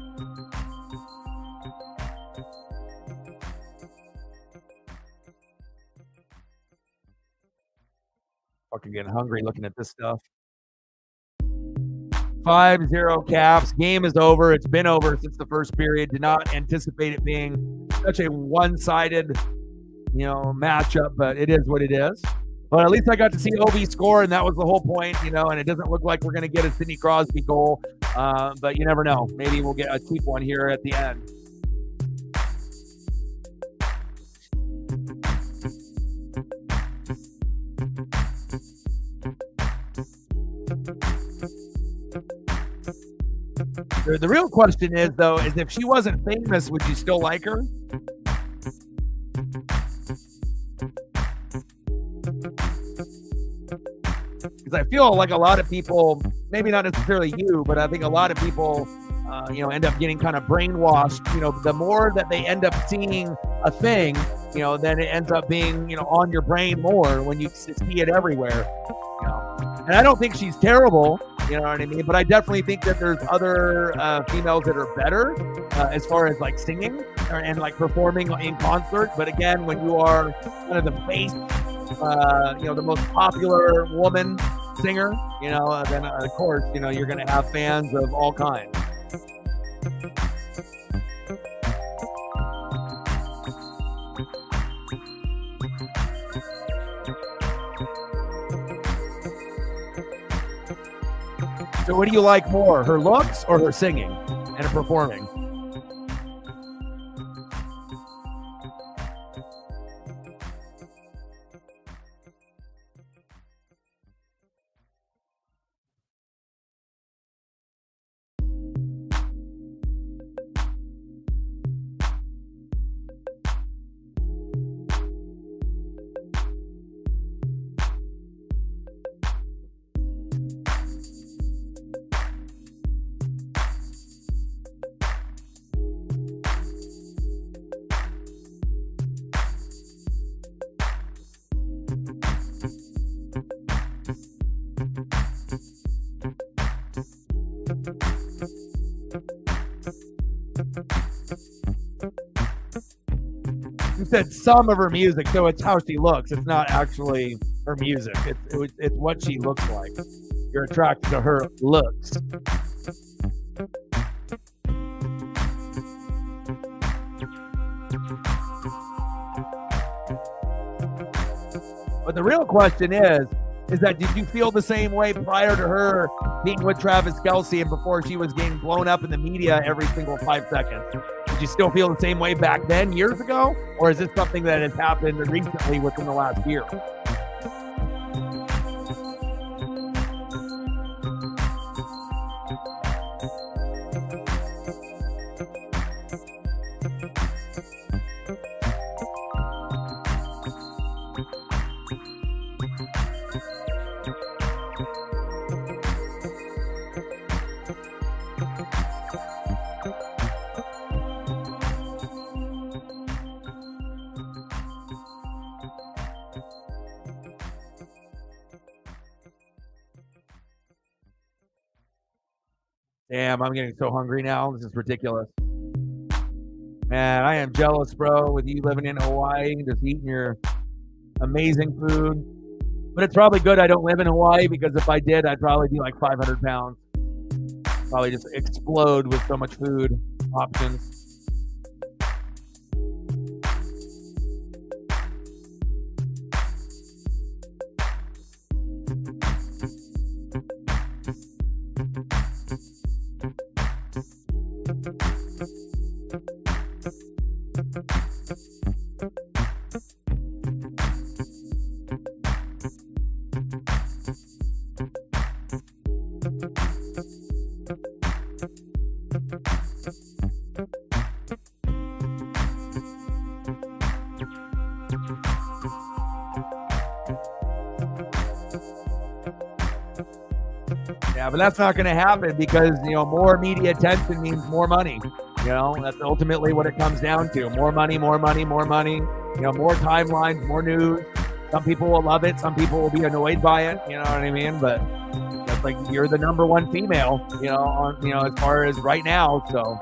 Fucking getting hungry looking at this stuff. 5-0 Caps. Game is over. It's been over since the first period. Did not anticipate it being such a one-sided, matchup, but it is what it is. But at least I got to see Obi score, and that was the whole point, and it doesn't look like we're going to get a Sidney Crosby goal, but you never know. Maybe we'll get a cheap one here at the end. The real question is, though, is if she wasn't famous, would you still like her? Because I feel like a lot of people, maybe not necessarily you, but I think a lot of people, end up getting kind of brainwashed. The more that they end up seeing a thing, then it ends up being, on your brain more when you see it everywhere. And I don't think she's terrible, you know what I mean? But I definitely think that there's other females that are better as far as like singing and like performing in concert. But again, when you are kind of the face, the most popular woman singer, then of course, you're going to have fans of all kinds. So what do you like more, her looks or her singing and her performing? You said some of her music, so it's how she looks. It's not actually her music. It's what she looks like. You're attracted to her looks. But the real question is that did you feel the same way prior to her being with Travis Kelce and before she was getting blown up in the media every single 5 seconds? Did you still feel the same way back then, years ago? Or is this something that has happened recently within the last year? Damn, I'm getting so hungry now. This is ridiculous. Man, I am jealous, bro, with you living in Hawaii, just eating your amazing food. But it's probably good I don't live in Hawaii, because if I did, I'd probably be like 500 pounds. Probably just explode with so much food options. Yeah, but that's not going to happen, because, more media attention means more money. That's ultimately what it comes down to. More money, more money, more money. More timelines, more news. Some people will love it. Some people will be annoyed by it. You know what I mean? But it's like you're the number one female, as far as right now. So,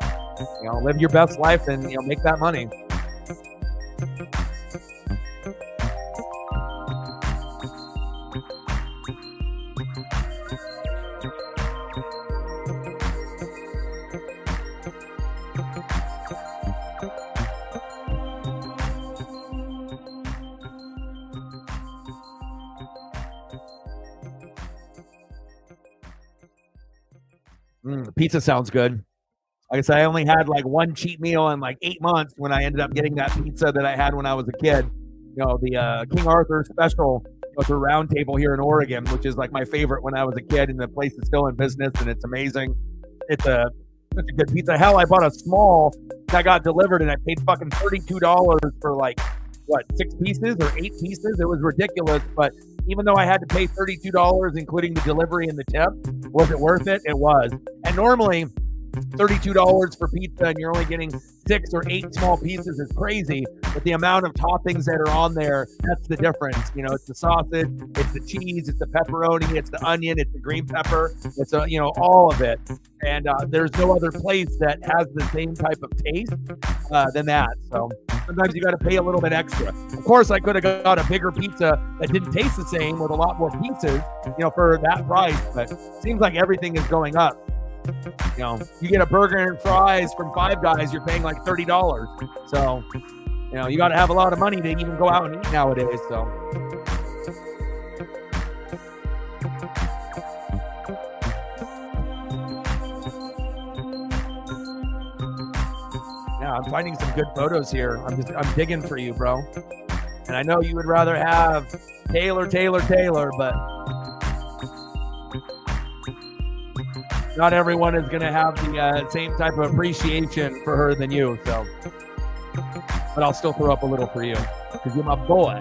live your best life and, make that money. Pizza sounds good. Like I said, I only had like one cheat meal in like 8 months when I ended up getting that pizza that I had when I was a kid. The King Arthur special at the Round Table here in Oregon, which is like my favorite when I was a kid, and the place is still in business and it's amazing. It's such a good pizza. Hell, I bought a small that got delivered and I paid fucking $32 for like, 6 pieces or 8 pieces? It was ridiculous, but even though I had to pay $32, including the delivery and the tip, was it worth it? It was. And normally, $32 for pizza and you're only getting 6 or 8 small pieces is crazy, but the amount of toppings that are on there, that's the difference. It's the sausage, it's the cheese, it's the pepperoni, it's the onion, it's the green pepper, it's all of it. And there's no other place that has the same type of taste than that. So sometimes you got to pay a little bit extra. Of course, I could have got a bigger pizza that didn't taste the same with a lot more pieces, for that price, but it seems like everything is going up. You get a burger and fries from Five Guys, you're paying like $30. So, you got to have a lot of money to even go out and eat nowadays. So, yeah, I'm finding some good photos here. I'm digging for you, bro. And I know you would rather have Taylor, but not everyone is going to have the same type of appreciation for her than you. So, but I'll still throw up a little for you because you're my boy.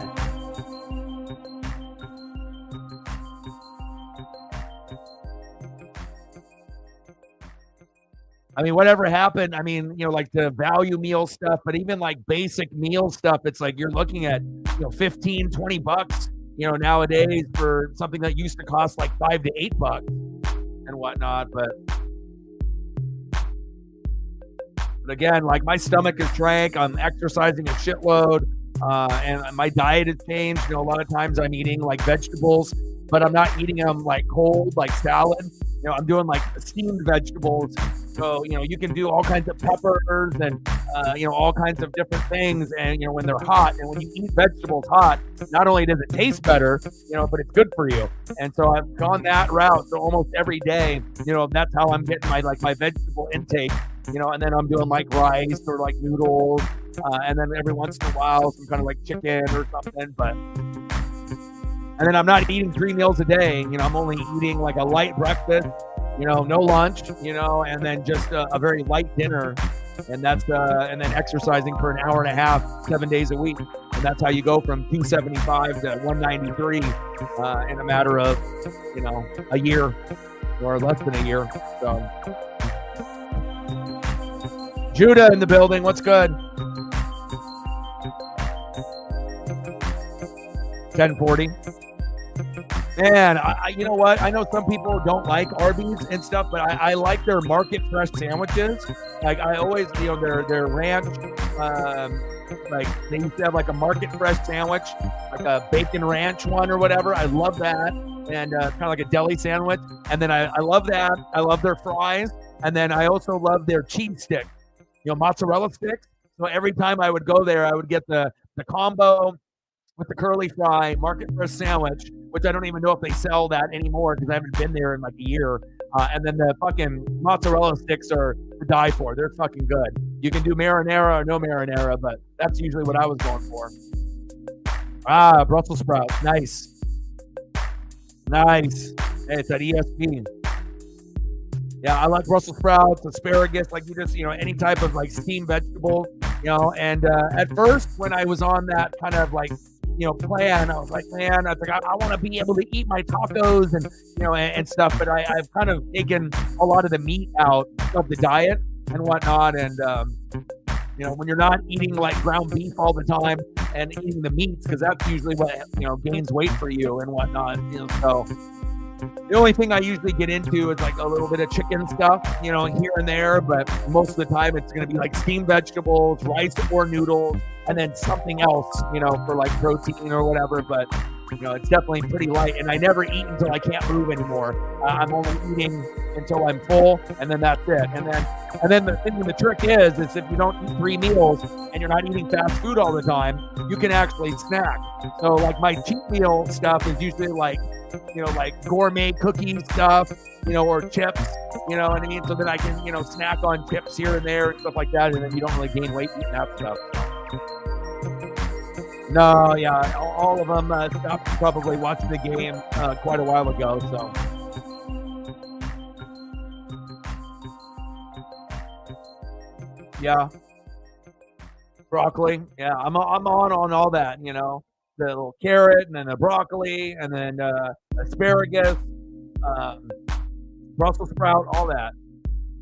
I mean, whatever happened, like the value meal stuff, but even like basic meal stuff, it's like you're looking at, $15, $20, nowadays for something that used to cost like $5 to $8 and whatnot. But again, like my stomach is shrank. I'm exercising a shitload, and my diet has changed. A lot of times I'm eating like vegetables, but I'm not eating them like cold, like salad. I'm doing like steamed vegetables. So, you can do all kinds of peppers and, all kinds of different things. And, when they're hot, and when you eat vegetables hot, not only does it taste better, but it's good for you. And so I've gone that route. So almost every day, that's how I'm getting my vegetable intake, and then I'm doing like rice or like noodles. And then every once in a while, some kind of like chicken or something. And then I'm not eating 3 meals a day. I'm only eating like a light breakfast, no lunch, and then just a very light dinner. And that's, and then exercising for an hour and a half, 7 days a week. And that's how you go from 275 to 193 in a matter of, a year or less than a year. So, Judah in the building. What's good? 1040. Man, you know what? I know some people don't like Arby's and stuff, but I like their market fresh sandwiches. Like I always, their ranch, like they used to have like a market fresh sandwich, like a bacon ranch one or whatever. I love that, and kind of like a deli sandwich. And then I love that. I love their fries, and then I also love their cheese sticks, mozzarella sticks. So every time I would go there, I would get the combo with the curly fry, market fresh sandwich, which I don't even know if they sell that anymore because I haven't been there in like a year. And then the fucking mozzarella sticks are to die for. They're fucking good. You can do marinara or no marinara, but that's usually what I was going for. Brussels sprouts. Nice. Nice. Hey, it's at ESP. Yeah, I like Brussels sprouts, asparagus, like you just, any type of like steamed vegetable, and at first when I was on that kind of like, plan, I was like, man, I want to be able to eat my tacos and stuff, but I've kind of taken a lot of the meat out of the diet and whatnot, and when you're not eating like ground beef all the time and eating the meats, because that's usually what gains weight for you and whatnot, so the only thing I usually get into is like a little bit of chicken stuff, here and there, but most of the time it's going to be like steamed vegetables, rice or noodles, and then something else, for like protein or whatever. But, it's definitely pretty light, and I never eat until I can't move anymore. I'm only eating until I'm full, and then that's it. And then the trick is if you don't eat 3 meals and you're not eating fast food all the time, you can actually snack. So like my cheat meal stuff is usually like, like gourmet cookie stuff, or chips, what I mean? So that I can, snack on chips here and there and stuff like that. And then you don't really gain weight eating that stuff. No, yeah, all of them stopped probably watching the game quite a while ago. So. Yeah. Broccoli. Yeah, I'm on all that, the little carrot and then the broccoli and then asparagus, Brussels sprout, all that.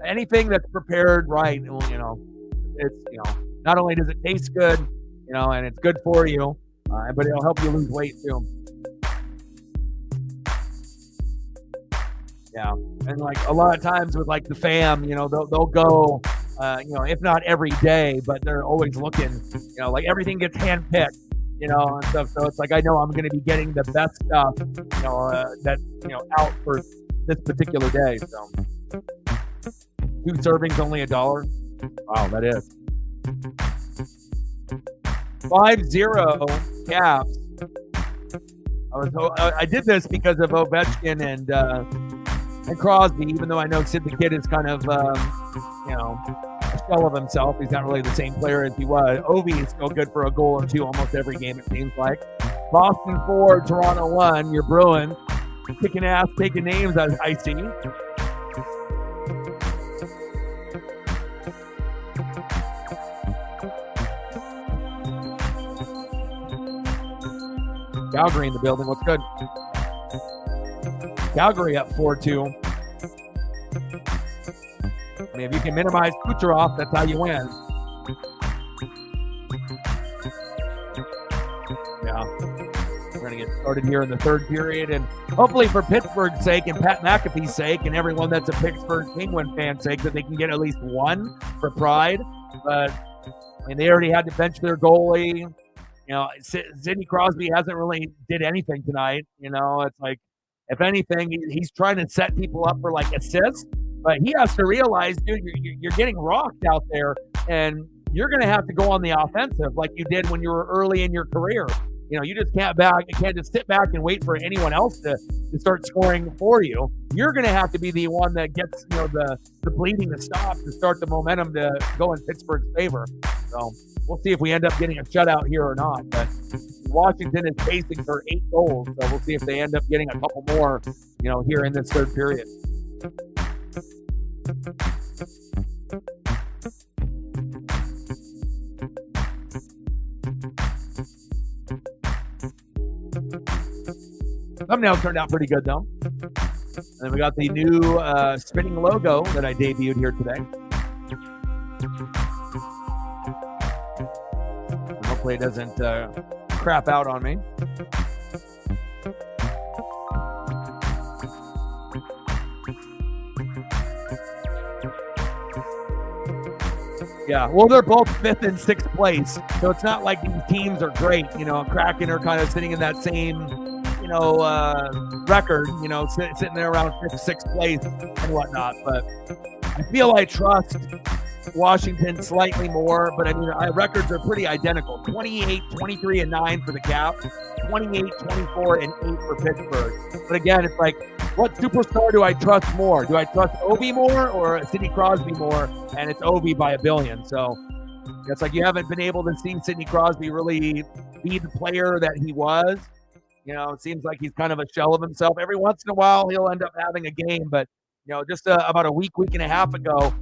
Anything that's prepared right, it's, not only does it taste good, and it's good for you, but it'll help you lose weight too. Yeah, and like a lot of times with like the fam, they'll go, if not every day, but they're always looking, like everything gets handpicked, and stuff. So it's like I know I'm going to be getting the best stuff, that's out for this particular day. So 2 servings, only $1. Wow, that is 5-0 Caps. I did this because of Ovechkin and Crosby, even though I know Sid the Kid is kind of a shell of himself. He's not really the same player as he was. Ovi is still good for a goal or 2 almost every game, it seems like. Boston 4, Toronto 1. Your Bruins kicking ass, taking names, I see. Calgary in the building. What's good? Calgary up 4-2. I mean, if you can minimize Kucherov, that's how you win. Yeah. We're going to get started here in the third period. And hopefully for Pittsburgh's sake and Pat McAfee's sake and everyone that's a Pittsburgh Penguin fan's sake that they can get at least one for pride. But, I mean, they already had to bench their goalie. Sidney Crosby hasn't really did anything tonight. It's like, if anything, he's trying to set people up for like assists, but he has to realize, dude, you're getting rocked out there, and you're going to have to go on the offensive like you did when you were early in your career. You just can't just sit back and wait for anyone else to start scoring for you. You're going to have to be the one that gets the bleeding to stop to start the momentum to go in Pittsburgh's favor. So we'll see if we end up getting a shutout here or not. But Washington is pacing for 8 goals, so we'll see if they end up getting a couple more, here in this third period. Thumbnail turned out pretty good, though. And then we got the new spinning logo that I debuted here today. Hopefully it doesn't crap out on me. Yeah, well, they're both 5th and 6th place, so it's not like these teams are great. Kraken are kind of sitting in that same, record, sitting there around 5th, 6th place and whatnot. But I feel I trust Washington slightly more, but I mean, our records are pretty identical. 28, 23, and 9 for the Cap, 28, 24, and 8 for Pittsburgh. But again, it's like, what superstar do I trust more? Do I trust Ovi more or Sidney Crosby more? And it's Ovi by a billion. So it's like you haven't been able to see Sidney Crosby really be the player that he was. It seems like he's kind of a shell of himself. Every once in a while, he'll end up having a game. But, just about a week and a half ago,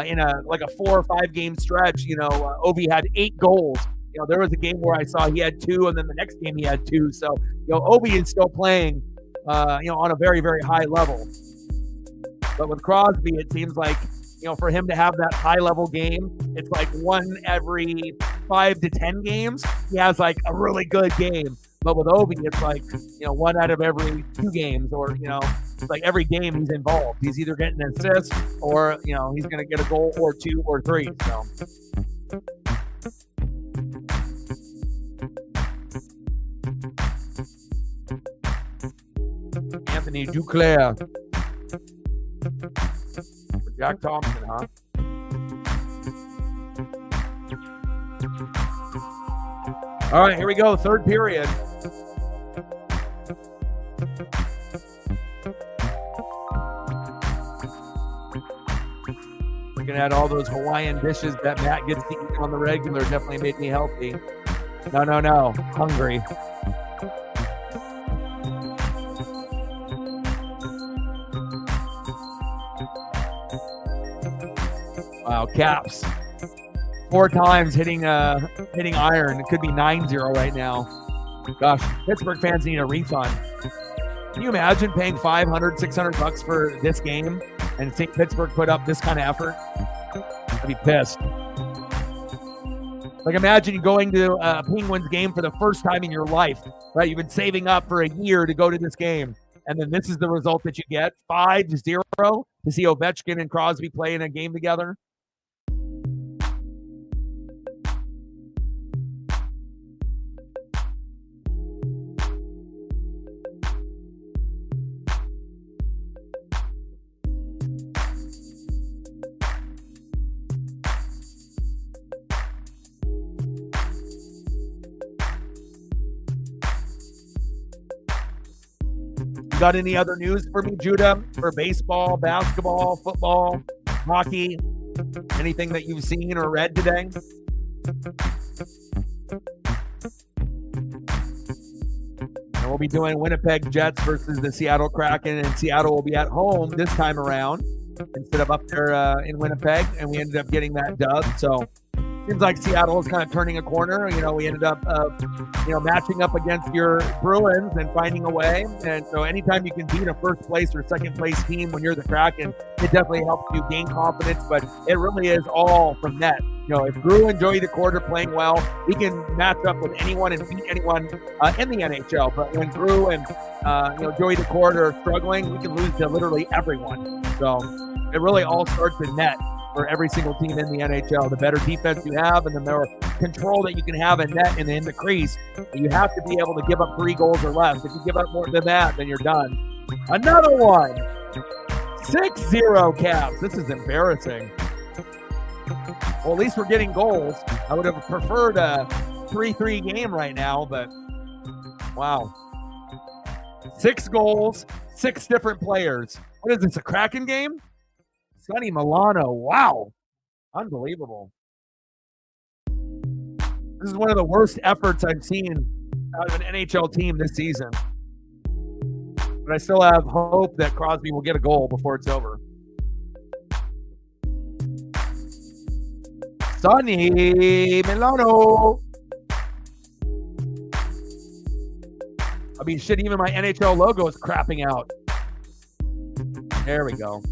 in a 4 or 5 game stretch, Ovi had 8 goals. There was a game where I saw he had 2, and then the next game he had 2. So, Ovi is still playing on a very, very high level. But with Crosby, it seems like, for him to have that high level game, it's like 1 every 5 to 10 games, he has like a really good game. But with Ovi, it's like, 1 out of every 2 games, or, it's like every game he's involved. He's either getting an assist or, he's going to get a goal or 2 or 3. So. Anthony Duclair. Jack Thompson, huh? All right, here we go. 3rd period. Looking at all those Hawaiian dishes that Matt gets to eat on the regular definitely made me healthy. No. Hungry. Wow, Caps. 4 times hitting iron. It could be 9-0 right now. Gosh, Pittsburgh fans need a refund. Can you imagine paying $500, $600 for this game and seeing Pittsburgh put up this kind of effort? I'd be pissed. Like, imagine going to a Penguins game for the first time in your life, right? You've been saving up for a year to go to this game, and then this is the result that you get, 5-0 to see Ovechkin and Crosby play in a game together. Got any other news for me, Judah? For baseball, basketball, football, hockey? Anything that you've seen or read today? And we'll be doing Winnipeg Jets versus the Seattle Kraken, and Seattle will be at home this time around instead of up there in Winnipeg, and we ended up getting that dub. So seems like Seattle is kind of turning a corner. We ended up, matching up against your Bruins and finding a way. And so anytime you can beat a first place or second place team when you're the Kraken, it definitely helps you gain confidence. But it really is all from net. If Drew and Joey DeCorder playing well, he can match up with anyone and beat anyone in the NHL. But when Drew and Joey DeCorder are struggling, we can lose to literally everyone. So it really all starts in net for every single team in the NHL. The better defense you have and the more control that you can have in net and in the crease, you have to be able to give up 3 goals or less. If you give up more than that, then you're done. Another one. 6-0 Caps. This is embarrassing. Well, at least we're getting goals. I would have preferred a 3-3 game right now, but wow. 6 goals, 6 different players. What is this, a Kraken game? Sonny Milano, wow. Unbelievable. This is one of the worst efforts I've seen out of an NHL team this season. But I still have hope that Crosby will get a goal before it's over. Sonny Milano. I mean, shit, even my NHL logo is crapping out. There we go.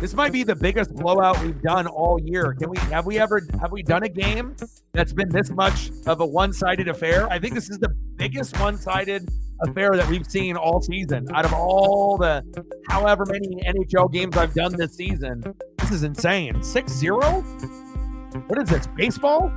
This might be the biggest blowout we've done all year. Have we done a game that's been this much of a one-sided affair? I think this is the biggest one-sided affair that we've seen all season. Out of all the however many NHL games I've done this season, this is insane. 6-0? What is this, baseball?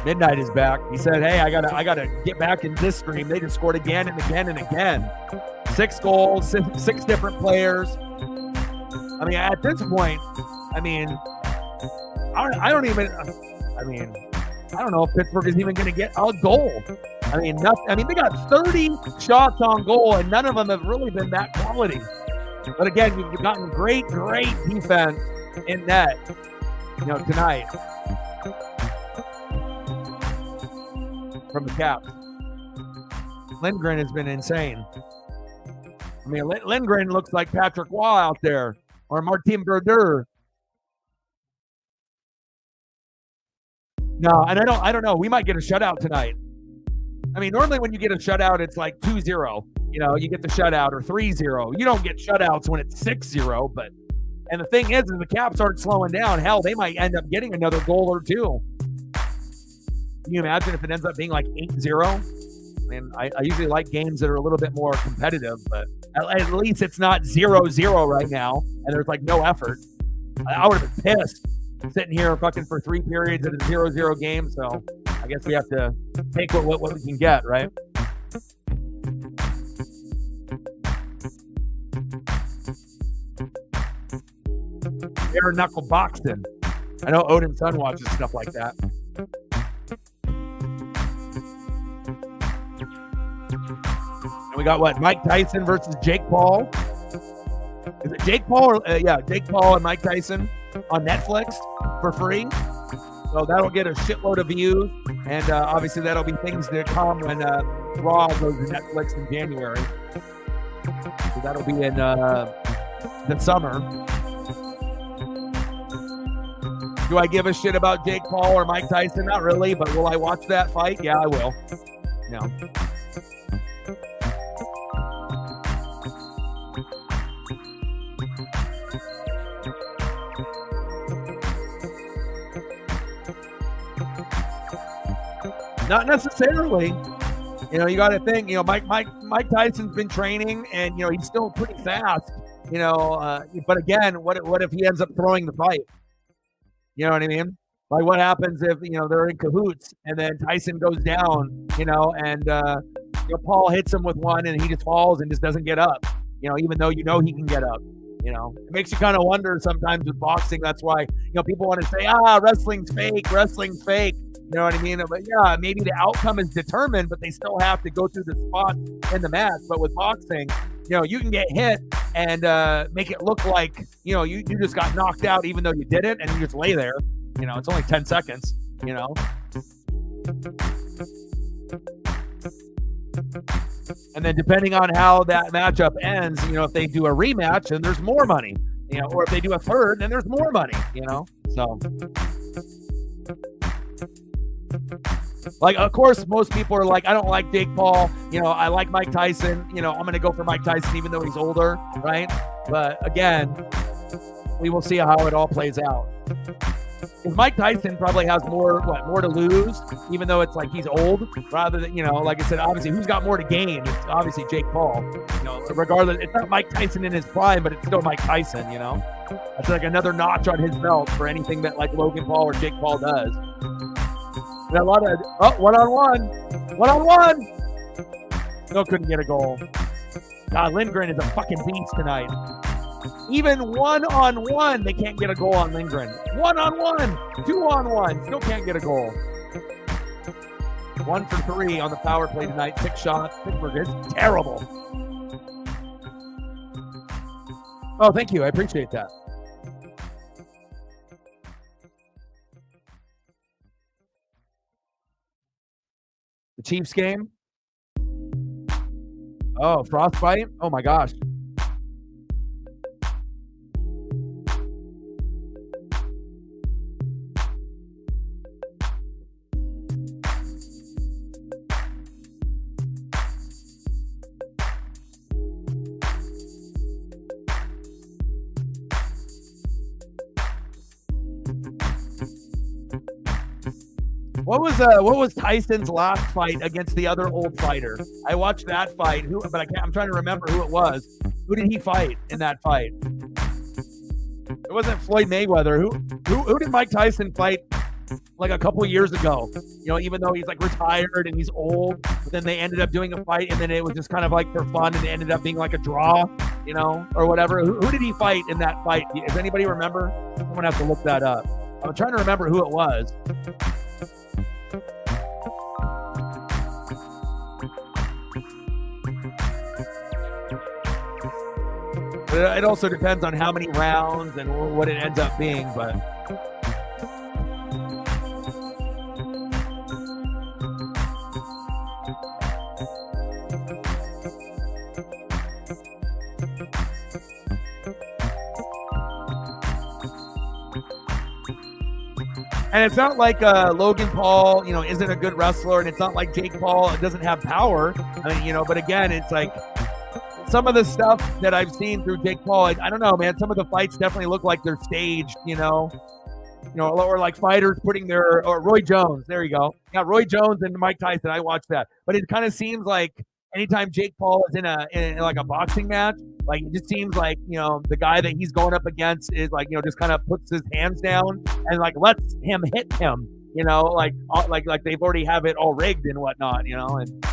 Midnight is back. He said, hey, I gotta get back in this stream. They just scored again and again and again. 6 goals, six different players. I mean, at this point, I don't know if Pittsburgh is even going to get a goal. I mean, they got 30 shots on goal, and none of them have really been that quality. But again, you've gotten great defense in net, tonight from the Caps. Lindgren has been insane. I mean, Lindgren looks like Patrick Waugh out there, or Martin Brodeur. No, and I don't know. We might get a shutout tonight. I mean, normally when you get a shutout, it's like 2-0. You get the shutout, or 3-0. You don't get shutouts when it's 6-0. And the thing is the Caps aren't slowing down. Hell, they might end up getting another goal or two. Can you imagine if it ends up being like 8-0? I mean, I usually like games that are a little bit more competitive, but at least it's not 0-0 right now, and there's like no effort. I would have been pissed sitting here fucking for 3 periods at a 0-0 game, so I guess we have to take what we can get, right? Bare knuckle boxing. I know Odin's son watches stuff like that. And we got what? Mike Tyson versus Jake Paul. Is it Jake Paul? Jake Paul and Mike Tyson on Netflix for free. So that'll get a shitload of views. And obviously that'll be things to come when Raw goes to Netflix in January. So that'll be in the summer. Do I give a shit about Jake Paul or Mike Tyson? Not really, but will I watch that fight? Yeah, I will. No. Not necessarily. You got to think, Mike Tyson's been training, and, he's still pretty fast, but again, what if he ends up throwing the fight? You know what I mean? Like, what happens if, they're in cahoots and then Tyson goes down, and Paul hits him with one and he just falls and just doesn't get up, even though he can get up. It makes you kind of wonder sometimes with boxing. That's why, people want to say, wrestling's fake. You know what I mean? But yeah, maybe the outcome is determined, but they still have to go through the spots in the match. But with boxing, you can get hit and make it look like, you just got knocked out even though you didn't, and you just lay there. It's only 10 seconds, And then depending on how that matchup ends, if they do a rematch, then there's more money, or if they do a third, then there's more money, so. Like, of course, most people are like, I don't like Jake Paul. I like Mike Tyson. I'm going to go for Mike Tyson even though he's older, right? But again, we will see how it all plays out. Because Mike Tyson probably has more to lose, even though it's like he's old, rather than, like I said, obviously, who's got more to gain? It's obviously Jake Paul. So regardless, it's not Mike Tyson in his prime, but it's still Mike Tyson, That's like another notch on his belt for anything that like Logan Paul or Jake Paul does. A lot of one-on-one. Still couldn't get a goal. God, Lindgren is a fucking beast tonight. Even one-on-one, they can't get a goal on Lindgren. One-on-one, two-on-one, still can't get a goal. 1 for 3 on the power play tonight. 6 shots. Pittsburgh is terrible. Oh, thank you. I appreciate that. The Chiefs game. Oh, frostbite. Oh my gosh. What was Tyson's last fight against the other old fighter? I watched that fight. I'm trying to remember who it was. Who did he fight in that fight? It wasn't Floyd Mayweather. Who did Mike Tyson fight like a couple years ago? You know, even though he's like retired and he's old, but then they ended up doing a fight, and then it was just kind of like for fun, and it ended up being like a draw, you know, or whatever. Who did he fight in that fight? Does anybody remember? Someone has to look that up. I'm trying to remember who it was. It also depends on how many rounds and what it ends up being, but and it's not like Logan Paul, you know, isn't a good wrestler, and it's not like Jake Paul doesn't have power. I mean, you know, but again, it's like some of the stuff that I've seen through Jake Paul, I don't know, man. Some of the fights definitely look like they're staged, you know, or like fighters putting or Roy Jones. There you go. Yeah, Roy Jones and Mike Tyson. I watched that, but it kind of seems like anytime Jake Paul is in like a boxing match, like it just seems like, you know, the guy that he's going up against is like, you know, just kind of puts his hands down and like lets him hit him, you know, like they've already have it all rigged and whatnot, you know, and.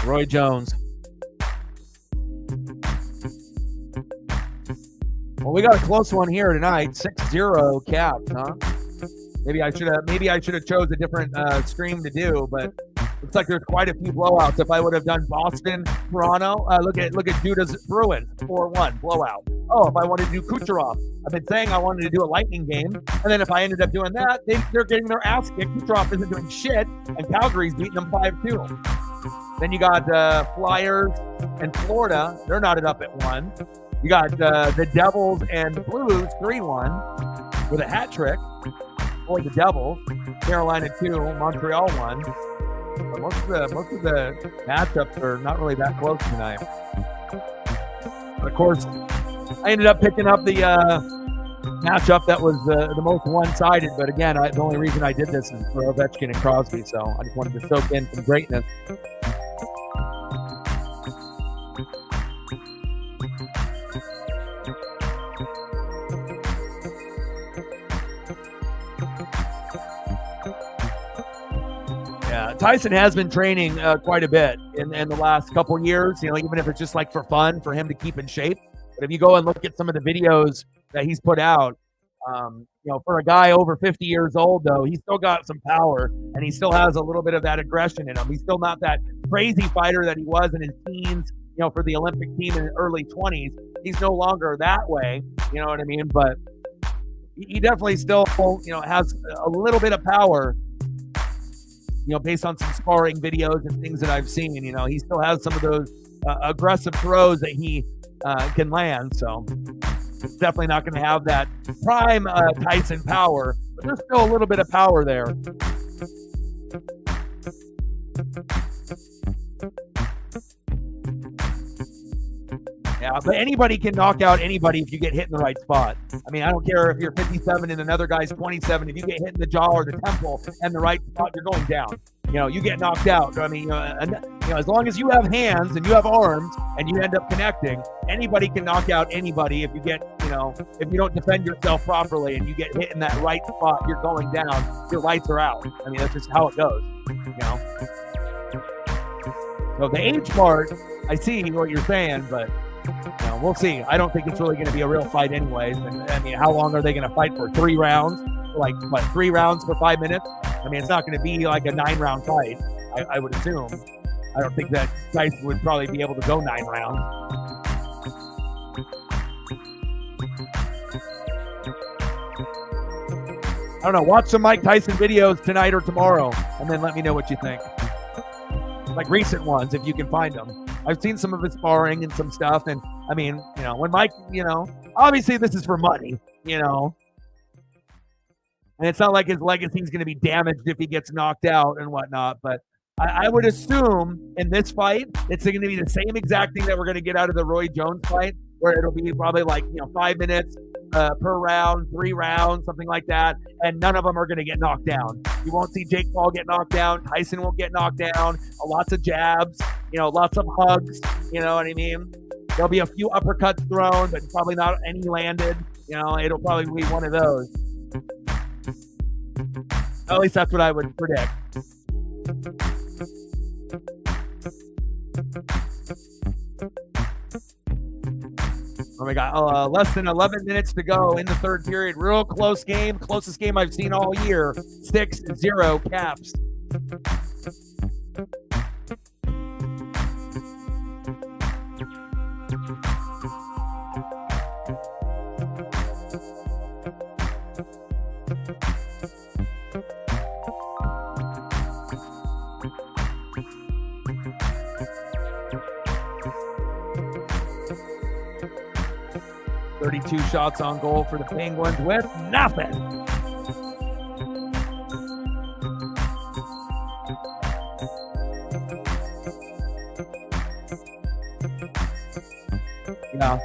Roy Jones. Well, we got a close one here tonight. 6-0 Caps, huh? Maybe I should have chose a different stream to do, but looks like there's quite a few blowouts. If I would have done Boston, Toronto, look at Judah's Bruins 4-1 blowout. Oh, if I wanted to do Kucherov, I've been saying I wanted to do a Lightning game, and then if I ended up doing that, they're getting their ass kicked. Kucherov isn't doing shit, and Calgary's beating them 5-2. Then you got Flyers and Florida. They're knotted up at 1. You got the Devils and Blues 3-1 with a hat trick for the Devils. Carolina 2, Montreal 1. But most of the matchups are not really that close tonight. But of course, I ended up picking up the matchup that was the most one-sided. But again, the only reason I did this is for Ovechkin and Crosby. So I just wanted to soak in some greatness. Yeah, Tyson has been training quite a bit in the last couple years, you know, even if it's just like for fun, for him to keep in shape. But if you go and look at some of the videos that he's put out, you know, for a guy over 50 years old, though, he's still got some power, and he still has a little bit of that aggression in him. He's still not that crazy fighter that he was in his teens, you know, for the Olympic team in the early 20s. He's no longer that way, you know what I mean? But he definitely still, you know, has a little bit of power, you know, based on some sparring videos and things that I've seen. You know, he still has some of those aggressive throws that he can land. So it's definitely not going to have that prime Tyson power, but there's still a little bit of power there. Yeah, but anybody can knock out anybody if you get hit in the right spot. I mean, I don't care if you're 57 and another guy's 27. If you get hit in the jaw or the temple and the right spot, you're going down. You know, you get knocked out. I mean, as long as you have hands and you have arms and you end up connecting, anybody can knock out anybody. If you get, you know, if you don't defend yourself properly and you get hit in that right spot, you're going down. Your lights are out. I mean, that's just how it goes. You know. So the age part, I see what you're saying, but. You know, we'll see. I don't think it's really going to be a real fight anyways. And I mean, how long are they going to fight for? 3 rounds? Like, what, 3 rounds for 5 minutes? I mean, it's not going to be like a 9-round fight, I would assume. I don't think that Tyson would probably be able to go 9 rounds. I don't know. Watch some Mike Tyson videos tonight or tomorrow, and then let me know what you think. Like recent ones, if you can find them. I've seen some of his sparring and some stuff, and I mean, you know, when Mike, you know, obviously this is for money, you know, and it's not like his legacy is going to be damaged if he gets knocked out and whatnot, but I would assume in this fight, it's going to be the same exact thing that we're going to get out of the Roy Jones fight, where it'll be probably like 5 minutes per round, 3 rounds, something like that, and none of them are going to get knocked down. You won't see Jake Paul get knocked down. Tyson won't get knocked down. Lots of jabs, lots of hugs. You know what I mean? There'll be a few uppercuts thrown, but probably not any landed. It'll probably be one of those. At least that's what I would predict. We got less than 11 minutes to go in the third period. Real close game. Closest game I've seen all year. 6-0 Caps. Two shots on goal for the Penguins with nothing. Yeah.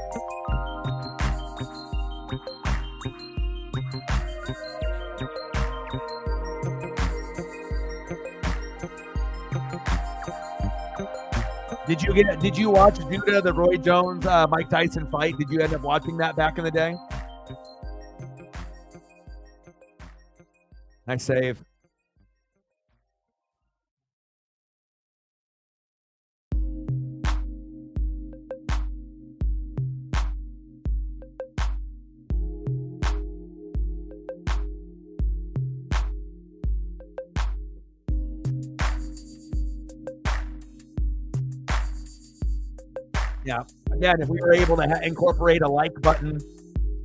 Did you watch Judah, the Roy Jones, Mike Tyson fight? Did you end up watching that back in the day? Nice save. Yeah. Again, if we were able to incorporate a like button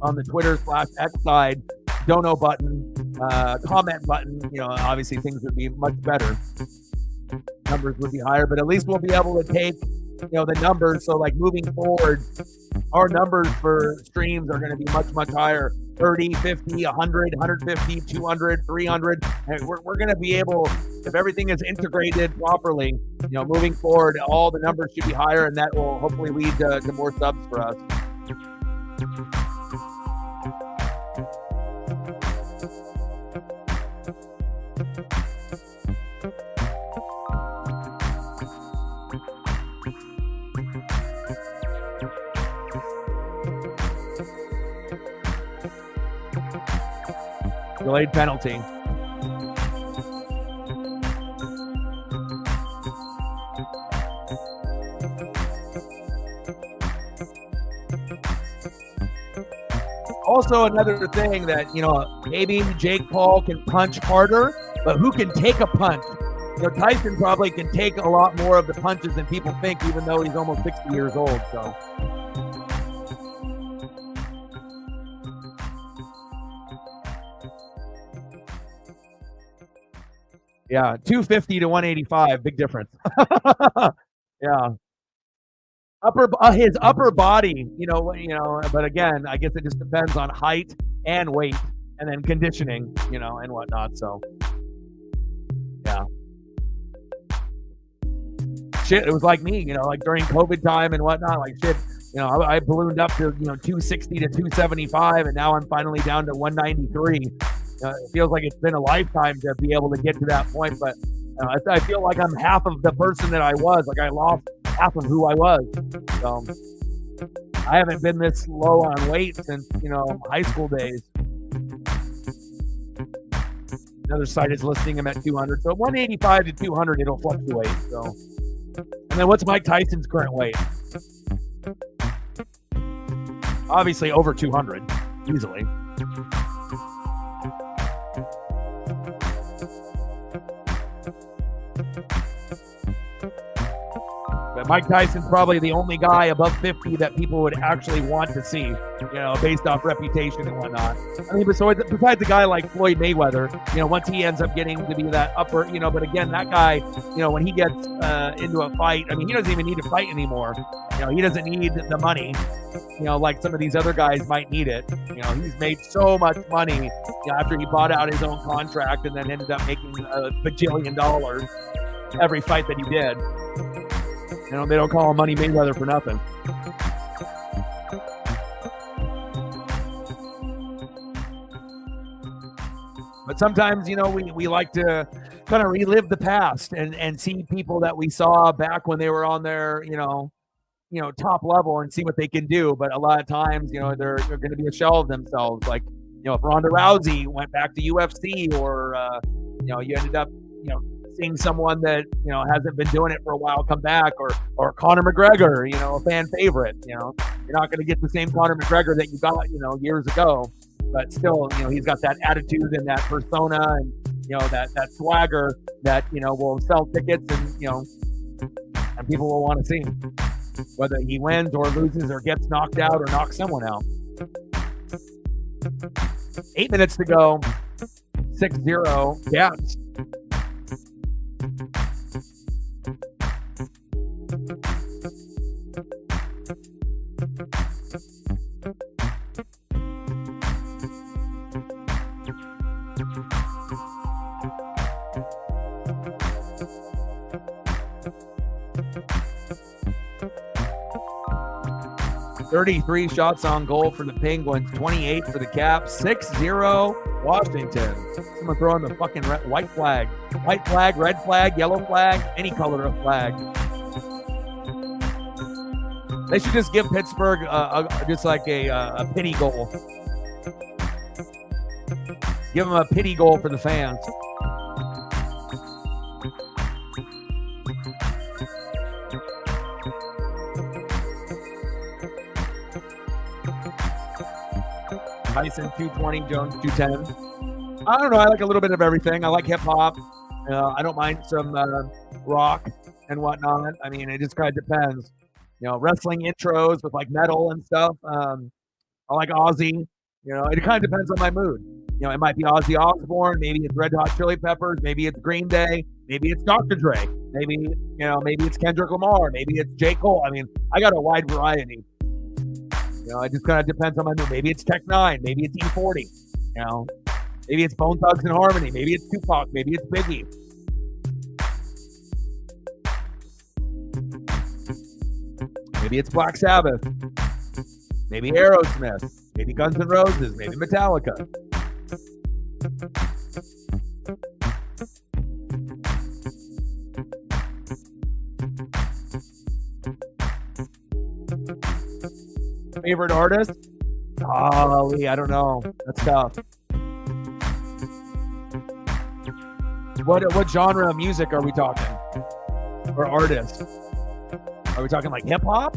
on the Twitter/X side, dono button, comment button, obviously things would be much better. Numbers would be higher, but at least we'll be able to take, the numbers. So like moving forward, our numbers for streams are going to be much, much higher. 30, 50, 100, 150, 200, 300. And we're going to be able, if everything is integrated properly, moving forward, all the numbers should be higher, and that will hopefully lead to more subs for us. Delayed penalty. Also, another thing that, maybe Jake Paul can punch harder, but who can take a punch? Tyson probably can take a lot more of the punches than people think, even though he's almost 60 years old. So. Yeah, 250 to 185, big difference. Yeah. His upper body, but again, I guess it just depends on height and weight and then conditioning, and whatnot. So, yeah. Shit, it was like me, like during COVID time and whatnot, like shit, I ballooned up to, 260 to 275, and now I'm finally down to 193. It feels like it's been a lifetime to be able to get to that point, but I feel like I'm half of the person that I was. Like I lost half of who I was. So I haven't been this low on weight since, high school days. Another site is listing him at 200. So 185 to 200, it'll fluctuate. So, and then what's Mike Tyson's current weight? Obviously over 200, easily. But Mike Tyson's probably the only guy above 50 that people would actually want to see, based off reputation and whatnot. I mean, besides a guy like Floyd Mayweather, once he ends up getting to be that upper, but again, that guy, when he gets into a fight, I mean, he doesn't even need to fight anymore. He doesn't need the money, like some of these other guys might need it. He's made so much money after he bought out his own contract and then ended up making $1 bajillion. every fight that he did. You know, they don't call him Money Mayweather for nothing. But sometimes, you know, we like to kind of relive the past and see people that we saw back when they were on their, you know, top level and see what they can do. But a lot of times, you know, they're going to be a shell of themselves. Like, you know, if Ronda Rousey went back to UFC, or you know, you ended up, you know, seeing someone that, you know, hasn't been doing it for a while come back, or Conor McGregor, you know, a fan favorite. You know, you're not going to get the same Conor McGregor that you got, you know, years ago. But still, you know, he's got that attitude and that persona and, you know, that swagger that, you know, will sell tickets and, you know, and people will want to see him, whether he wins or loses or gets knocked out or knocks someone out. 8 minutes to go. 6-0. Yeah. $33 shots on goal for the Penguins, 28 for the Caps, 6-0 Washington. Someone throwing the fucking white flag, red flag, yellow flag, any color of flag. They should just give Pittsburgh just like a pity goal. Give them a pity goal for the fans. Tyson 220, Jones 210. I don't know. I like a little bit of everything. I like hip hop. I don't mind some rock and whatnot. I mean, it just kind of depends. You know, wrestling intros with like metal and stuff. I like Ozzy. You know, it kind of depends on my mood. You know, it might be Ozzy Osbourne. Maybe it's Red Hot Chili Peppers. Maybe it's Green Day. Maybe it's Dr. Dre. Maybe, you know, maybe it's Kendrick Lamar. Maybe it's J. Cole. I mean, I got a wide variety. You know, it just kind of depends on my mood. Maybe it's Tech 9. Maybe it's E40. You know, maybe it's Bone Thugs and Harmony. Maybe it's Tupac. Maybe it's Biggie. Maybe it's Black Sabbath. Maybe Aerosmith. Maybe Guns N' Roses. Maybe Metallica. Favorite artist? Golly, I don't know. That's tough. What genre of music are we talking? Or artist? Are we talking like hip hop?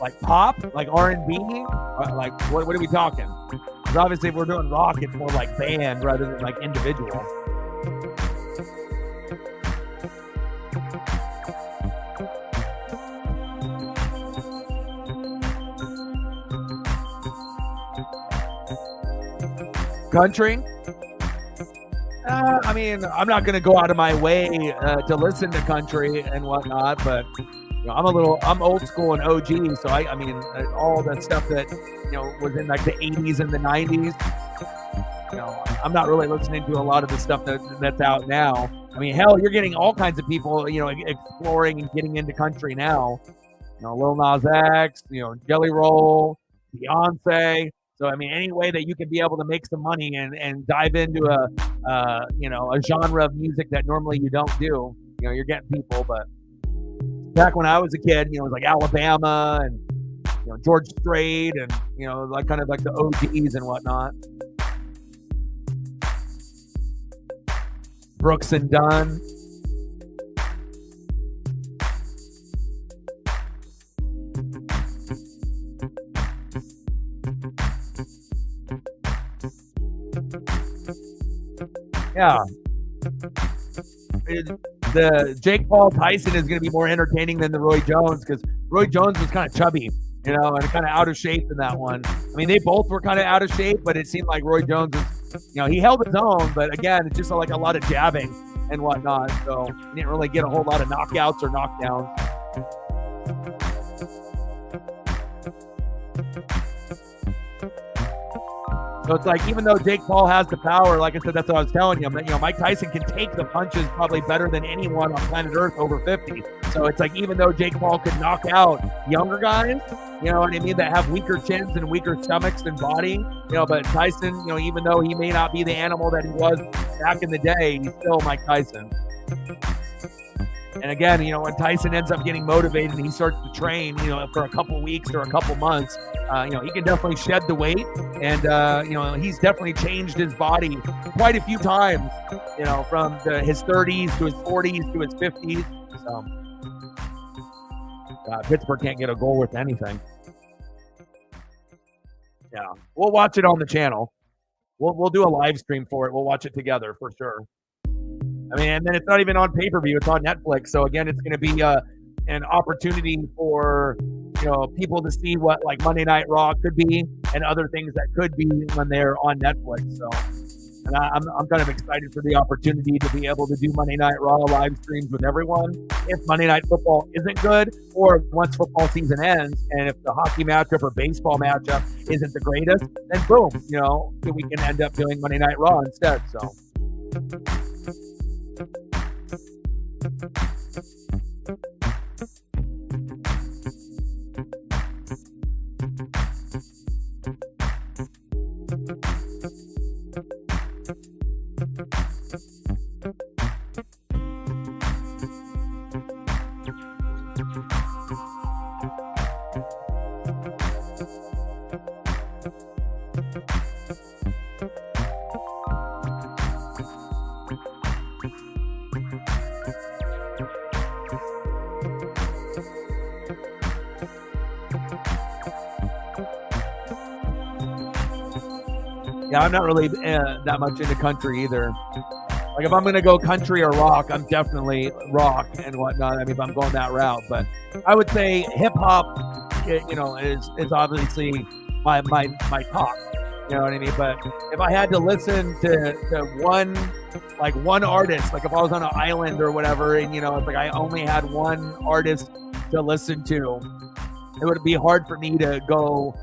Like pop? Like R&B? Like what are we talking? Because obviously if we're doing rock, it's more like band rather than like individual. Country? I mean, I'm not going to go out of my way to listen to country and whatnot, but you know, I'm old school and OG, so I mean, all the stuff that, you know, was in like the 80s and the 90s, you know, I'm not really listening to a lot of the stuff that's out now. I mean, hell, you're getting all kinds of people, you know, exploring and getting into country now. You know, Lil Nas X, you know, Jelly Roll, Beyonce. So, I mean, any way that you can be able to make some money and dive into you know, a genre of music that normally you don't do, you know, you're getting people. But back when I was a kid, you know, it was like Alabama and, you know, George Strait and, you know, like kind of like the OGs and whatnot. Brooks and Dunn. Yeah. The Jake Paul Tyson is going to be more entertaining than the Roy Jones, because Roy Jones was kind of chubby, you know, and kind of out of shape in that one. I mean, they both were kind of out of shape, but it seemed like Roy Jones was, you know, he held his own, but again, it's just like a lot of jabbing and whatnot. So he didn't really get a whole lot of knockouts or knockdowns. So it's like, even though Jake Paul has the power, like I said, that's what I was telling you. Mike Tyson can take the punches probably better than anyone on planet Earth over 50. So it's like, even though Jake Paul could knock out younger guys, you know what I mean, that have weaker chins and weaker stomachs and body, but Tyson, even though he may not be the animal that he was back in the day, he's still Mike Tyson. And again, when Tyson ends up getting motivated and he starts to train, for a couple weeks or a couple months, he can definitely shed the weight. And, he's definitely changed his body quite a few times, from his 30s to his 40s to his 50s. So Pittsburgh can't get a goal with anything. Yeah, we'll watch it on the channel. We'll do a live stream for it. We'll watch it together for sure. I mean, and then it's not even on pay-per-view; it's on Netflix. So again, it's going to be an opportunity for people to see what like Monday Night Raw could be and other things that could be when they're on Netflix. So, and I'm kind of excited for the opportunity to be able to do Monday Night Raw live streams with everyone. If Monday Night Football isn't good, or once football season ends, and if the hockey matchup or baseball matchup isn't the greatest, then boom, we can end up doing Monday Night Raw instead. So. Yeah, I'm not really that much into country either. Like, if I'm going to go country or rock, I'm definitely rock and whatnot. I mean, if I'm going that route. But I would say hip-hop, is obviously my top. You know what I mean? But if I had to listen to one artist, like if I was on an island or whatever, and, it's like I only had one artist to listen to, it would be hard for me to go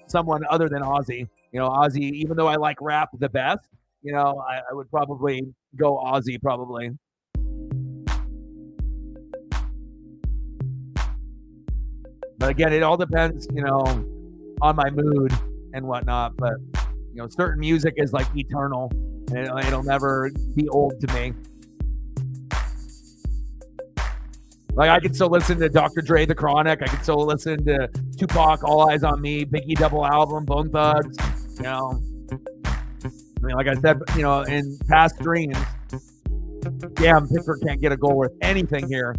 someone other than Ozzy. Ozzy, even though I like rap the best, I would probably go Ozzy probably. But again, it all depends, on my mood and whatnot. But, certain music is like eternal, and it'll never be old to me. Like, I could still listen to Dr. Dre, The Chronic. I could still listen to Tupac, All Eyes on Me, Biggie double album, Bone Thugs. I mean, like I said, in past streams, damn, Pittsburgh can't get a goal worth anything here.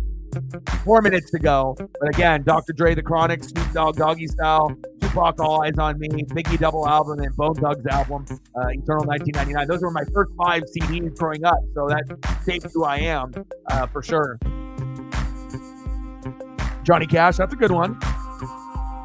4 minutes to go. But again, Dr. Dre, The Chronic, Snoop Dogg, Doggy Style, Tupac, All Eyes on Me, Biggie double album, and Bone Thugs album, Eternal 1999. Those were my first 5 CDs growing up. So that shaped who I am, for sure. Johnny Cash, that's a good one.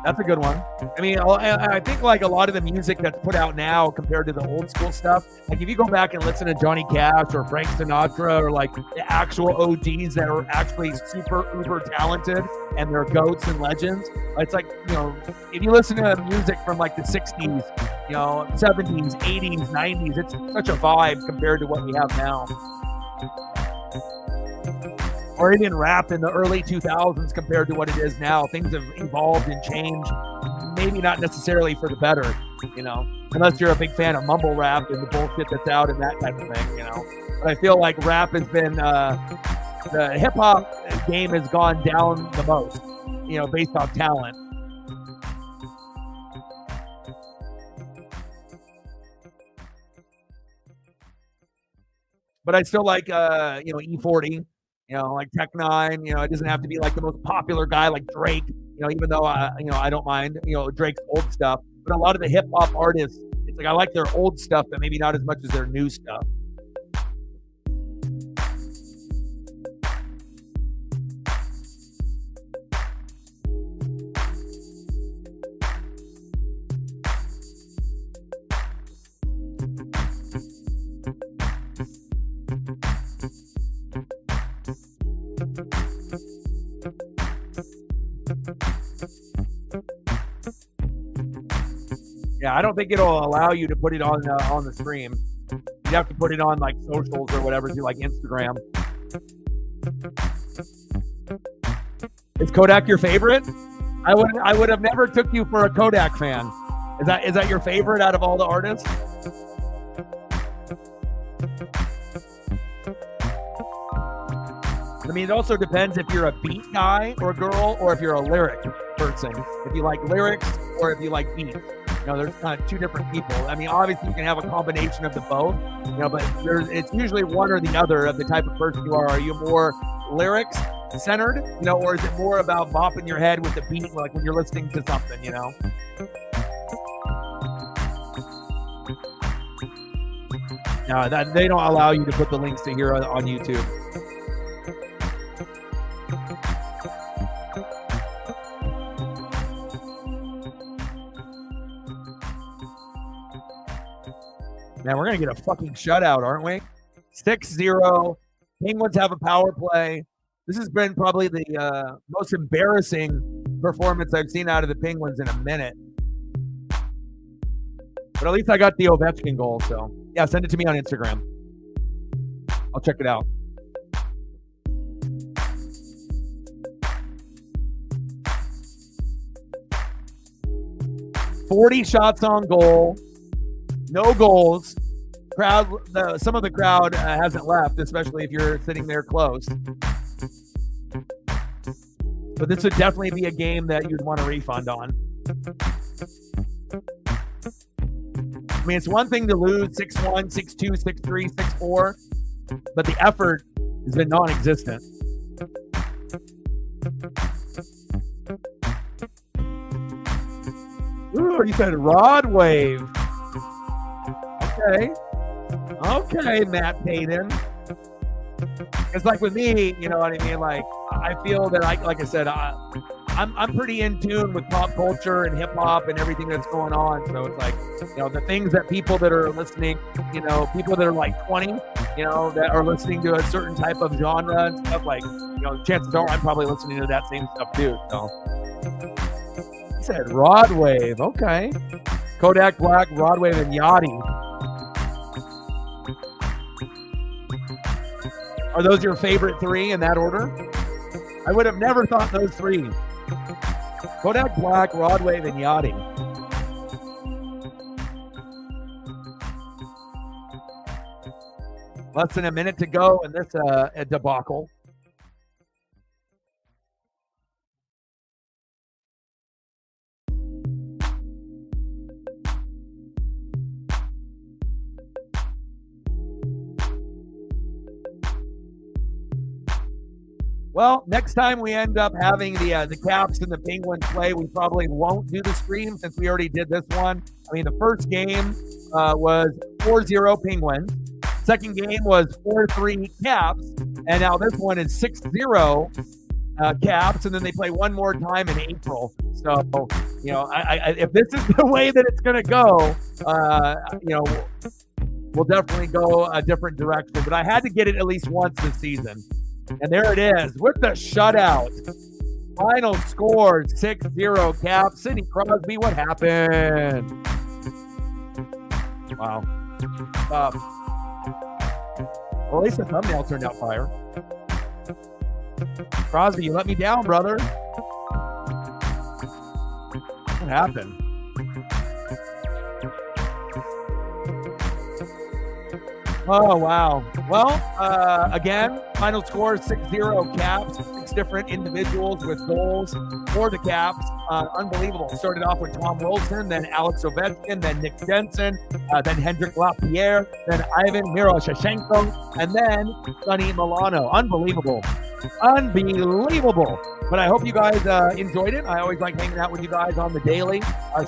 That's a good one. I mean, I think like a lot of the music that's put out now compared to the old school stuff, like if you go back and listen to Johnny Cash or Frank Sinatra or like the actual OGs that are actually super uber talented and they're goats and legends, it's like, if you listen to music from like the 60s, 70s, 80s, 90s, it's such a vibe compared to what we have now. Or even rap in the early 2000s compared to what it is now. Things have evolved and changed, maybe not necessarily for the better, unless you're a big fan of mumble rap and the bullshit that's out and that type of thing, But I feel like rap has been, the hip-hop game has gone down the most, based off talent. But I still like, E40. Like Tech Nine, it doesn't have to be like the most popular guy like Drake, even though, I don't mind, Drake's old stuff. But a lot of the hip hop artists, it's like I like their old stuff, but maybe not as much as their new stuff. Yeah, I don't think it'll allow you to put it on the stream. You'd have to put it on like socials or whatever, do like Instagram. Is Kodak your favorite? I would have never took you for a Kodak fan. Is that your favorite out of all the artists? I mean, it also depends if you're a beat guy or girl, or if you're a lyric person. If you like lyrics or if you like beats. You know, there's kind of two different people. I mean, obviously you can have a combination of the both, you know, but it's usually one or the other of the type of person you are. Are you more lyrics centered, you know, or is it more about bopping your head with the beat, like when you're listening to something, you know? No, they don't allow you to put the links to here on YouTube. Man, we're going to get a fucking shutout, aren't we? 6-0. Penguins have a power play. This has been probably the most embarrassing performance I've seen out of the Penguins in a minute. But at least I got the Ovechkin goal, so yeah, send it to me on Instagram. I'll check it out. $40 shots on goal. No goals. Some of the crowd hasn't left, especially if you're sitting there close. But this would definitely be a game that you'd want a refund on. I mean, it's one thing to lose 6-1, 6-2, 6-3, 6-4, but the effort has been non-existent. Ooh, you said rod wave. Okay, Matt Payton. It's like with me, you know what I mean? Like, I feel that like I said, I'm pretty in tune with pop culture and hip hop and everything that's going on. So it's like, you know, the things that people that are listening, you know, people that are like 20, you know, that are listening to a certain type of genre and stuff, like, you know, chances are I'm probably listening to that same stuff too. So he said Rod Wave. Okay. Kodak Black, Rod Wave, and Yachty. Are those your favorite three in that order? I would have never thought those three. Kodak Black, Rod Wave, and Yachty. Less than a minute to go in this debacle. Well, next time we end up having the Caps and the Penguins play, we probably won't do the stream since we already did this one. I mean, the first game was 4-0 Penguins. Second game was 4-3 Caps. And now this one is 6-0 Caps. And then they play one more time in April. So, you know, if this is the way that it's going to go, you know, we'll definitely go a different direction. But I had to get it at least once this season. And there it is with the shutout. Final score 6-0 Caps. Sidney Crosby, what happened? Wow. Well, at least the thumbnail turned out fire. Crosby, you let me down, brother. What happened? Oh, wow. Well, again, final score 6-0 Caps. 6 different individuals with goals for the Caps. Unbelievable. Started off with Tom Wilson, then Alex Ovechkin, then Nick Jensen, then Hendrik Lapierre, then Ivan Miroshchenko, and then Sonny Milano. Unbelievable. Unbelievable. But I hope you guys enjoyed it. I always like hanging out with you guys on the daily.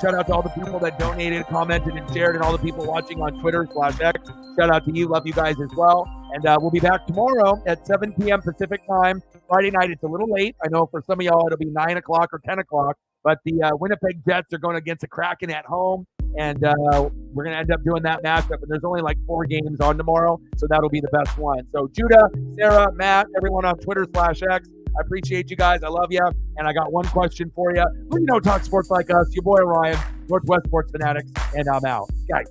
Shout out to all the people that donated, commented, and shared, and all the people watching on Twitter/X. Shout out to you. Love you guys as well. And we'll be back tomorrow at 7 p.m. Pacific time. Friday night, it's a little late. I know for some of y'all it'll be 9 o'clock or 10 o'clock. But the Winnipeg Jets are going against the Kraken at home. And we're going to end up doing that matchup. And there's only like 4 games on tomorrow. So that'll be the best one. So Judah, Sarah, Matt, everyone on Twitter/X. I appreciate you guys. I love you. And I got one question for you. Who you know talks sports like us? Your boy Ryan. Northwest Sports Fanatics, and I'm out. Guys.